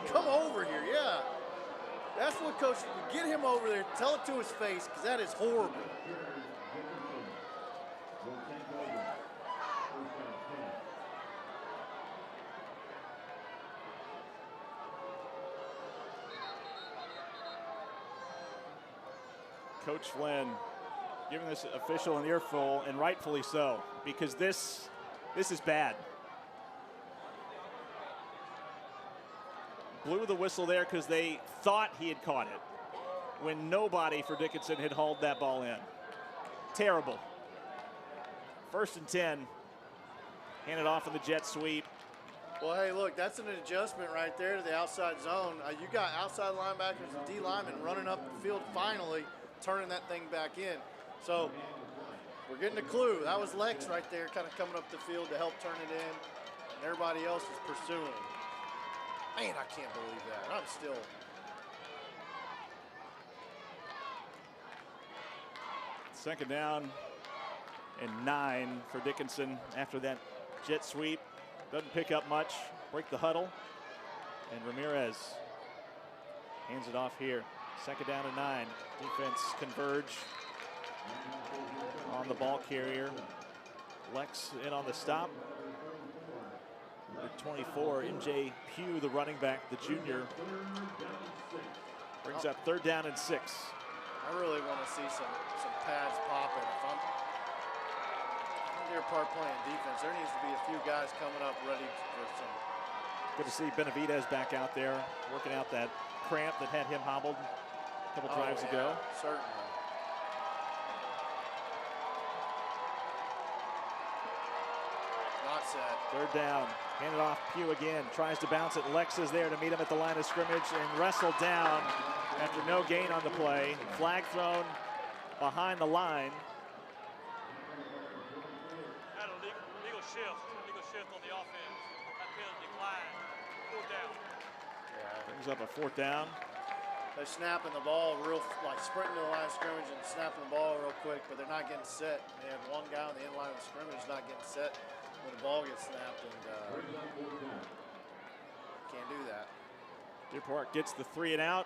Come over here, yeah. That's what Coach, get him over there, tell it to his face, because that is horrible. Coach Flynn giving this official an earful, and rightfully so, because this is bad. Blew the whistle there because they thought he had caught it when nobody for Dickinson had hauled that ball in. Terrible. 1st and 10. Handed off in the jet sweep. Well, hey, look, that's an adjustment right there to the outside zone. You got outside linebackers and D linemen running up the field finally, turning that thing back in. So we're getting a clue. That was Lex right there kind of coming up the field to help turn it in. And everybody else is pursuing. Man, I can't believe that. I'm still. Second down and 9 for Dickinson after that jet sweep. Doesn't pick up much. Break the huddle. And Ramirez hands it off here. Second down and 9. Defense converge on the ball carrier. Lex in on the stop. Number 24, MJ Pugh, the running back, the junior, brings up 3rd down and 6. I really want to see some pads popping. If I'm Deer Park playing defense, there needs to be a few guys coming up ready for some. Good to see Benavidez back out there working out that cramp that had him hobbled a couple drives ago. Certainly. Not set. 3rd down. Hand it off. Pugh again. Tries to bounce it. Lex is there to meet him at the line of scrimmage and wrestled down after no gain on the play. Flag thrown behind the line. Had a legal shift on the offense. That penalty declined. 4th down. Brings up a 4th down. They're snapping the ball like sprinting to the line of scrimmage and snapping the ball real quick, but they're not getting set. They have one guy on the end line of scrimmage not getting set when the ball gets snapped, and can't do that. Deer Park gets the 3 and out.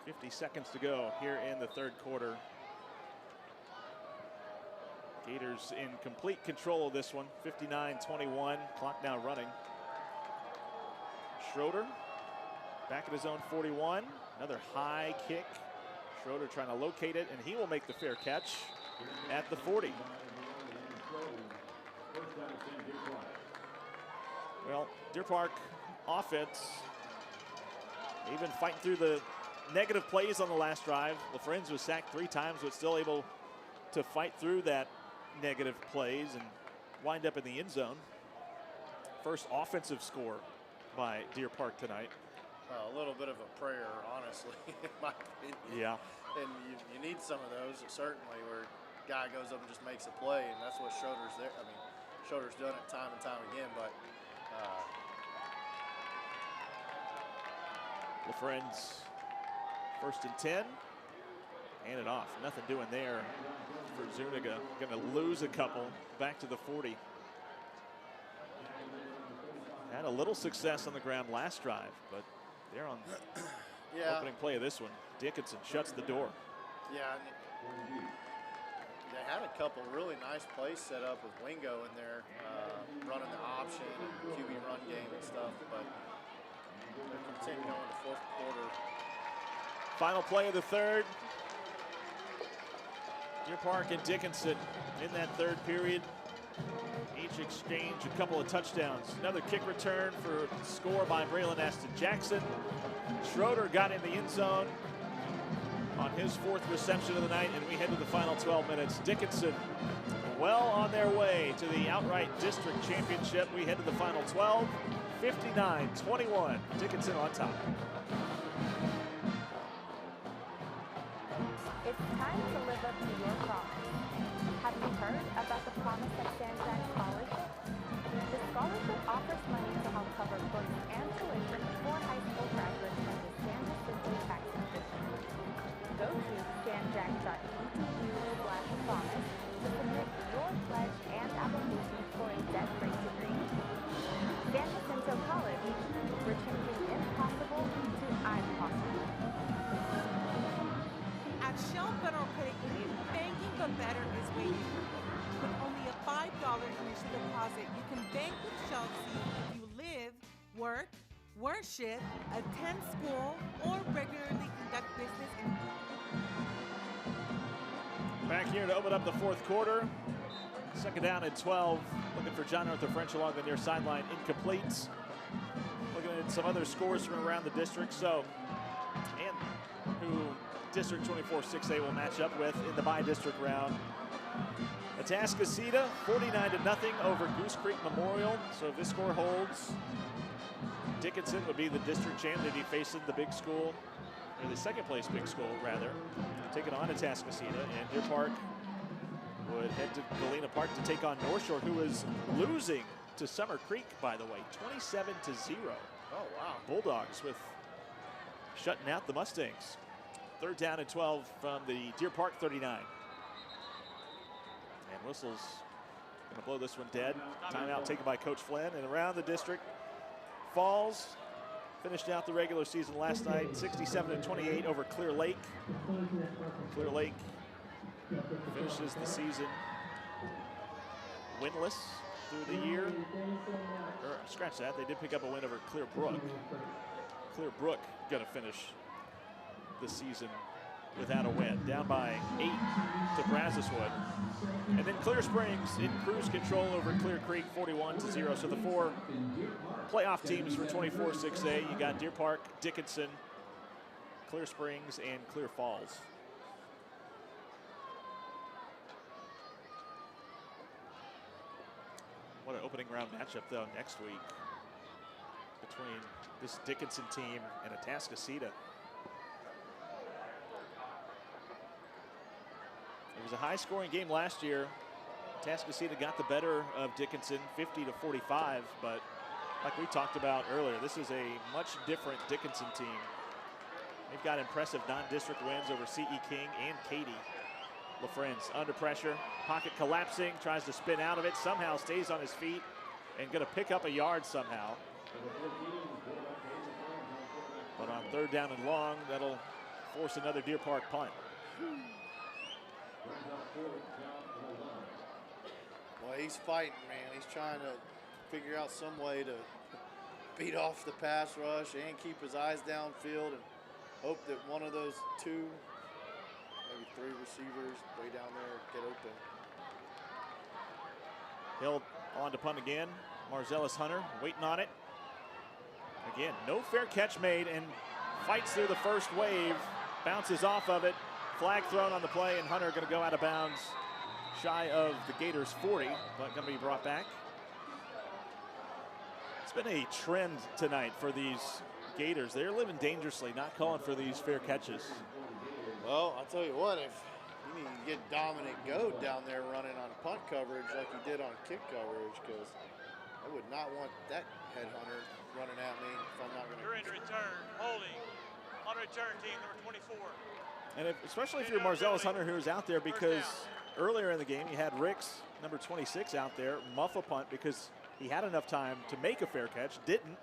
50 seconds to go here in the 3rd quarter. Gators in complete control of this one. 59-21. Clock now running. Schroeder back at his own 41. Another high kick. Schroeder trying to locate it, and he will make the fair catch at the 40. Well, Deer Park offense, even fighting through the negative plays on the last drive. LaFrenz was sacked 3 times, but still able to fight through that negative plays and wind up in the end zone. First offensive score by Deer Park tonight. A little bit of a prayer, honestly, in my opinion. Yeah. And you need some of those, certainly, where a guy goes up and just makes a play, and that's what Schroeder's there. I mean, Schroeder's done it time and time again, but LaFrenz, 1st and 10. Hand it off. Nothing doing there for Zuniga. Going to lose a couple back to the 40. Had a little success on the ground last drive, but They're on Yeah. opening play of this one. Dickinson shuts the door. Yeah, and they had a couple really nice plays set up with Wingo in there, running the option and QB run game and stuff, but they're continuing in the fourth quarter. Final play of the third. Deer Park and Dickinson in that third period. Each exchange a couple of touchdowns. Another kick return for score by Braylon Aston Jackson. Schroeder got in the end zone on his fourth reception of the night, and we head to the final 12 minutes. Dickinson well on their way to the outright district championship. We head to the final 12, 59-21. Dickinson on top. It's time to live up to your promise. Have you heard about the Promise at Sandjack Scholarship? The scholarship offers money to help cover books and tuition for high school graduates from the San Jacinto Taxing District. Go to sanjack.edu/promise to submit your pledge and application for a debt-free degree. San Jacinto College, we're changing impossible to I'm possible. At Shell Federal Credit Union, banking the better is waiting. With only a $5 initial deposit, you can bank with Shell C if you live, work, worship, attend school, or regularly conduct business in. Back here to open up the fourth quarter. Second down and 12. Looking for John Arthur French along the near sideline. Incomplete. Looking at some other scores from around the district. And who District 24 6A will match up with in the bi-district round. Atascocita 49-0 over Goose Creek Memorial. So if this score holds, Dickinson would be the district champ. They'd be facing the big school, or the second place big school rather, taking on Atascocita. And Deer Park would head to Galena Park to take on North Shore, who is losing to Summer Creek, by the way, 27-0. Oh, wow. Bulldogs with shutting out the Mustangs. Third down and 12 from the Deer Park 39. And Whistle's going to blow this one dead. Timeout taken by Coach Flynn. And around the district, Falls finished out the regular season last night, 67-28 over Clear Lake. Clear Lake finishes the season winless through the year. Or scratch that, they did pick up a win over Clear Brook. Clear Brook going to finish the season without a win, down by 8 to Brazoswood. And then Clear Springs in cruise control over Clear Creek, 41-0. So the four playoff teams for 24 6A, you got Deer Park, Dickinson, Clear Springs, and Clear Falls. What an opening round matchup, though, next week between this Dickinson team and Atascocita. It was a high-scoring game last year. Atascocita got the better of Dickinson, 50-45, but like we talked about earlier, this is a much different Dickinson team. They've got impressive non-district wins over C.E. King and Katy LaFrenz. Under pressure, pocket collapsing, tries to spin out of it, somehow stays on his feet and going to pick up a yard somehow. But on third down and long, that'll force another Deer Park punt. Well, he's fighting, man. He's trying to figure out some way to beat off the pass rush and keep his eyes downfield and hope that one of those two, maybe three receivers way down there get open. Hill on to punt again. Marcellus Hunter waiting on it. Again, no fair catch made, and fights through the first wave, bounces off of it. Flag thrown on the play, and Hunter going to go out of bounds shy of the Gators 40, but going to be brought back. It's been a trend tonight for these Gators. They're living dangerously, not calling for these fair catches. Well, I'll tell you what, if you need to get Dominic Goad down there running on punt coverage like he did on kick coverage, because I would not want that headhunter running at me if I'm not going to. You're in return, holding on return, team number 24. And especially if you're Marcellus Hunter, who's out there, because earlier in the game you had Ricks, number 26, out there, muff a punt because he had enough time to make a fair catch, didn't.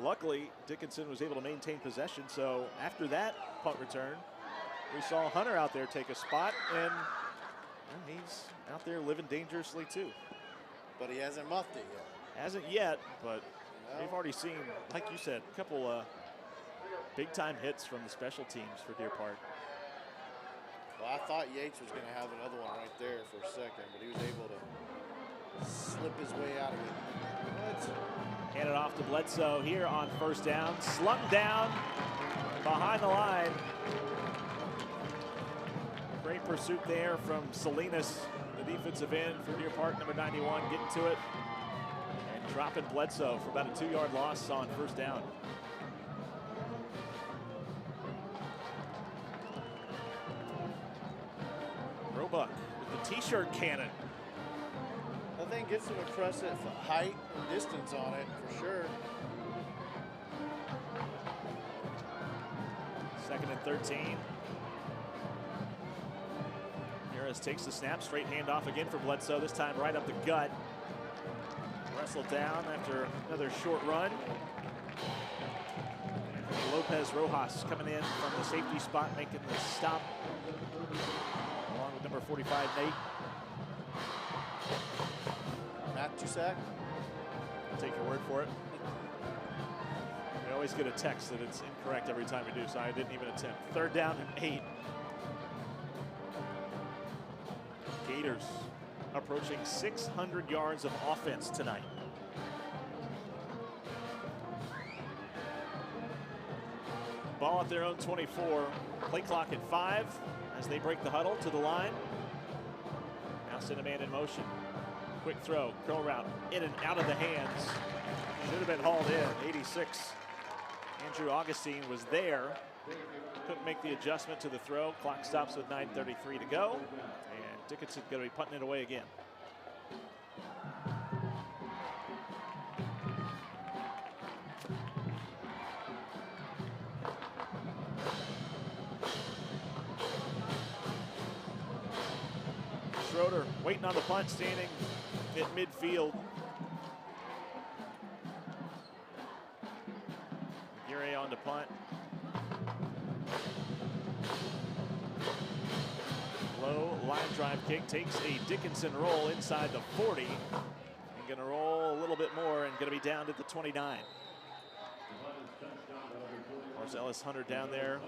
Luckily, Dickinson was able to maintain possession. So after that punt return, we saw Hunter out there take a spot, and well, he's out there living dangerously too. But he hasn't muffed it yet. Hasn't yet, but No. we've already seen, like you said, a couple big-time hits from the special teams for Deer Park. Well, I thought Yates was going to have another one right there for a second, but he was able to slip his way out of it. Hand it off to Bledsoe here on first down. Slung down behind the line. Great pursuit there from Salinas, the defensive end for Deer Park, number 91, getting to it. And dropping Bledsoe for about a 2-yard loss on first down. Roebuck with the t-shirt cannon. That thing gets some impressive height and distance on it, for sure. 2nd and 13. Harris takes the snap, straight handoff again for Bledsoe, this time right up the gut. Wrestled down after another short run. And Lopez Rojas coming in from the safety spot, making the stop, along with number 45, Nate. Matt Tusak. I'll take your word for it. We always get a text that it's incorrect every time we do, so I didn't even attempt. 3rd down and 8. Gators approaching 600 yards of offense tonight. Ball at their own 24. Play clock at 5 as they break the huddle to the line. Now send a man in motion. Quick throw, curl route, in and out of the hands. Should have been hauled in. 86. Andrew Augustine was there. Couldn't make the adjustment to the throw. Clock stops with 9:33 to go. And Dickinson going to be punting it away again. Schroeder waiting on the punt, standing at midfield. Aguirre on the punt. Low line drive kick takes a Dickinson roll inside the 40. And going to roll a little bit more and going to be down to the 29. Marcellus Hunter down there.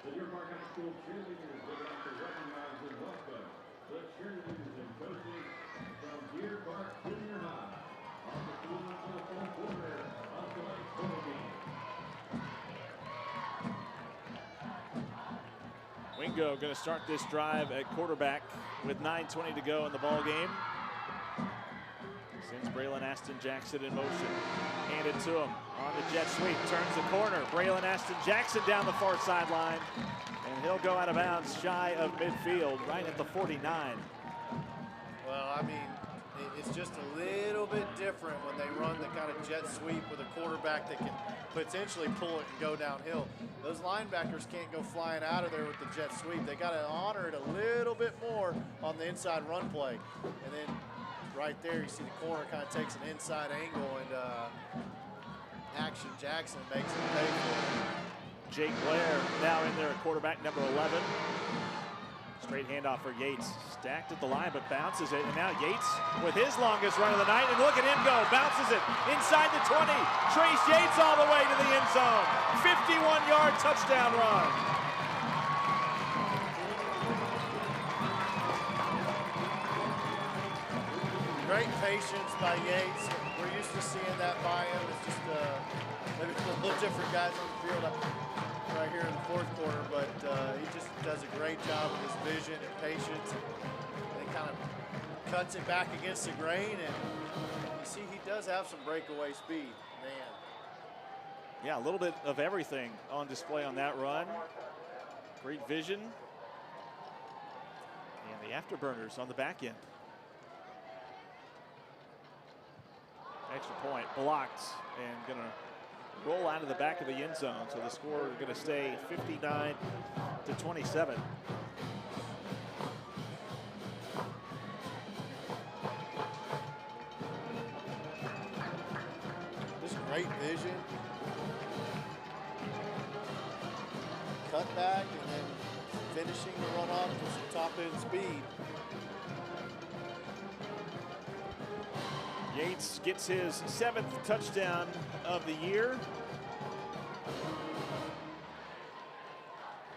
The Deer Park High School cheerleaders would like to recognize and welcome the cheerleaders and coaches from Deer Park Junior High on the field for the fourth quarter of tonight's football game. Wingo going to start this drive at quarterback with 9:20 to go in the ball game. Sends Braylon Aston Jackson in motion. Handed to him on the jet sweep. Turns the corner. Braylon Aston Jackson down the far sideline. And he'll go out of bounds shy of midfield, right at the 49. Well, I mean, it's just a little bit different when they run the kind of jet sweep with a quarterback that can potentially pull it and go downhill. Those linebackers can't go flying out of there with the jet sweep. They got to honor it a little bit more on the inside run play. And then right there, you see the corner kind of takes an inside angle, and Action Jackson makes it pay for it. Jake Blair now in there at quarterback, number 11. Straight handoff for Yates. Stacked at the line, but bounces it. And now Yates with his longest run of the night. And look at him go. Bounces it inside the 20. Trace Yates all the way to the end zone. 51-yard touchdown run. Great patience by Yates. We're used to seeing that by him. It's just maybe a little different guys on the field right here in the fourth quarter, but he just does a great job with his vision and patience. And he kind of cuts it back against the grain, and you see he does have some breakaway speed, man. Yeah, a little bit of everything on display on that run. Great vision. And the afterburners on the back end. extra point blocked and going to roll out of the back of the end zone. So the score is going to stay 59-27. Just great vision. Cut back and then finishing the run off with some top end speed. Yates gets his 7th touchdown of the year.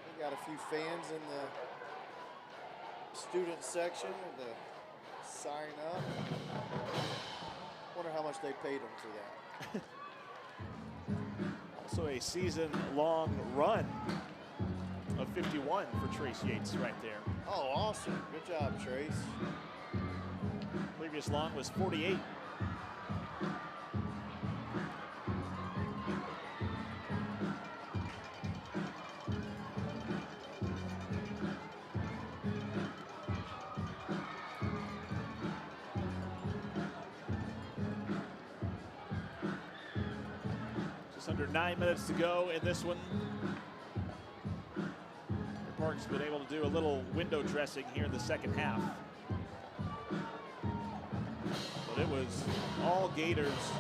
We got a few fans in the student section to sign up. Wonder how much they paid them for that. Also a season-long run of 51 for Trace Yates right there. Oh, awesome. Good job, Trace. Previous long was 48. Just under 9 minutes to go in this one. Park's been able to do a little window dressing here in the second half. But it was all Gators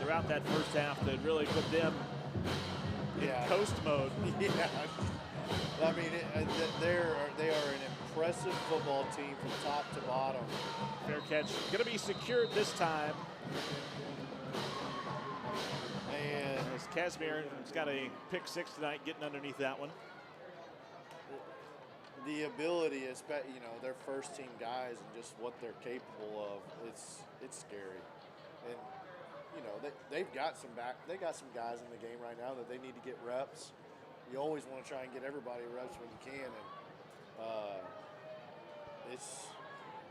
throughout that first half that really put them in coast mode. Yeah. I mean, they are an impressive football team from top to bottom. Fair catch. Going to be secured this time. And as Casimir has got a pick 6 tonight, getting underneath that one. The ability, you know, their first team guys and just what they're capable of, it's scary. And you know, they've got some guys in the game right now that they need to get reps. You always want to try and get everybody reps when you can, and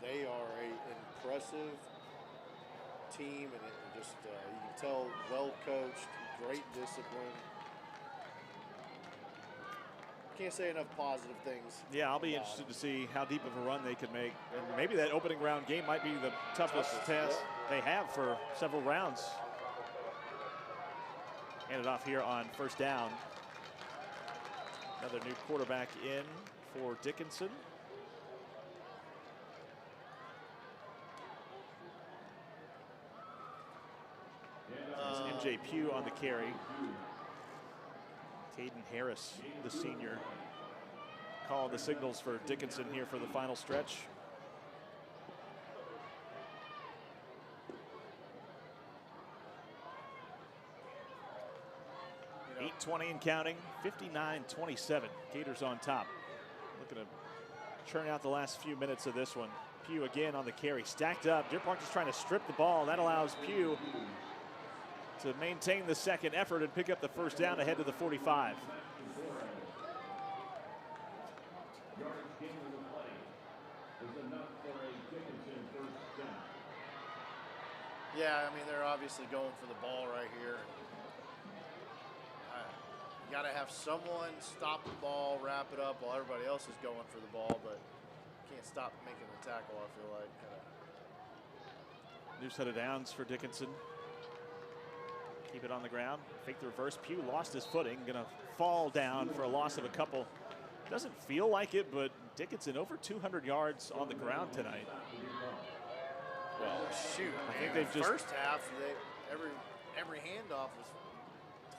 they are an impressive team, and it just you can tell, well coached, great discipline. Can't say enough positive things. Yeah, I'll be interested to see how deep of a run they could make. And maybe that opening round game might be the toughest test they have for several rounds. Handed off here on first down. Another new quarterback in for Dickinson. It's MJ Pugh on the carry. Caden Harris, the senior, called the signals for Dickinson here for the final stretch. You know, 8:20 and counting, 59-27. Gators on top. Looking to churn out the last few minutes of this one. Pugh again on the carry, stacked up. Deer Park just trying to strip the ball. That allows Pugh to maintain the second effort and pick up the first down ahead to the 45. Yeah, I mean, they're obviously going for the ball right here. You got to have someone stop the ball, wrap it up while everybody else is going for the ball, but can't stop making the tackle, I feel like. New set of downs for Dickinson. Keep it on the ground, fake the reverse. Pugh lost his footing, gonna fall down for a loss of a couple. Doesn't feel like it, but Dickinson over 200 yards on the ground tonight. Well, shoot, I think they've just first half, every handoff was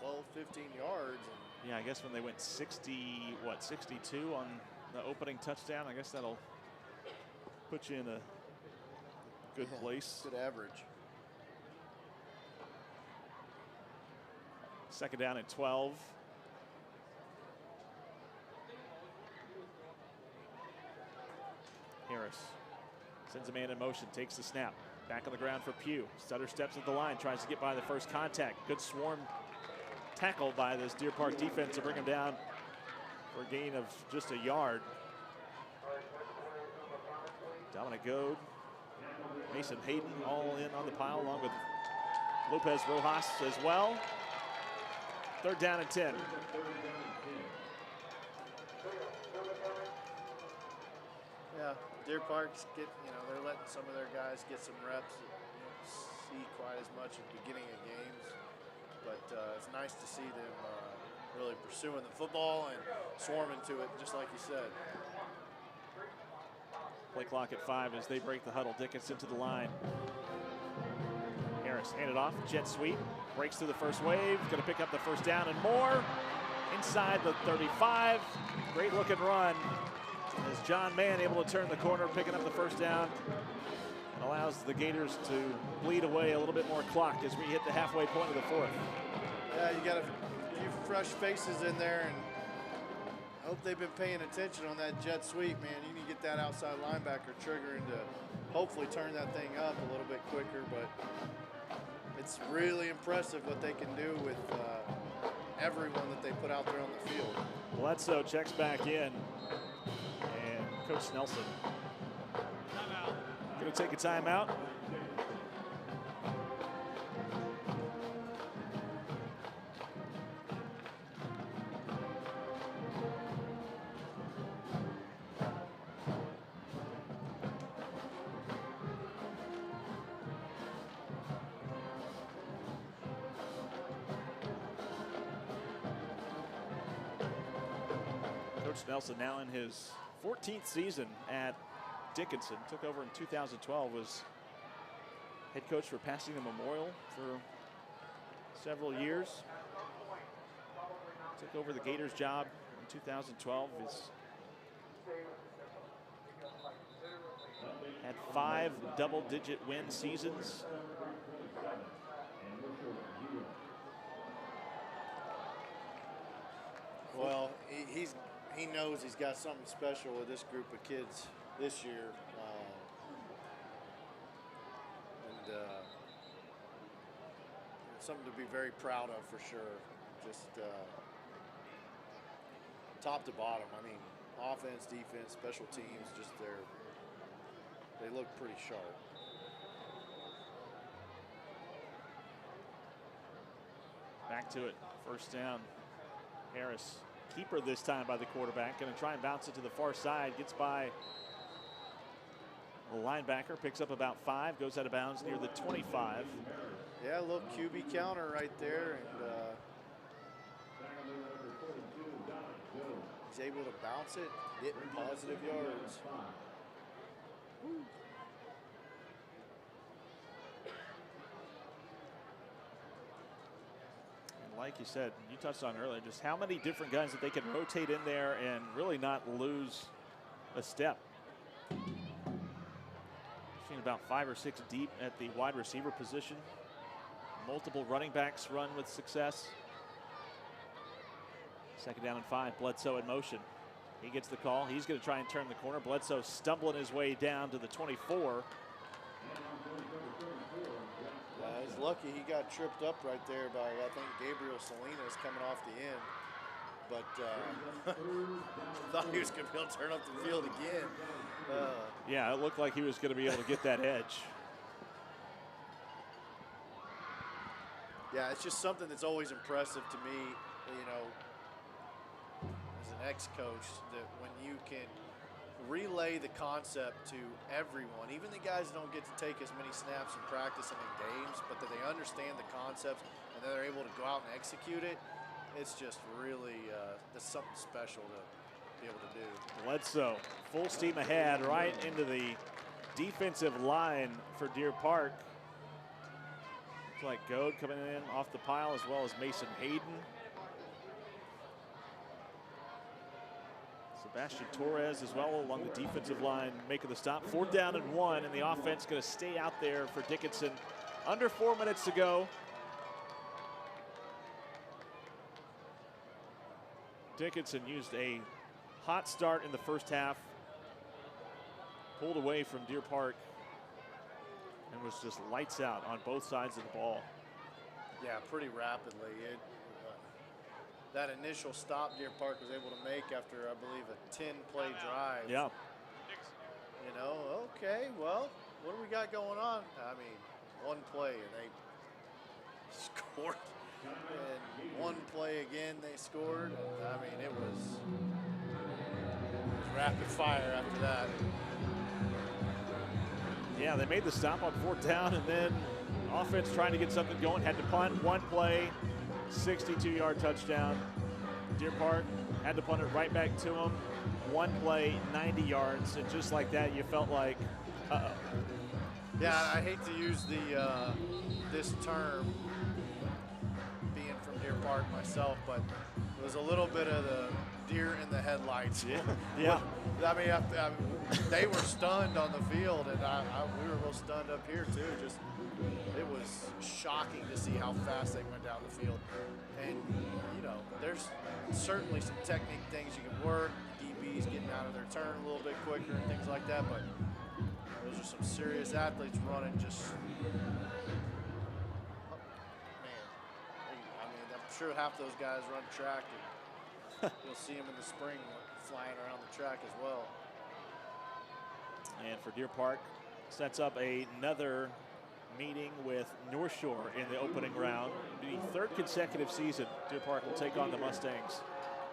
12, 15 yards. And yeah, I guess when they went 62 on the opening touchdown, I guess that'll put you in a good place. Good average. Second down at 12. Harris sends a man in motion, takes the snap. Back on the ground for Pugh. Sutter steps at the line, tries to get by the first contact. Good swarm tackle by this Deer Park defense to bring him down for a gain of just a yard. Dominic Goad, Mason Hayden all in on the pile, along with Lopez Rojas as well. Third down and 10. Yeah, Deer Park's they're letting some of their guys get some reps that you don't see quite as much at the beginning of games, but it's nice to see them really pursuing the football and swarming to it, just like you said. Play clock at 5 as they break the huddle. Dickinson to the line. Harris handed off, jet sweep, breaks through the first wave, going to pick up the first down and more. Inside the 35, great looking run as John Mann able to turn the corner, picking up the first down. And allows the Gators to bleed away a little bit more clock as we hit the halfway point of the 4th. Yeah, you got a few fresh faces in there, and I hope they've been paying attention on that jet sweep, man. You need to get that outside linebacker triggering to hopefully turn that thing up a little bit quicker, but it's really impressive what they can do with everyone that they put out there on the field. Bledsoe checks back in, and Coach Nelson going to take a timeout. Coach Nelson now in his 14th season at Dickinson. Took over in 2012, was head coach for Pasadena Memorial for several years. Took over the Gators job in 2012. He's had 5 double-digit win seasons. Well, he knows he's got something special with this group of kids this year, and something to be very proud of for sure. Just top to bottom. I mean, offense, defense, special teams, just they look pretty sharp. Back to it, first down. Harris, keeper this time by the quarterback, going to try and bounce it to the far side, gets by the linebacker, picks up about 5, goes out of bounds near the 25. Yeah, a little QB counter right there, and he's able to bounce it, get positive yards. And like you said, you touched on earlier, just how many different guys that they can rotate in there and really not lose a step. Seen about 5 or 6 deep at the wide receiver position. Multiple running backs run with success. Second down and 5, Bledsoe in motion. He gets the call. He's going to try and turn the corner. Bledsoe stumbling his way down to the 24. He's lucky he got tripped up right there by, I think, Gabriel Salinas coming off the end. But thought he was going to be able to turn up the field again. Yeah, it looked like he was going to be able to get that edge. Yeah, it's just something that's always impressive to me, you know, as an ex-coach, that when you can relay the concept to everyone, even the guys that don't get to take as many snaps in practice and in games, but that they understand the concepts and that they're able to go out and execute it, it's just really, that's something special to be able to do. Bledsoe, full steam ahead, right into the defensive line for Deer Park. Looks like Goad coming in off the pile, as well as Mason Hayden. Sebastian Torres as well along the defensive line making the stop. 4th down and 1, and the offense going to stay out there for Dickinson. Under 4 minutes to go. Dickinson used a hot start in the first half, pulled away from Deer Park, and was just lights out on both sides of the ball. Yeah, pretty rapidly. That initial stop Deer Park was able to make after, I believe, a 10-play drive. Yeah. You know, okay, well, what do we got going on? I mean, 1 play and they scored. And 1 play again they scored. I mean, it was rapid fire after that. Yeah, they made the stop on 4th down, and then Offense trying to get something going. Had to punt one play, 62-yard touchdown. Deer Park had to punt it right back to him. One play, 90 yards, and just like that, you felt like, uh-oh. Yeah, I hate to use the this term, being from Deer Park myself, but it was a little bit of the deer in the headlights. Yeah. Yeah. I mean, they were stunned on the field, and we were real stunned up here too. Just it was shocking to see how fast they went down the field. And you know, there's certainly some technique things you can work. DBs getting out of their turn a little bit quicker and things like that, but those are some serious athletes running just. I mean, I'm sure half those guys run track, and you'll see them in the spring flying around the track as well. And for Deer Park, sets up another meeting with North Shore in the opening round. The third consecutive season, Deer Park will take on the Mustangs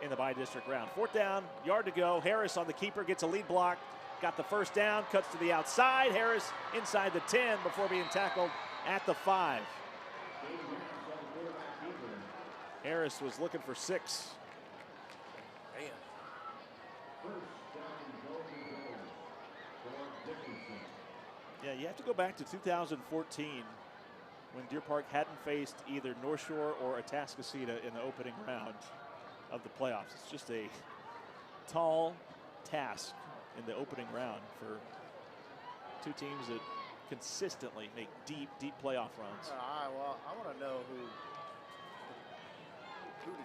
in the bi-district round. Fourth down, yard to go. Harris on the keeper, gets a lead block. Got the first down, cuts to the outside. Harris inside the 10 before being tackled at the 5. Harris was looking for 6. Man. Yeah, you have to go back to 2014 when Deer Park hadn't faced either North Shore or Atascocita in the opening round of the playoffs. It's just a tall task in the opening round for two teams that consistently make deep, deep playoff runs. Well, I want to know who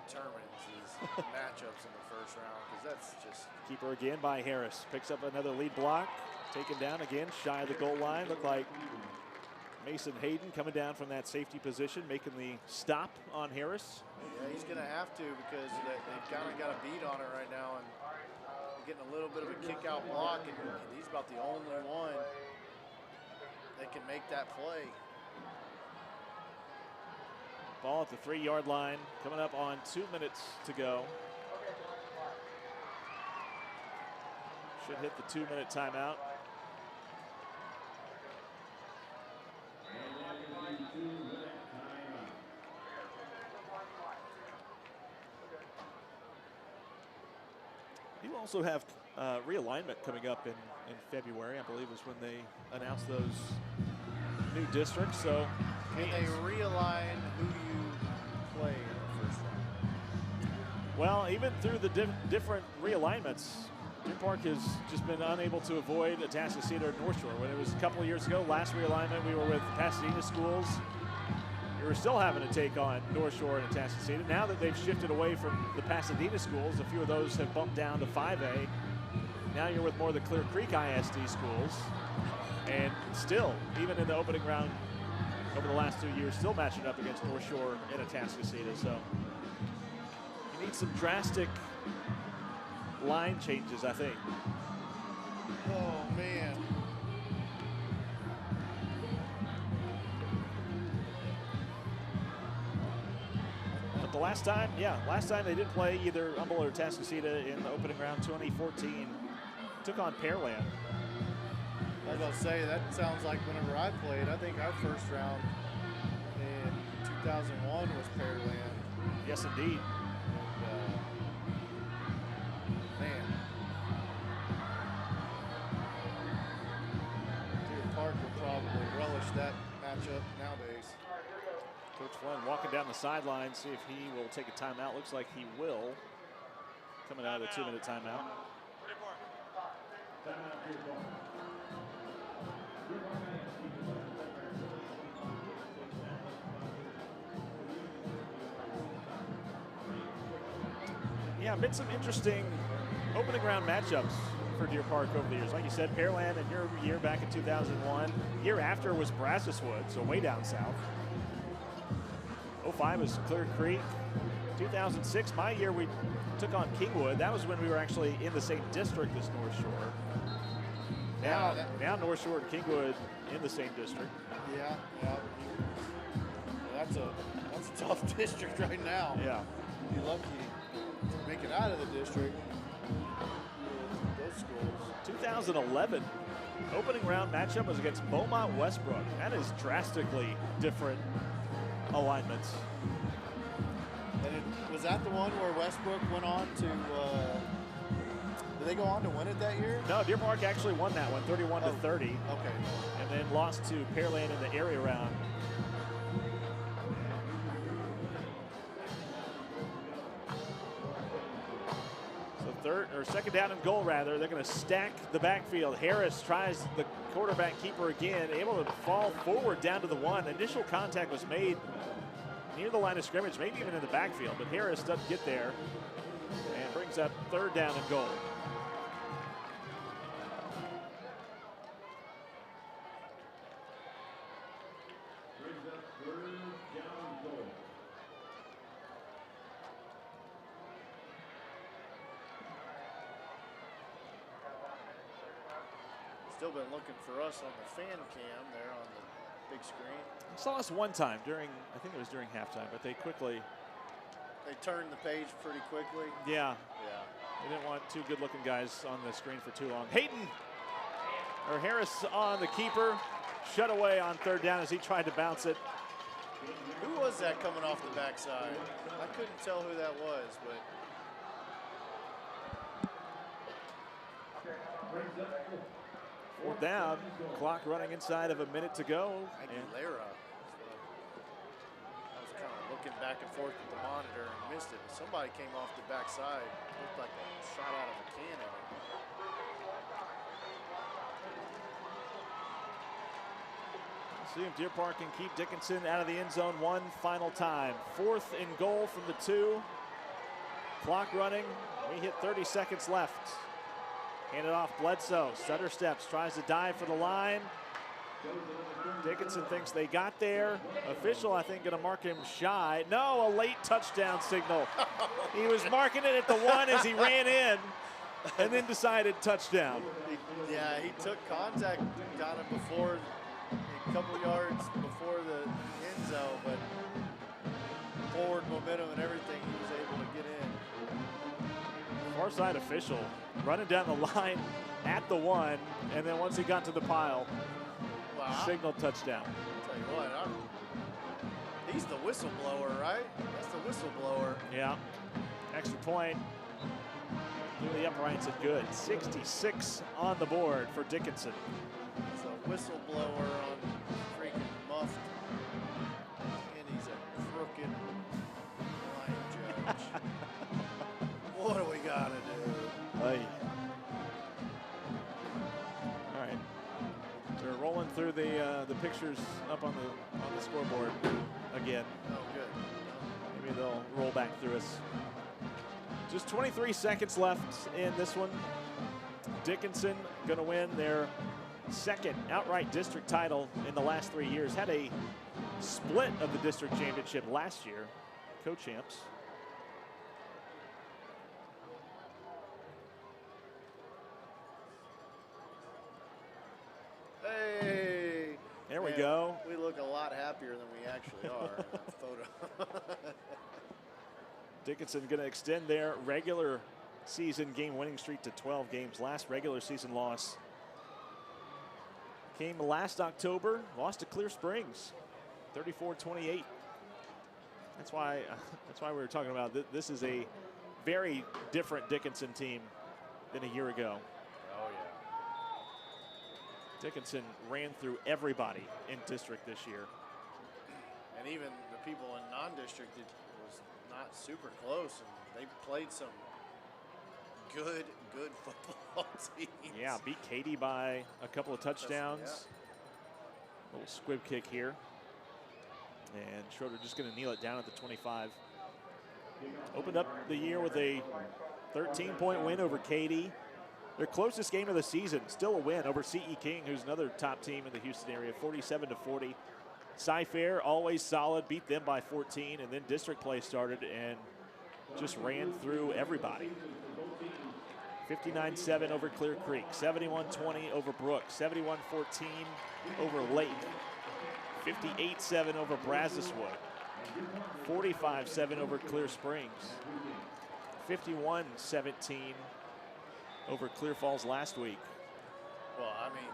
determines these matchups in the first round, because that's just. Keeper again by Harris. Picks up another lead block. Taken down again, shy of the goal line. Looked like Mason Hayden coming down from that safety position, making the stop on Harris. Yeah, he's going to have to, because they've kind of got a beat on it right now, and getting a little bit of a kick-out block, and he's about the only one that can make that play. Ball at the 3-yard line, coming up on 2 minutes to go. Should hit the 2-minute timeout. You also have realignment coming up in February, I believe is when they announced those new districts. So can they realign who you play in the first round? Well, even through the different realignments, Deer Park has just been unable to avoid Atascocita or North Shore. When it was a couple of years ago, last realignment, we were with Pasadena schools. We were still having to take on North Shore and Atascocita. Now that they've shifted away from the Pasadena schools, a few of those have bumped down to 5A. Now you're with more of the Clear Creek ISD schools. And still, even in the opening round over the last 2 years, still matching up against North Shore and Atascocita. So you need some drastic line changes, I think. Oh, man. But the last time they did play either Humboldt or Atascocita in the opening round, 2014, took on Pearland. I was about to say, that sounds like whenever I played, I think our first round in 2001 was Pearland. Yes, indeed. Man. Deer Park will probably relish that matchup nowadays. Coach Flynn walking down the sideline, see if he will take a timeout. Looks like he will. Coming out of the 2-minute timeout. Yeah, been some interesting opening round matchups for Deer Park over the years. Like you said, Pearland in your year back in 2001. Year after was Brazoswood, so way down south. 05 was Clear Creek. 2006, my year, we took on Kingwood. That was when we were actually in the same district as North Shore. Now North Shore and Kingwood in the same district. Yeah. That's a tough district right now. Yeah. You're lucky to make it out of the district. Those schools. 2011 opening round matchup was against Beaumont Westbrook. That is drastically different alignments. And was that the one where Westbrook went on to, did they go on to win it that year? No, Deer Park actually won that one, 31 to 30. Okay. And then lost to Pearland in the area round. Second down and goal, rather. They're going to stack the backfield. Harris tries the quarterback keeper again, able to fall forward down to the 1. Initial contact was made near the line of scrimmage, maybe even in the backfield, but Harris doesn't get there and brings up third down and goal. Still been looking for us on the fan cam there on the big screen. I saw us one time during, I think it was during halftime, but they quickly. They turned the page pretty quickly. Yeah. Yeah. They didn't want two good looking guys on the screen for too long. Harris on the keeper. Shut away on third down as he tried to bounce it. Who was that coming off the backside? I couldn't tell who that was, but. Fourth down, clock running inside of a minute to go. Aguilera. I was kind of looking back and forth with the monitor and missed it. But somebody came off the backside. Looked like a shot out of a cannon. See if Deer Park can keep Dickinson out of the end zone one final time. 4th and goal from the 2. Clock running. We hit 30 seconds left. Handed off Bledsoe. Stutter steps, tries to dive for the line. Dickinson thinks they got there. Official, I think, going to mark him shy. No, a late touchdown signal. He was marking it at the 1 as he ran in and then decided touchdown. Yeah, he took contact, got him before, a couple yards before the end zone, but forward momentum and everything, he was able to get in. Far side official running down the line at the 1, and then once he got to the pile, signal touchdown. I'll tell you what, he's the whistleblower, right? That's the whistleblower. Yeah. Extra point through the uprights and good. 66 on the board for Dickinson. He's a whistleblower on freaking muffed, and he's a crooked line judge. What do we got to do? All right. They're rolling through the pictures up on the scoreboard again. Oh, good. Maybe they'll roll back through us. Just 23 seconds left in this one. Dickinson going to win their 2nd outright district title in the last 3 years. Had a split of the district championship last year, co-champs. Hey. There we go. We look a lot happier than we actually are in that photo. Dickinson going to extend their regular season game winning streak to 12 games. Last regular season loss came last October, lost to Clear Springs, 34-28. That's why we were talking about this is a very different Dickinson team than a year ago. Oh, yeah. Dickinson ran through everybody in district this year. And even the people in non-district, it was not super close, and they played some good football teams. Yeah, beat Katy by a couple of touchdowns. Yeah. Little squib kick here. And Schroeder just going to kneel it down at the 25. Opened up the year with a 13-point win over Katy. Their closest game of the season, still a win over CE King, who's another top team in the Houston area, 47-40. Cy-Fair, always solid, beat them by 14, and then district play started and just ran through everybody. 59-7 over Clear Creek, 71-20 over Brooks, 71-14 over Lake, 58-7 over Brazoswood, 45-7 over Clear Springs, 51-17 over Clear Falls last week. Well, I mean,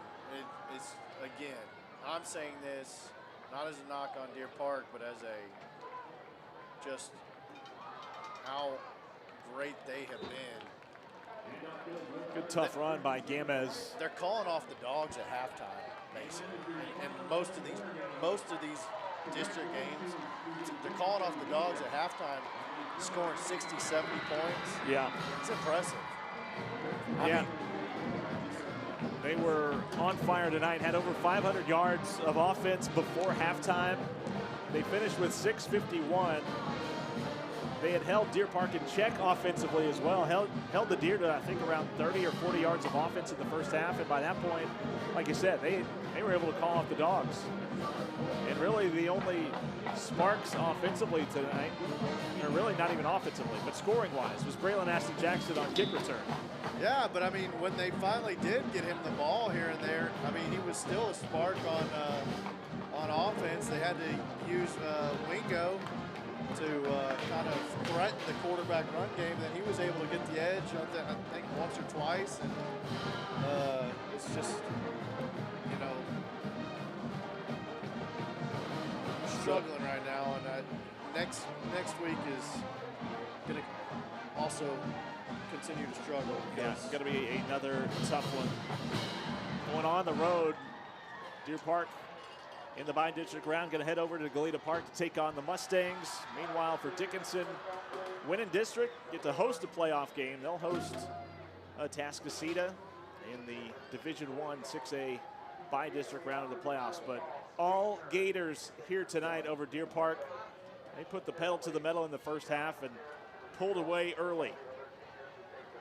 it's, again, I'm saying this not as a knock on Deer Park, but as a just how great they have been. Good tough run by Gamez. They're calling off the dogs at halftime, Mason. And most of these district games, they're calling off the dogs at halftime, scoring 60, 70 points. Yeah. It's impressive. I Yeah. mean, They were on fire tonight, had over 500 yards of offense before halftime. They finished with 651. They had held Deer Park in check offensively as well. Held the Deer to, I think, around 30 or 40 yards of offense in the first half. And by that point, like you said, they were able to call off the dogs. And really the only sparks offensively tonight, or really not even offensively, but scoring-wise, was Braylon Aston Jackson on kick return. yeah, but I mean, when they finally did get him the ball here and there, I mean, he was still a spark on offense. They had to use Wingo to kind of threaten the quarterback run game. Then he was able to get the edge, I think, once or twice. And it's just, you know, struggling right now. And next week is going to also continue to struggle. Yeah, it's going to be another tough one. Going on the road, Deer Park in the bi-district round, going to head over to Galena Park to take on the Mustangs. Meanwhile, for Dickinson, winning district, get to host a playoff game. They'll host Tascasita in the Division I 6A bi-district round of the playoffs. But all Gators here tonight over Deer Park. They put the pedal to the metal in the first half and pulled away early.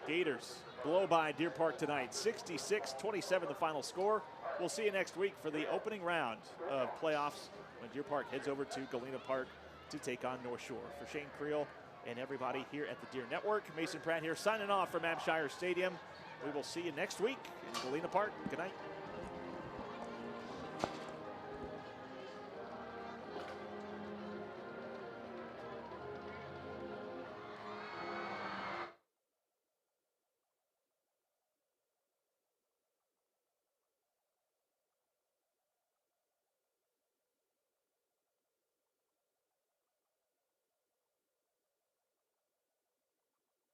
Gators blow by Deer Park tonight, 66-27 the final score. We'll see you next week for the opening round of playoffs when Deer Park heads over to Galena Park to take on North Shore. For Shane Creel and everybody here at the Deer Network, Mason Pratt here signing off from Abshire Stadium. We will see you next week in Galena Park. Good night.